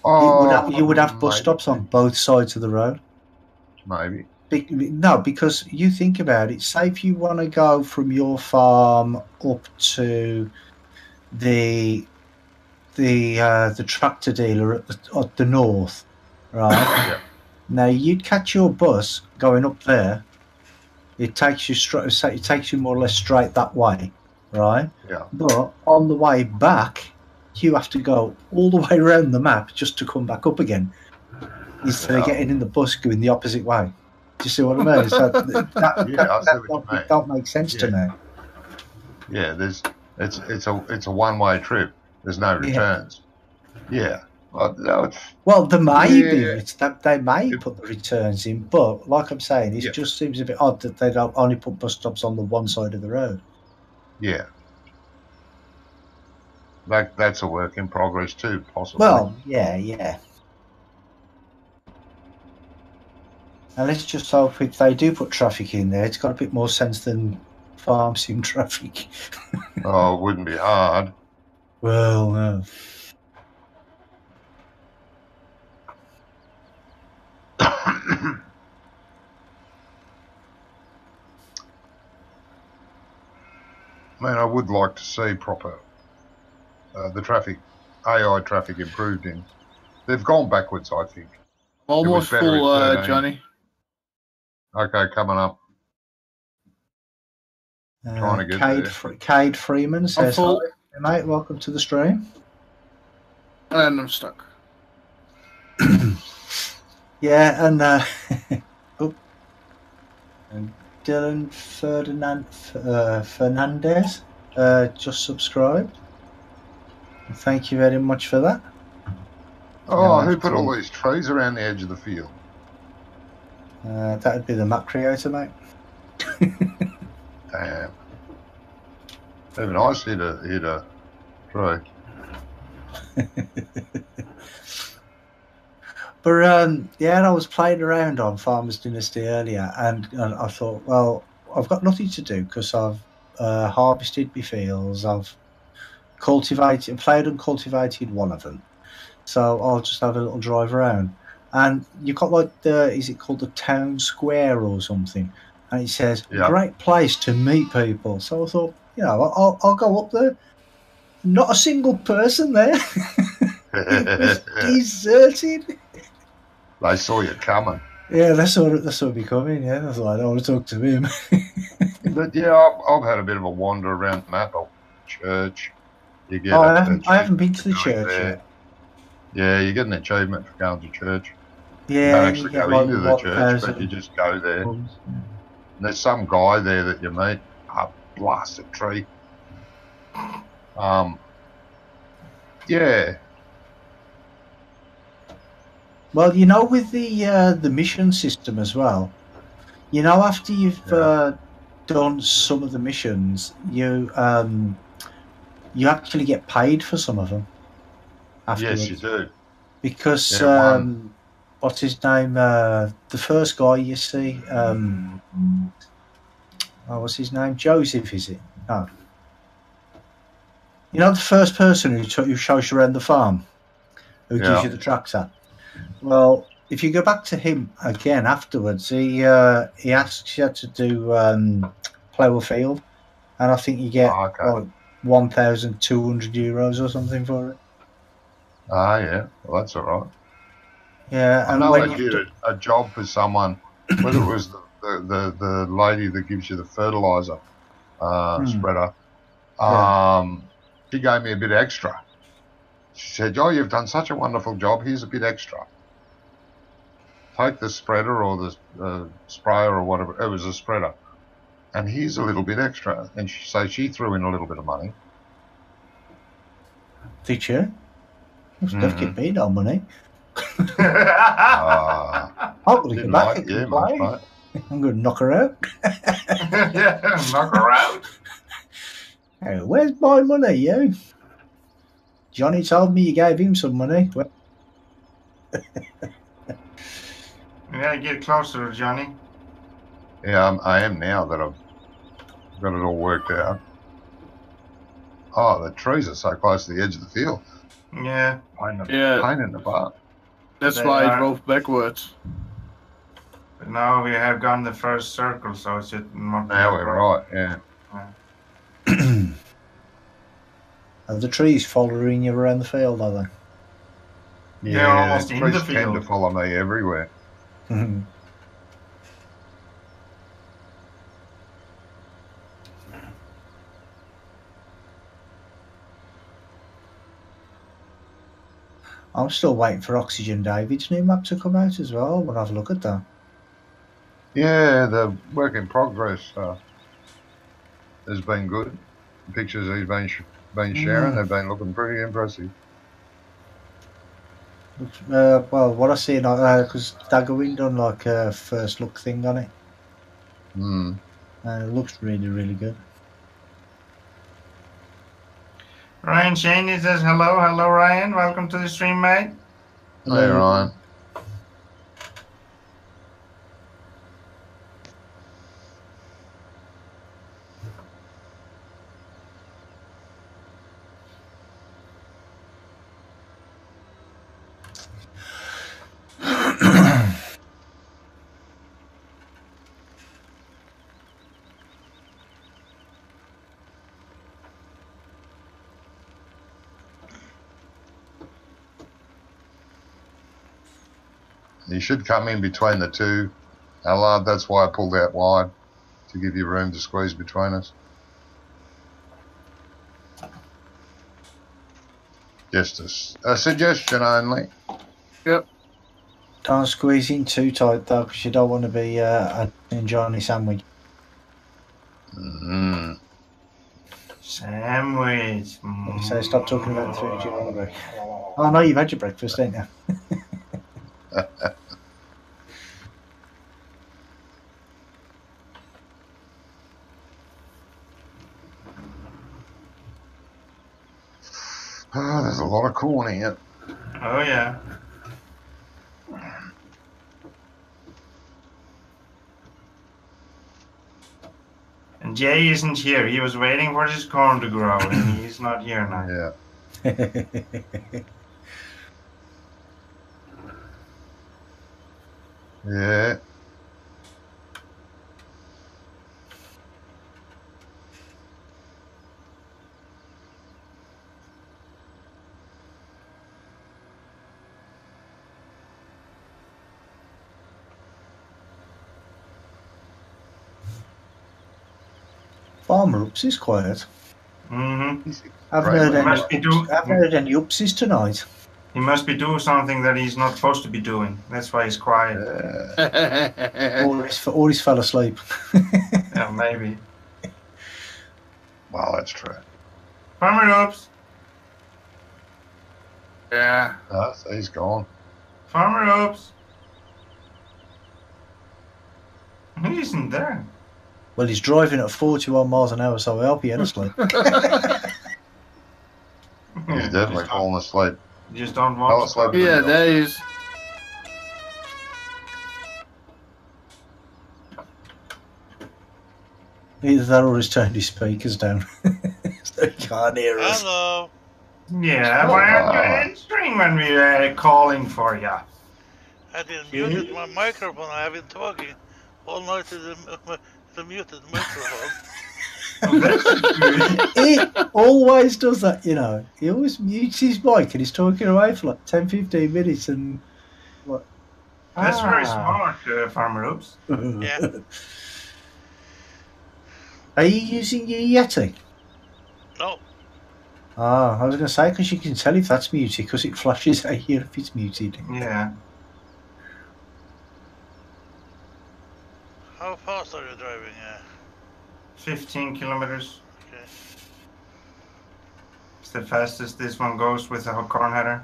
You would have bus maybe. stops on both sides of the road. Maybe. No, because you think about it. Say if you want to go from your farm up to the tractor dealer at the north, right? Yeah. Now you'd catch your bus going up there. It takes you It takes you more or less straight that way, right? Yeah. But on the way back, you have to go all the way around the map just to come back up again, instead of getting in the bus going the opposite way. Do you see what I mean? So I see what you mean. don't make sense to me. Yeah, it's a one-way trip. There's no returns. Yeah. Well, there may be. Yeah. It's that they may put the returns in, but like I'm saying, it just seems a bit odd that they don't only put bus stops on the one side of the road. Yeah. That's a work in progress too, possibly. Well, yeah. And let's just hope if they do put traffic in there, it's got a bit more sense than farm sim traffic. Oh, it wouldn't be hard. Well, no. Man, I would like to see proper the traffic, AI traffic improved in. They've gone backwards, I think. Almost better full, at 13. Johnny. Okay, coming up. Trying to get Cade Freeman says, full. "Hi, mate. Welcome to the stream." And I'm stuck. Yeah, and and Dylan Fernandez just subscribed. Thank you very much for that. Oh, who put all these trees around the edge of the field? That would be the map creator, mate. Damn. Even I hit a tree. But yeah, I was playing around on Farmers Dynasty earlier, and I thought, well, I've got nothing to do because I've harvested my fields, I've played and cultivated one of them, so I'll just have a little drive around. And you've got like is it called the town square or something? And it says great place to meet people. So I thought, I'll go up there. Not a single person there. It was deserted. They saw you coming. Yeah, that's what me coming. Yeah, I thought I don't want to talk to him. But yeah, I've had a bit of a wander around the map of church. You get I haven't been to the church yet. Yeah, you get an achievement for going to church. Yeah, you don't actually go into the church, but you just go there. And there's some guy there that you meet. A blasted tree. Yeah. Well, with the mission system as well, after you've done some of the missions, you actually get paid for some of them. Afterwards. Yes, you do. Because what's his name? The first guy you see, what's his name? Joseph, is it? No. The first person who shows you around the farm, who gives you the tractor. Well, if you go back to him again afterwards, he asks you to do plough a field, and I think you get like €1,200 or something for it. Ah, yeah. Well, that's all right. Yeah, I know they did a job for someone, whether it was the lady that gives you the fertilizer spreader. She gave me a bit extra. She said, "Oh, you've done such a wonderful job. Here's a bit extra. Take the spreader or the sprayer or whatever. It was a spreader. And here's a little bit extra." And she threw in a little bit of money. Did you? They've kept me no money. Ah, I'm going to didn't come back like and you much, play. mate. I'm going to knock her out. Yeah, knock her out. Hey, where's my money, you? Johnny told me you gave him some money. Well, You gotta get closer, Johnny. Yeah, I am now that I've got it all worked out. Oh, the trees are so close to the edge of the field. Yeah, Pain in the butt. That's They why I are- drove backwards. but now we have gone the first circle, so it's just not. Now we're right, yeah. are the trees following you around the field, are They're almost the in the trees tend to field. follow me everywhere. they? I'm still waiting for Oxygen David's new map to come out as well. We'll have a look at that. Yeah, the work in progress has been good. The pictures he's been sharing, they've been looking pretty impressive. Well, what I see, because Daggerwing done like a first look thing on it, Hmm. and it looks really, really good. Ryan Shaney says hello, Ryan. Welcome to the stream, mate. Hey, Ryan. You should come in between the two, Allard. That's why I pulled out wide, to give you room to squeeze between us. Just a suggestion only. Yep. Don't squeeze in too tight though, because you don't want to be a Johnny sandwich. Mm-hmm. Sandwich. So stop talking about the food you want to be. Oh no, you've had your breakfast, ain't you? Oh, there's a lot of corn here. Oh yeah. And Jay isn't here. He was waiting for his corn to grow, and he's not here now. Yeah. Yeah. Farmer Ups is quiet. Mm-hmm. Haven't Right, heard any upsies tonight. He must be doing something that he's not supposed to be doing. That's why he's quiet. Or he's fell asleep. Yeah, maybe. Well, that's true. Farmer Oops. Yeah. No, so he's gone. Farmer Oops. He isn't there. Well, he's driving at 41 miles an hour, so I hope he ain't asleep. He's definitely fallen asleep. Just don't Fell want asleep. to. Yeah, there he is. Either that or he's turned his speakers down. So he can't hear us. Hello. Yeah, why aren't you answering when we're calling for you? I didn't muted my microphone. I have been talking all night to the muted microphone. He always does that, you know. He always mutes his mic and he's talking away for like 10-15 minutes and what? That's very smart, Farmer Oops. Yeah. Are you using your Yeti? No. Ah, I was going to say, because you can tell if that's muted, because it flashes out here if it's muted. Yeah. How fast are you driving? 15 kilometers. Okay. It's the fastest this one goes with a corn header.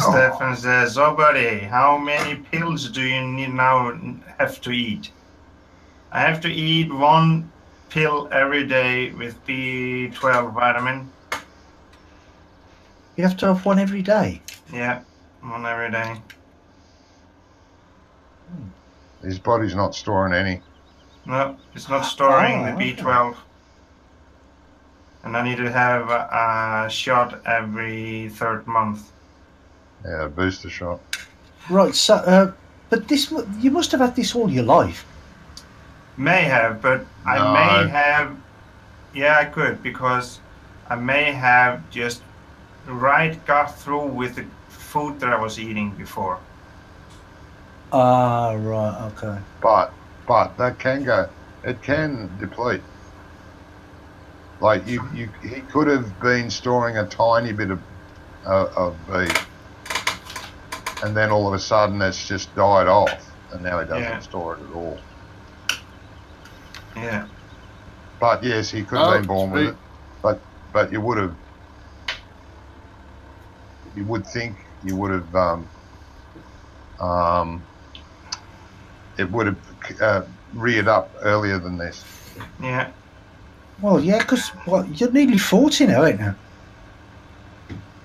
Stefan says, "Oh, buddy, how many pills do you now have to eat?" I have to eat 1 pill every day with B12 vitamin. You have to have one every day. Yeah, 1 every day. His body's not storing any. No, it's not storing the okay. B12. And I need to have a shot every 3rd month. Yeah, a booster shot. Right. So, but you must have had this all your life. May have, but I No. may have. Yeah, I could, because I may have just got through with the food that I was eating before. Ah, right. Okay. But that can go. It can deplete. Like he could have been storing a tiny bit of B, and then all of a sudden it's just died off, and now he doesn't store it at all. Yeah. But yes, he could have been born with it. But you would have. You would think you would have. It would have reared up earlier than this. Yeah. Well, yeah, because you're nearly 40 now, ain't you?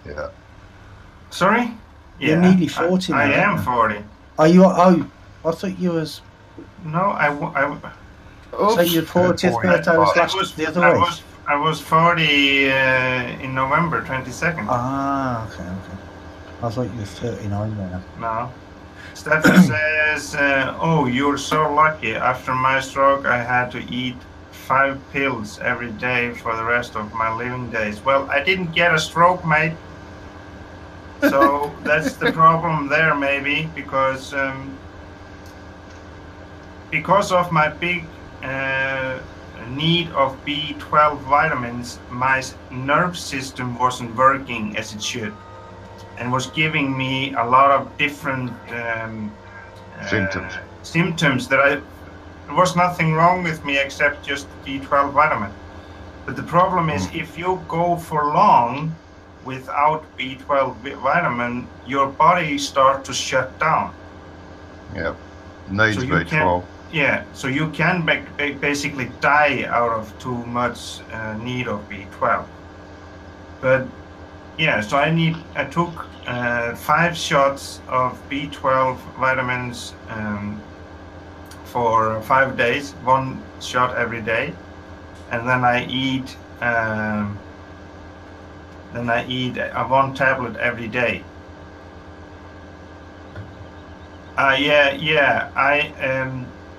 Yeah. Sorry? Yeah. You're nearly 40 now. I am 40. Are you? Oh, I thought you was. No, So your 40th birthday was the other week? I was 40 in November 22nd. Ah, okay. I thought you were 39 now. No. Stefan says, "Oh, you're so lucky. After my stroke, I had to eat 5 pills every day for the rest of my living days." Well, I didn't get a stroke, mate. So that's the problem there, maybe, because of my big need of B12 vitamins, my nerve system wasn't working as it should, and was giving me a lot of different symptoms that there was nothing wrong with me except just B12 vitamin. But the problem is, if you go for long without B12 vitamin, your body starts to shut down. Yeah, needs B12. Yeah, so you can basically die out of too much need of B12. But yeah, so I took 5 shots of B12 vitamins for 5 days, 1 shot every day, and then I eat 1 tablet every day.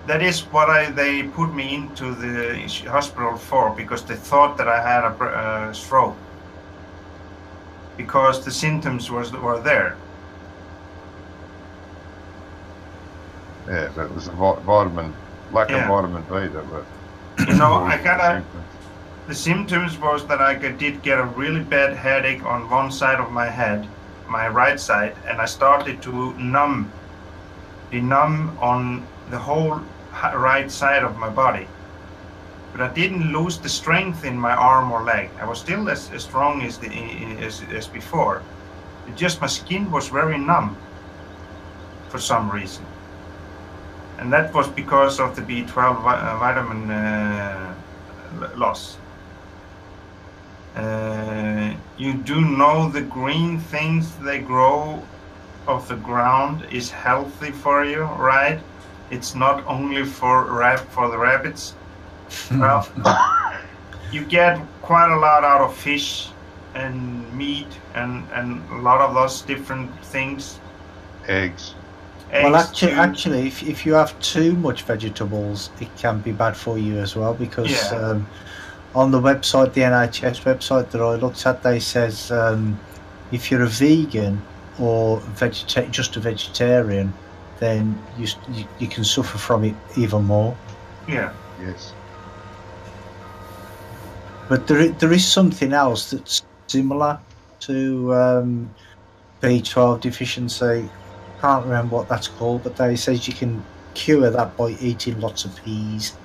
That is what they put me into the hospital for, because they thought that I had a stroke, because the symptoms were there. Yeah, but it was a lack of vitamin B that were. The symptoms was that I did get a really bad headache on one side of my head, my right side, and I started to be numb on the whole right side of my body. But I didn't lose the strength in my arm or leg. I was still as strong as before. Just my skin was very numb for some reason. And that was because of the B12 vitamin loss. You do know the green things they grow off the ground is healthy for you, right? It's not only for the rabbits. Well, you get quite a lot out of fish and meat and a lot of those different things. Eggs. Well, actually, if you have too much vegetables, it can be bad for you as well, because on the website, the NHS website that I looked at, they says if you're a vegan or just a vegetarian, then you can suffer from it even more. Yeah. Yes. But there is something else that's similar to B12 deficiency. Can't remember what that's called, but they says you can cure that by eating lots of peas,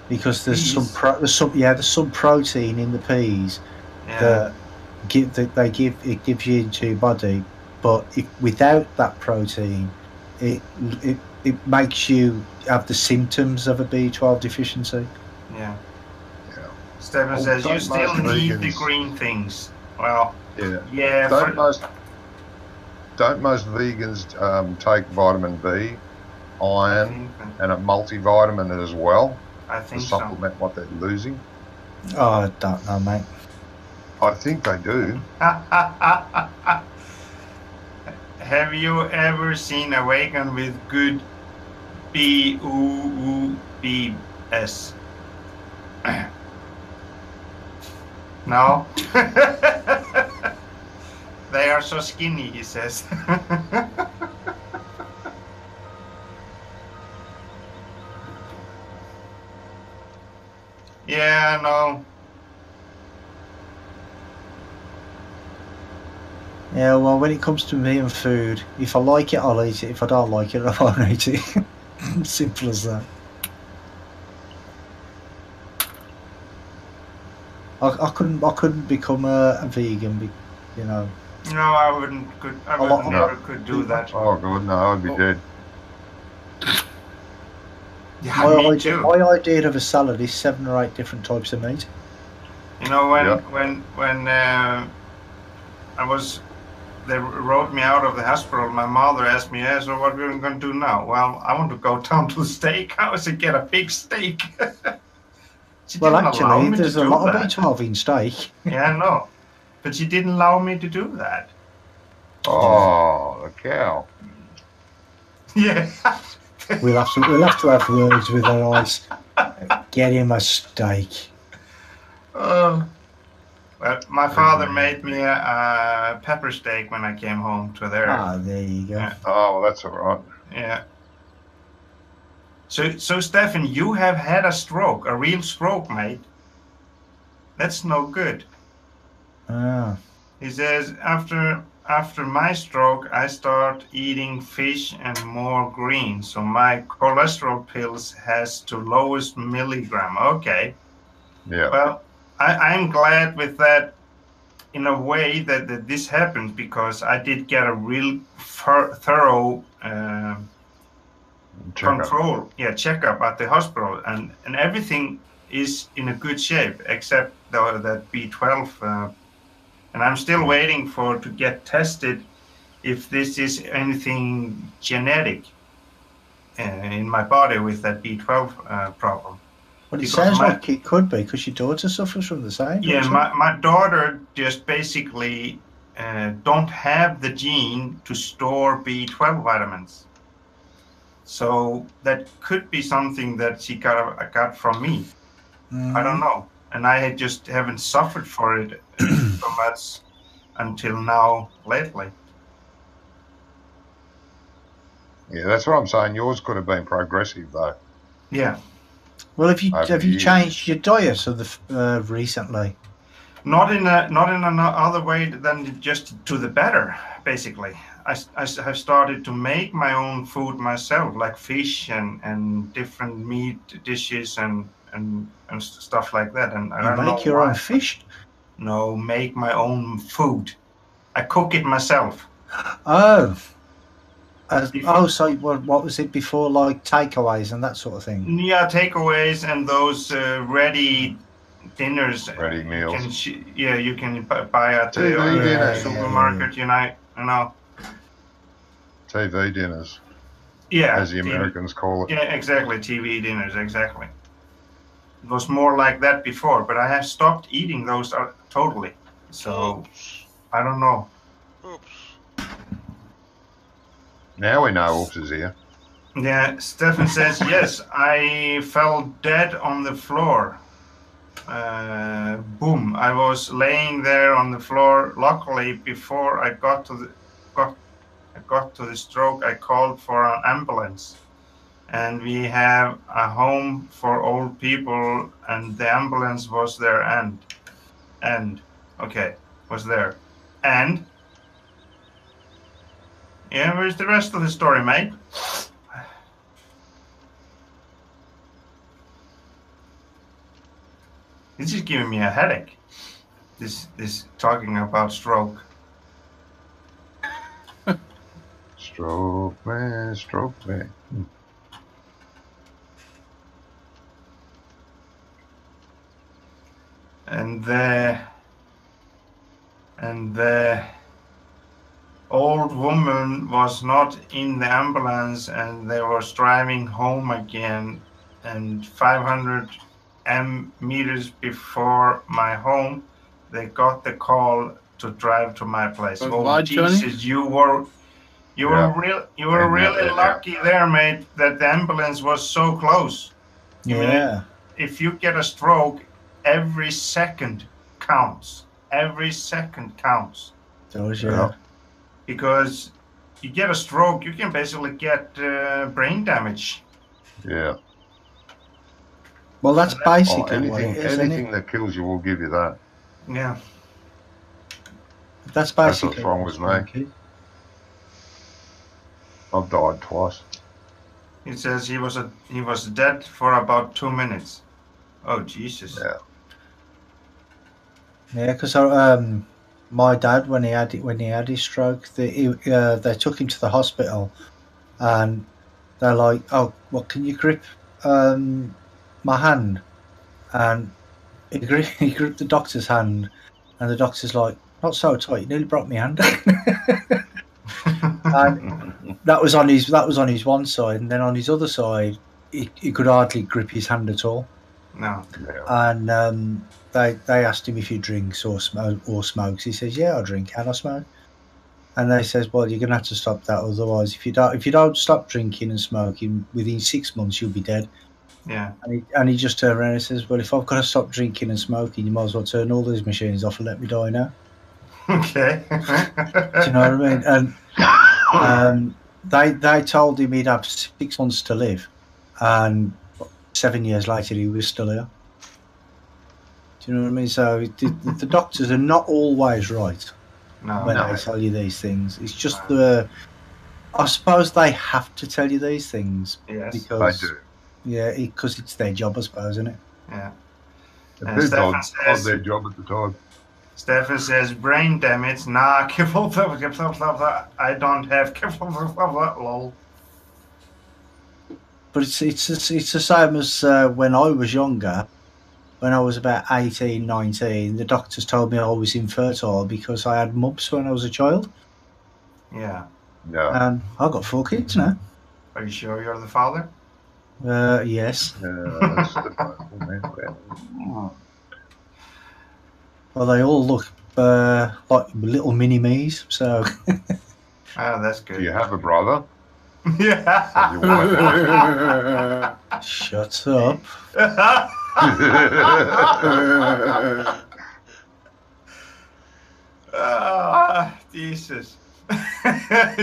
because there's some protein in the peas that it gives you into your body, but without that protein, it makes you have the symptoms of a B12 deficiency. Yeah. Yeah. Stephen Oh, says you don't still most need the vegans- green things. Well, Yeah. yeah. Don't most vegans take vitamin B, I iron, think and a multivitamin as well I to think so. supplement what they're losing? Oh, I don't know, mate. I think they do. Have you ever seen a vegan with good BUUBS? No. They are so skinny, he says. Yeah, no. Yeah, well, when it comes to me and food, if I like it, I'll eat it. If I don't like it, I won't eat it. Simple as that. I couldn't become a vegan, you know. No, I wouldn't. I would No. never could do that. Oh, God, no, I'd be dead. Yeah, me too. My idea of a salad is 7 or 8 different types of meat. You know, Yeah. when they wrote me out of the hospital. My mother asked me, "Yeah, so what we're going to do now?" Well, I want to go down to the steakhouse and get a big steak. She Well, didn't allow actually, me there's to a do lot that. of B12 in steak. Yeah, I know, but she didn't allow me to do that. Oh, the cow. Yeah. We'll have to have words with her eyes. Get him a steak. Well, my father made me a pepper steak when I came home to there. Ah, there you go. Yeah. Oh, well, that's all right. Yeah. So Stefan, you have had a stroke, a real stroke, mate. That's no good. Ah. He says, after my stroke, I start eating fish and more green. So my cholesterol pills has to lowest milligram. Okay. Yeah. Well, I'm glad with that in a way that this happened because I did get a real thorough checkup at the hospital, and everything is in a good shape except that B12. And I'm still waiting to get tested if this is anything genetic in my body with that B12 problem. Well, it Because sounds like it could be because your daughter suffers from the same. Yeah, also. my daughter just basically don't have the gene to store B12 vitamins. So that could be something that she got from me. I don't know. And I just haven't suffered for it so much until now lately. Yeah, that's what I'm saying. Yours could have been progressive, though. Yeah. Well, have you years. changed your diet recently? Not in another way than just to the better, basically. I have started to make my own food myself, like fish and different meat dishes and stuff like that. And I don't know Make your why. own fish? No, make my own food. I cook it myself. Oh. So what was it before, like takeaways and that sort of thing? Yeah, takeaways and those ready dinners. Ready meals. You can buy at the TV dinners. supermarket. Yeah. You know. TV dinners. Yeah, as the Americans call it. Yeah, exactly. TV dinners, exactly. It was more like that before, but I have stopped eating those totally. So I don't know. Oops. Now we know Oops is here. Yeah, Stefan says, yes, I fell dead on the floor. Boom. I was laying there on the floor. Luckily, before I got to the stroke, I called for an ambulance. And we have a home for old people, and the ambulance was there was there. And yeah, where's the rest of the story, mate? This is giving me a headache. this talking about stroke. Stroke me, stroke me. And the old woman was not in the ambulance, and they were driving home again. And 500 meters before my home, they got the call to drive to my place. But Oh why, Johnny? Jesus! You were Yeah. really lucky there, mate. That the ambulance was so close. I mean, Yeah. if you get a stroke, every second counts. Every second counts. Does, Yeah. yeah. Because you get a stroke, you can basically get brain damage. Yeah. Well, that's And that- basically what anything, it is, isn't anything it? that kills you will give you that. Yeah. That's That's basically what's wrong what with stroke me. is. I've died twice. It says he was dead for about 2 minutes. Oh Jesus. Yeah. Yeah, because my dad, when he had his stroke, they took him to the hospital, and they're like, "Oh, well, can you grip my hand?" And he gripped the doctor's hand, and the doctor's like, "Not so tight, you nearly broke my hand." And that was on his one side, and then on his other side, he could hardly grip his hand at all. No. Yeah. And they asked him if he drinks or smokes. He says, "Yeah, I drink and I smoke." And they says, "Well, you're gonna have to stop that. Otherwise, if you don't stop drinking and smoking, within 6 months you'll be dead." Yeah. And he just turned around and says, "Well, if I've got to stop drinking and smoking, you might as well turn all these machines off and let me die now." Okay. Do you know what I mean? And they told him he'd have 6 months to live, and 7 years later he was still here. Do you know what I mean? So the doctors are not always right No. when No. they tell you these things. It's just I suppose they have to tell you these things Yes. They because do. because it's their job, I suppose, isn't it? Yeah. It And did Stefan on says, their job at the time. Stefan says, brain damage. Nah, I don't have lol. But it's the same as when I was younger. When I was about 18, 19, the doctors told me I was infertile because I had mumps when I was a child. Yeah. Yeah. And I've got 4 kids now. Are you sure you're the father? Yes. That's the Bible, man. Well, they all look like little mini me's. So Oh, that's Do good. you have a brother? Yeah. Your wife? shut up. Ah, Jesus.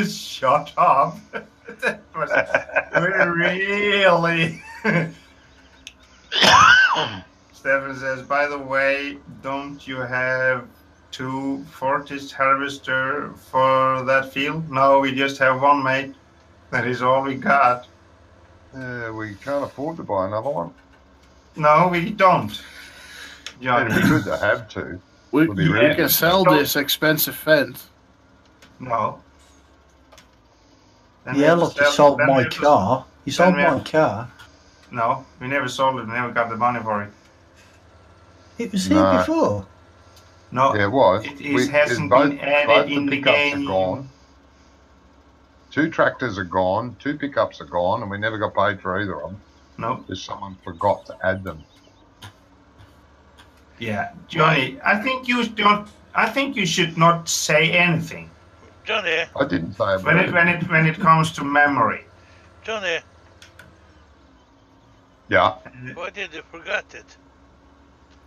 Shut up. That was really. Stefan says, by the way, don't you have 2 Fortis harvester for that field? No, we just have 1, mate. That is all we got. We can't afford to buy another one. No, we don't. It'd Johnny. be good to have to. We Would be really can sell this expensive vent. No. Then we Yeah, have to look, you sell- sold then we my have to- car. You sold we my have- car. No, we never sold it. We never got the money for it. It was here No. before. No, Yeah, it was. it hasn't been added both in the the pickups game. are gone. 2 tractors are gone. 2 pickups are gone, and we never got paid for either of them. No. Just someone forgot to add them. Yeah, Johnny. I think you don't. I think you should not say anything Johnny, I didn't say about when it comes to memory. Johnny, Yeah. why did you forget it?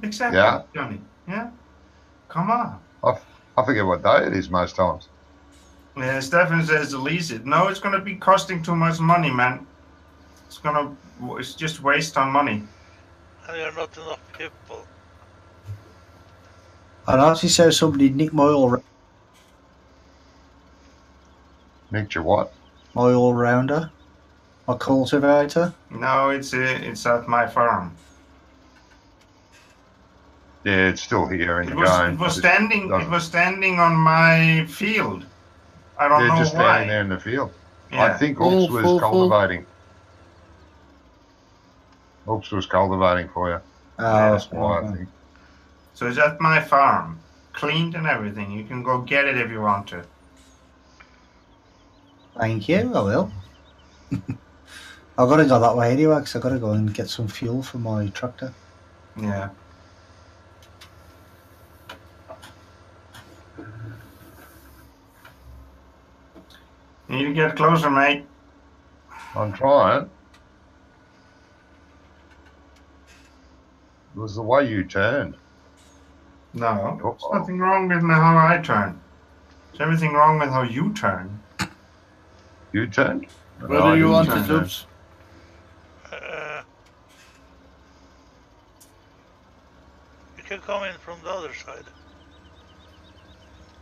Exactly, Yeah. Johnny. Yeah. Come on. I forget what day it is most times. Stefan says lease it. No, it's gonna be costing too much money, man. It's just waste on money. And you're not enough people. And as he says, somebody nicked my Nicked your what? all-rounder, my cultivator. No, it's at my farm. Yeah, it's still here in It the was game. it was Just standing it doesn't- was standing on my field. I don't Yeah, know just standing why. there in the field. Yeah. I think Full, Oops was full, full. cultivating. Oops was cultivating for you. Oh, That's why I okay. think. So it's at my farm, cleaned and everything. You can go get it if you want to. Thank you, I will. I've got to go that way anyway, because I've got to go and get some fuel for my tractor. Yeah. You need to get closer, mate. I'm trying. It was the way you turned. No, Oh, there's nothing wrong with how I turn. There's everything wrong with how you turn. You turned? Where No, I do you didn't want turn it, then. Oops? You can come in from the other side.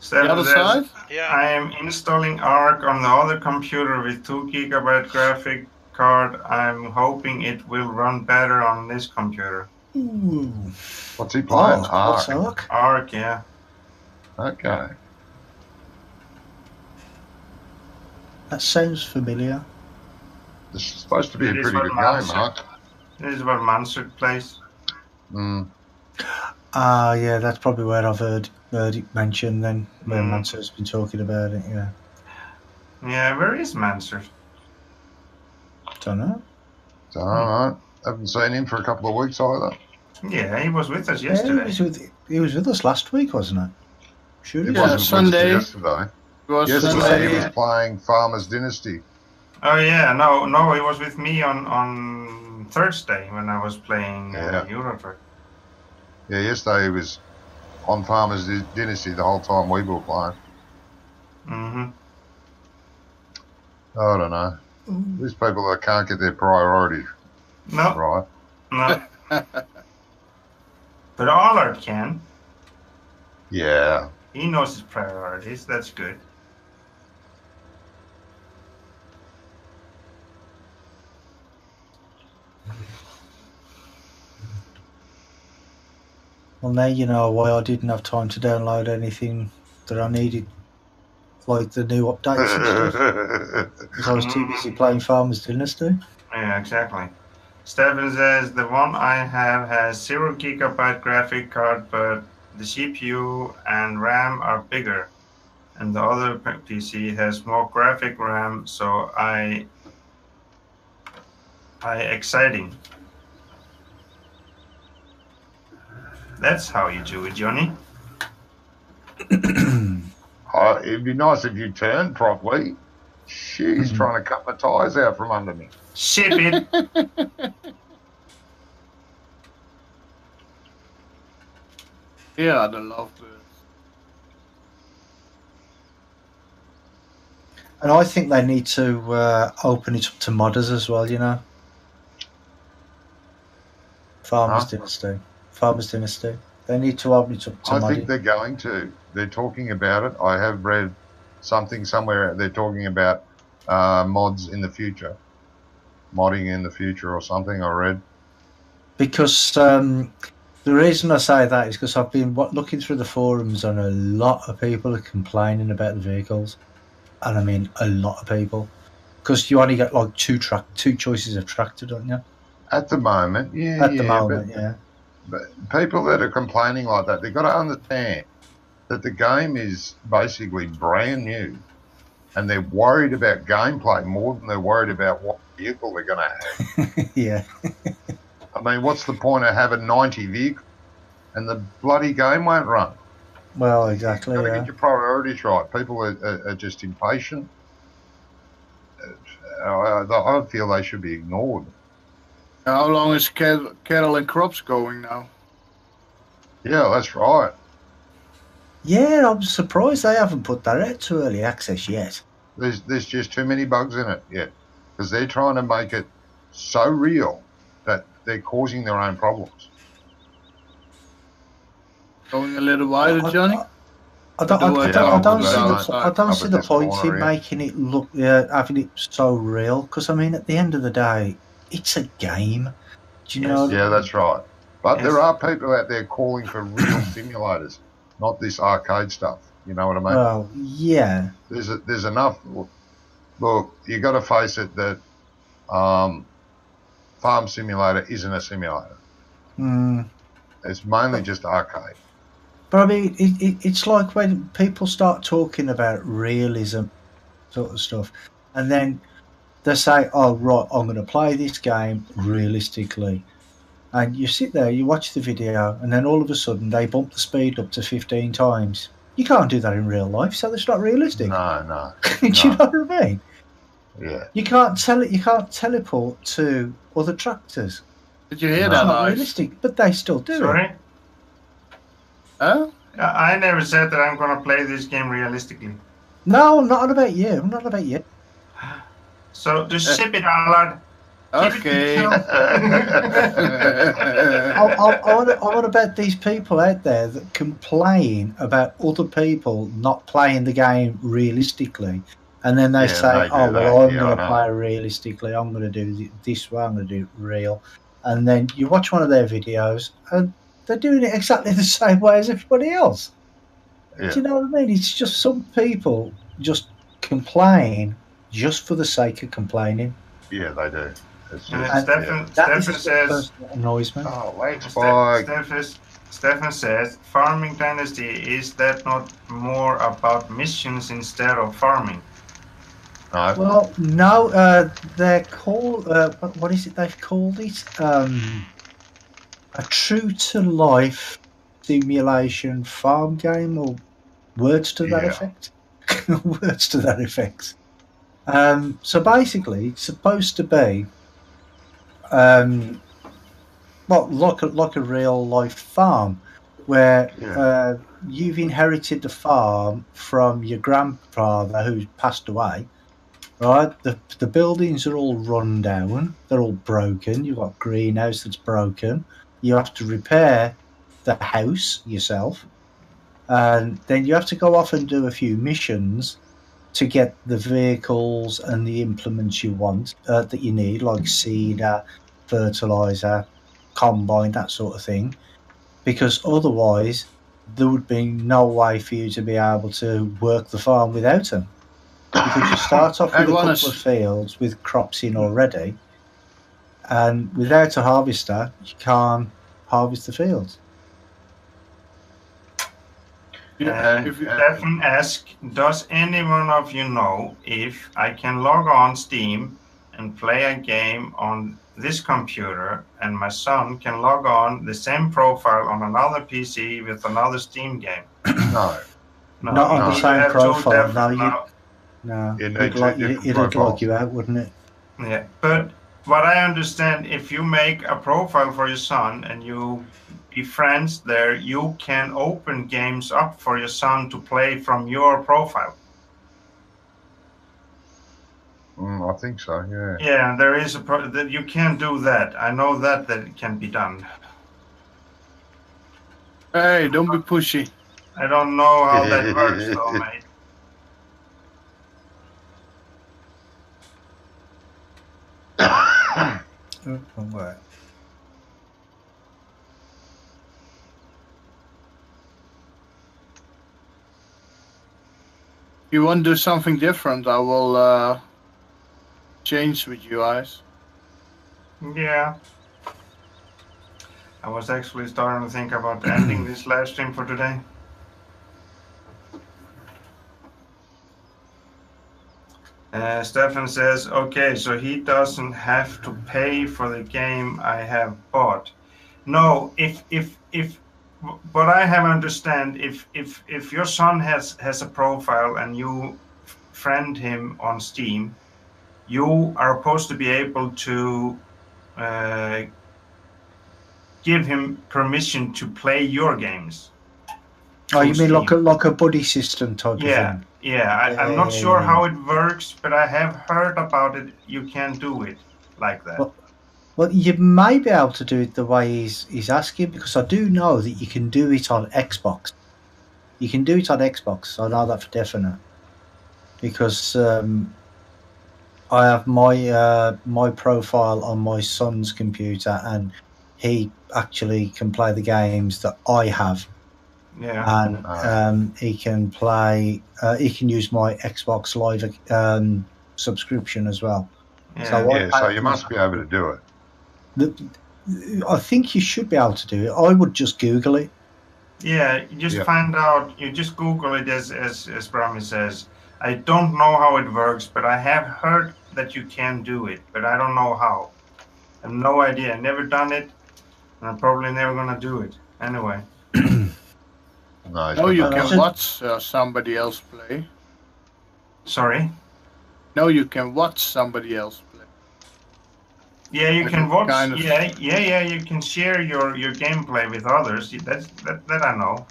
The Stefan other says, side? Yeah. I am installing ARC on the other computer with 2 GB graphic card. I'm hoping it will run better on this computer. Ooh. What's he playing? What's Ark. Ark? ARC, yeah. Okay. That sounds familiar. This is supposed to be a It is pretty what good game, Monster- Mark. This is what Monster plays. Mm. Yeah, that's probably where I've heard it mentioned then, where Mm. Monster's been talking about it, yeah. Yeah, where is Monster? Don't know. So, all right. Haven't seen him for a couple of weeks either. Yeah, he was with us Yeah, yesterday. he was with us last week, wasn't it? Sure. He he Yeah, wasn't was. Sunday. with us yesterday. It was Yesterday Sunday. he was playing Farmer's Dynasty. Oh yeah, no, he was with me on Thursday when I was playing Yeah. Euro Truck. Yeah, yesterday he was on Farmer's Dynasty the whole time we were playing. Mm-hmm. I don't know. These people that can't get their priorities No, right. no. But Allard can. Yeah. He knows his priorities. That's good. Well, now you know why I didn't have time to download anything that I needed, like the new updates and stuff, because I was too busy playing Farmer's Dynasty. Yeah, exactly. Stefan says the one I have has 0 GB graphic card, but the CPU and RAM are bigger, and the other PC has more graphic RAM. So I exciting. That's how you do it, Johnny. It'd be nice if you turned properly. She's trying to cut my tyres out from under me. Ship it. Yeah, the lovebirds. And I think they need to open it up to modders as well, you know. Farmer's Dynasty. They need to open it up to I modding. think they're going to. They're talking about it. I have read something somewhere. They're talking about mods in the future. Modding in the future or something, I read. Because the reason I say that is because I've been looking through the forums and a lot of people are complaining about the vehicles. And I mean a lot of people. Because you only get like two choices of tractor, don't you? At the moment, yeah. At the moment, yeah. But people that are complaining like that, they've got to understand that the game is basically brand new. And they're worried about gameplay more than they're worried about what vehicle they're going to have. Yeah. I mean, what's the point of having 90 vehicles and the bloody game won't run? Well, exactly, You've got to yeah. get your priorities right. People are just impatient. I feel they should be ignored. How long is cattle and crops going now? Yeah, that's right. Yeah, I'm surprised they haven't put that out to early access yet. There's just too many bugs in it yet because they're trying to make it so real that they're causing their own problems. Going a little wider, Johnny? I don't see the this point corner in here. making it look, having it so real. Because I mean, at the end of the day, it's a game. Do you know? Yeah, that's right. But Yes. there are people out there calling for real simulators, not this arcade stuff. You know what I mean? Well, yeah. There's enough. Look, you got to face it that Farm Simulator isn't a simulator. Mm. It's mainly just arcade. But I mean, it's like when people start talking about realism sort of stuff, and then they say, "Oh, right, I'm going to play this game realistically," and you sit there, you watch the video, and then all of a sudden they bump the speed up to 15 times. You can't do that in real life, so that's not realistic. No. Do you know what I mean? Yeah. You can't teleport to other tractors. Did you hear No. It's that, not Ice? realistic, but they still do it. Sorry? Huh? I never said that I'm going to play this game realistically. No, I'm not on about you. I'm not on about you. So just ship it, Allard. Okay. I want to bet these people out there that complain about other people not playing the game realistically, and then they Yeah, say, they do "Oh, that. well, I'm Yeah, going I to know. play realistically. I'm going to do it this way. I'm going to do it real." And then you watch one of their videos, and they're doing it exactly the same way as everybody else. Yeah. Do you know what I mean? It's just some people just complain just for the sake of complaining. Yeah, they do. It's And just, Stefan, That Stefan is the says, person that annoys me. oh, let's bike. Stefan says, Farming Dynasty, is that not more about missions instead of farming? No. Well, no, they're called, what is it they've called it? A true to life simulation farm game, or words to that Yeah. effect. Words to that effect. So basically, it's supposed to be, well, like a real life farm, where Yeah. you've inherited the farm from your grandfather who's passed away. Right, the buildings are all run down. They're all broken. You've got a greenhouse that's broken. You have to repair the house yourself, and then you have to go off and do a few missions to get the vehicles and the implements you want that you need, like seeder, fertilizer, combine, that sort of thing. Because otherwise, there would be no way for you to be able to work the farm without them. Because you start off with a couple of fields with crops in already, and without a harvester, you can't harvest the fields. Stefan asks, does any one of you know if I can log on Steam and play a game on this computer, and my son can log on the same profile on another PC with another Steam game? No. Not on the same profile. No, You need it'd two like different it'd log profiles. you out, wouldn't it? Yeah, but what I understand, if you make a profile for your son and you be friends there, you can open games up for your son to play from your profile. I think so, yeah. Yeah, there is that you can do that. I know that it can be done. Hey, don't be pushy. I don't know how that works though, mate. Right. If you want to do something different, I will change with you guys. Yeah. I was actually starting to think about ending this live stream for today. Stefan says, okay, so he doesn't have to pay for the game I have bought. No, if what I have understand, if your son has a profile and you friend him on Steam, you are supposed to be able to give him permission to play your games. Oh, you mean like a buddy system type of thing? Yeah. I'm not sure how it works, but I have heard about it. You can do it like that. Well, you may be able to do it the way he's asking, because I do know that you can do it on Xbox. You can do it on Xbox. I know that for definite, because I have my my profile on my son's computer, and he actually can play the games that I have, Yeah. and he can play. He can use my Xbox Live subscription as well. Yeah. Yeah, so you must be able to do it. I think you should be able to do it. I would just Google it. Yeah, you just Yeah. find out. You just Google it, as Brahmi says. I don't know how it works, but I have heard that you can do it, but I don't know how. I have no idea. I've never done it, and I'm probably never gonna do it anyway. No, No, you no, can just- watch somebody else play. Sorry. No, you can watch somebody else play. Yeah, you Like can a watch. kind of- Yeah. You can share your gameplay with others. That I know.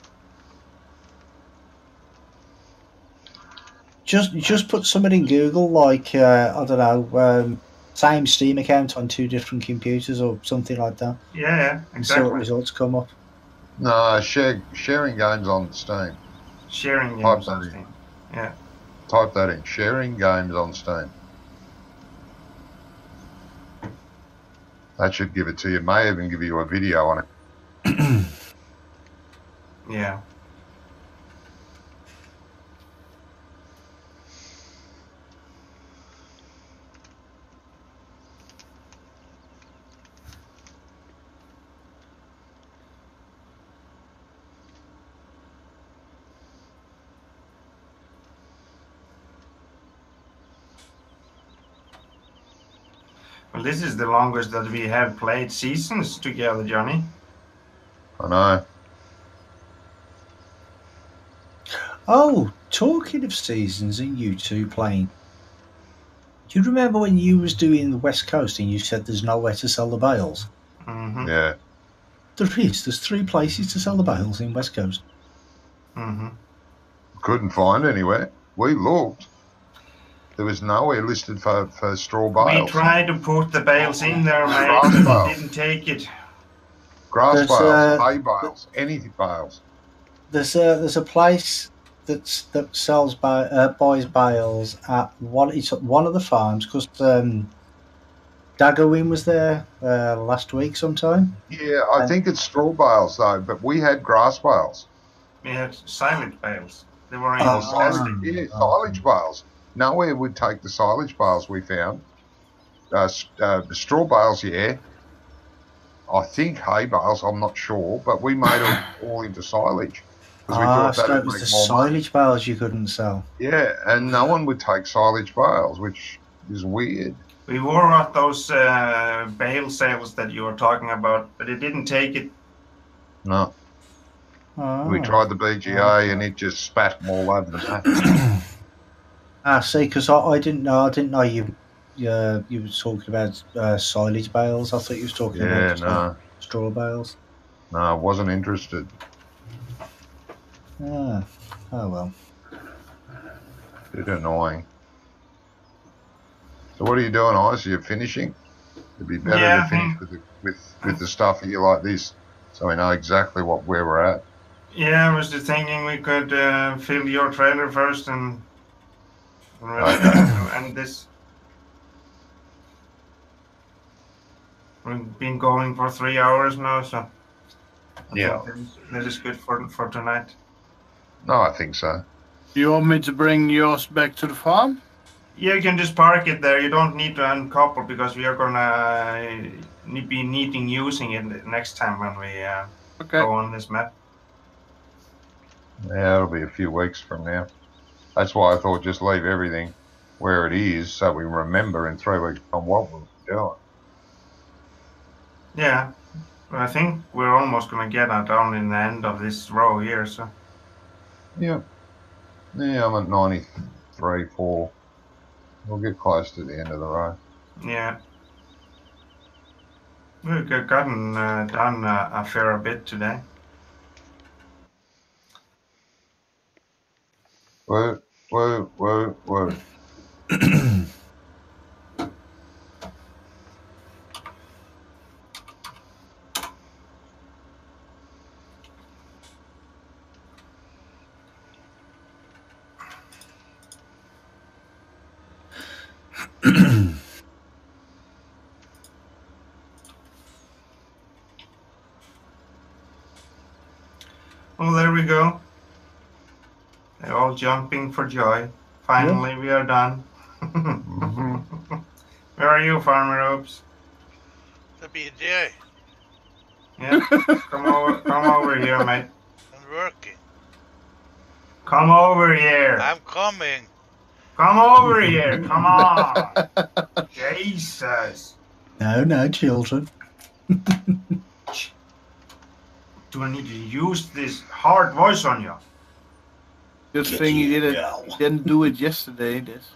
Just put something in Google, like I don't know, same Steam account on 2 different computers or something like that. Yeah, And see what exactly. results come up. No, sharing games on Steam. Sharing Type games that on in. Steam. Yeah. Type that in. Sharing games on Steam. That should give it to you. May even give you a video on it. Yeah. Well, this is the longest that we have played seasons together, Johnny. I know. Oh, talking of seasons and you two playing, do you remember when you was doing the West Coast and you said there's nowhere to sell the bales? Mm-hmm. Yeah. There is. There's 3 places to sell the bales in West Coast. Mm-hmm. Couldn't find anywhere. We looked. There was nowhere listed for straw We bales. tried to put the bales in there, mate, Grass but bales. it didn't take it. Grass There's, bales, hay bales, anything bales. There's a place that sells buys bales at it's at one of the farms, because Daggerwin was there last week sometime. Yeah, I think it's straw bales though, but we had grass bales. We had silage bales. They were in Oh, plastic. Yeah, silage bales. Nowhere would take the silage bales we found. The straw bales, yeah. I think hay bales, I'm not sure, but we made them all into silage because we thought so that it would was the make more money. silage bales you couldn't sell. Yeah, and no one would take silage bales, which is weird. We were at those bale sales that you were talking about, but it didn't take it. No, Oh. we tried the BGA and it just spat them all over the map. See, because I didn't know. I didn't know you were talking about silage bales. I thought you was talking Yeah, about no, straw bales. no, I wasn't interested. Oh well. Bit annoying. So what are you doing, Ice? Are you finishing? It'd be better Yeah, to I finish think- with the stuff here like this, so we know exactly where we're at. Yeah, I was just thinking we could fill your trailer first and Okay. end this. We've been going for 3 hours now, so I Yeah. think that is good for tonight. No, I think so. You want me to bring yours back to the farm? Yeah, you can just park it there. You don't need to uncouple because we are gonna be needing using it next time when we Okay. go on this map. Yeah, it'll be a few weeks from now. That's why I thought just leave everything where it is so we remember in 3 weeks on what we're doing. Yeah, but I think we're almost gonna get down in the end of this row here. So Yeah. Yeah, I'm at 93, 4. We'll get close to the end of the row. yeah, we've gotten done a fair bit today. Whoa, whoa, whoa, whoa. go. They're all jumping for joy. Finally, we are done. Mhm. Where are you, Farmer Oops? The BJ Yeah, come over here, mate. and working. Come over here. I'm coming. Come over here. Come on. Jesus. No, children. Do I need to use this hard voice on you? Good Get thing he you, did it. girl. He didn't do it yesterday. This.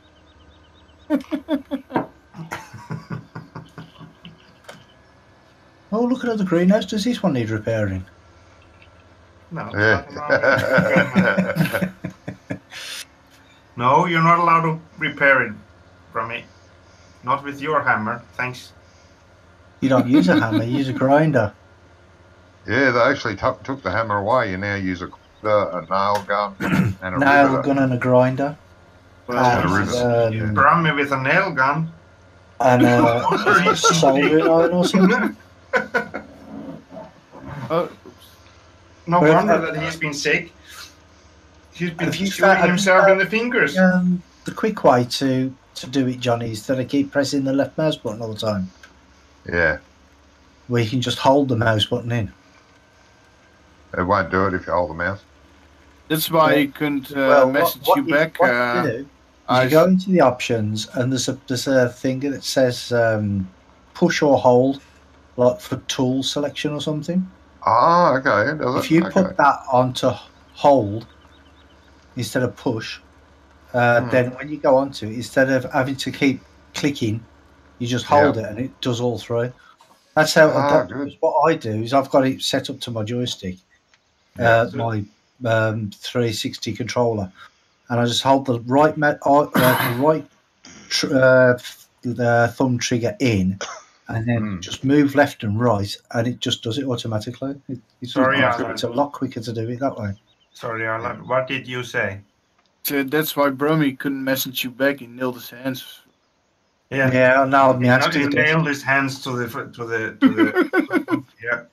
Oh, look at the greenhouse. Does this one need repairing? No, Yeah. nothing wrong with it. No, you're not allowed to repair it from me. Not with your hammer, thanks. You don't use a hammer, you use a grinder. Yeah, they actually took the hammer away. You now use a nail gun and a Nail riveter. gun and a grinder. Well, And a And, rivet. You brought me with a nail gun. and a soldering iron or something. Oh, oops. No But, wonder that he's been sick. He's been Have you shooting found- himself in the fingers. The quick way to do it, Johnny, is that I keep pressing the left mouse button all the time. Yeah, Where you can just hold the mouse button in. it won't do it if you hold the mouse. That's why Well- he couldn't Well, message you back. What you do is I you go into the options and there's a thing that says push or hold, like for tool selection or something. Ah, okay. Does it? If you Okay. put that onto hold instead of push, then when you go onto it, instead of having to keep clicking, you just hold it and it does all three. That's how. Good. What I do is I've got it set up to my joystick, Yeah. my 360 controller, and I just hold the right the thumb trigger in, and then just move left and right, and it just does it automatically. Sorry, Alan. It's a lot quicker to do it that way. Sorry, Arlen. What did you say? So that's why Bromy couldn't message you back. He nailed his hands. Yeah, now my hands to He the desk. nailed his hands to the yeah.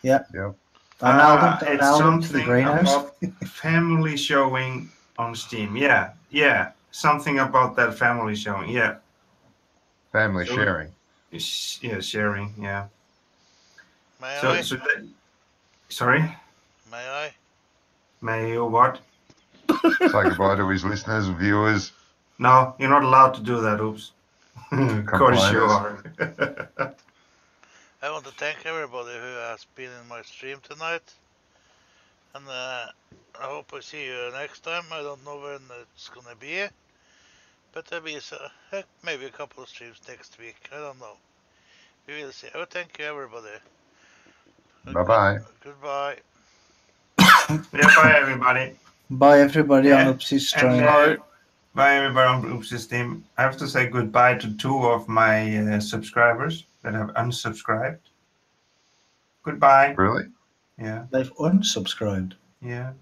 Yeah. Yep. I nailed them. I It's nailed them to the something greenhouse. about family showing on Steam. Yeah. Something about that family showing. Yeah. Family So- sharing. Yeah, sharing. Yeah. May So, I? sorry. May I? May you what? Say goodbye to his listeners and viewers. No, you're not allowed to do that. Oops. Of course you are. I want to thank everybody who has been in my stream tonight. And I hope I see you next time. I don't know when it's gonna be. But there'll be maybe a couple of streams next week. I don't know. We will see. Oh, thank you, everybody. Bye-bye. Goodbye. Yeah, bye everybody. Bye, everybody on Yeah, Oopsie's and, stream. Bye everybody on Oopsie's team. I have to say goodbye to 2 of my subscribers that have unsubscribed. Goodbye. Really? Yeah. They've unsubscribed. Yeah.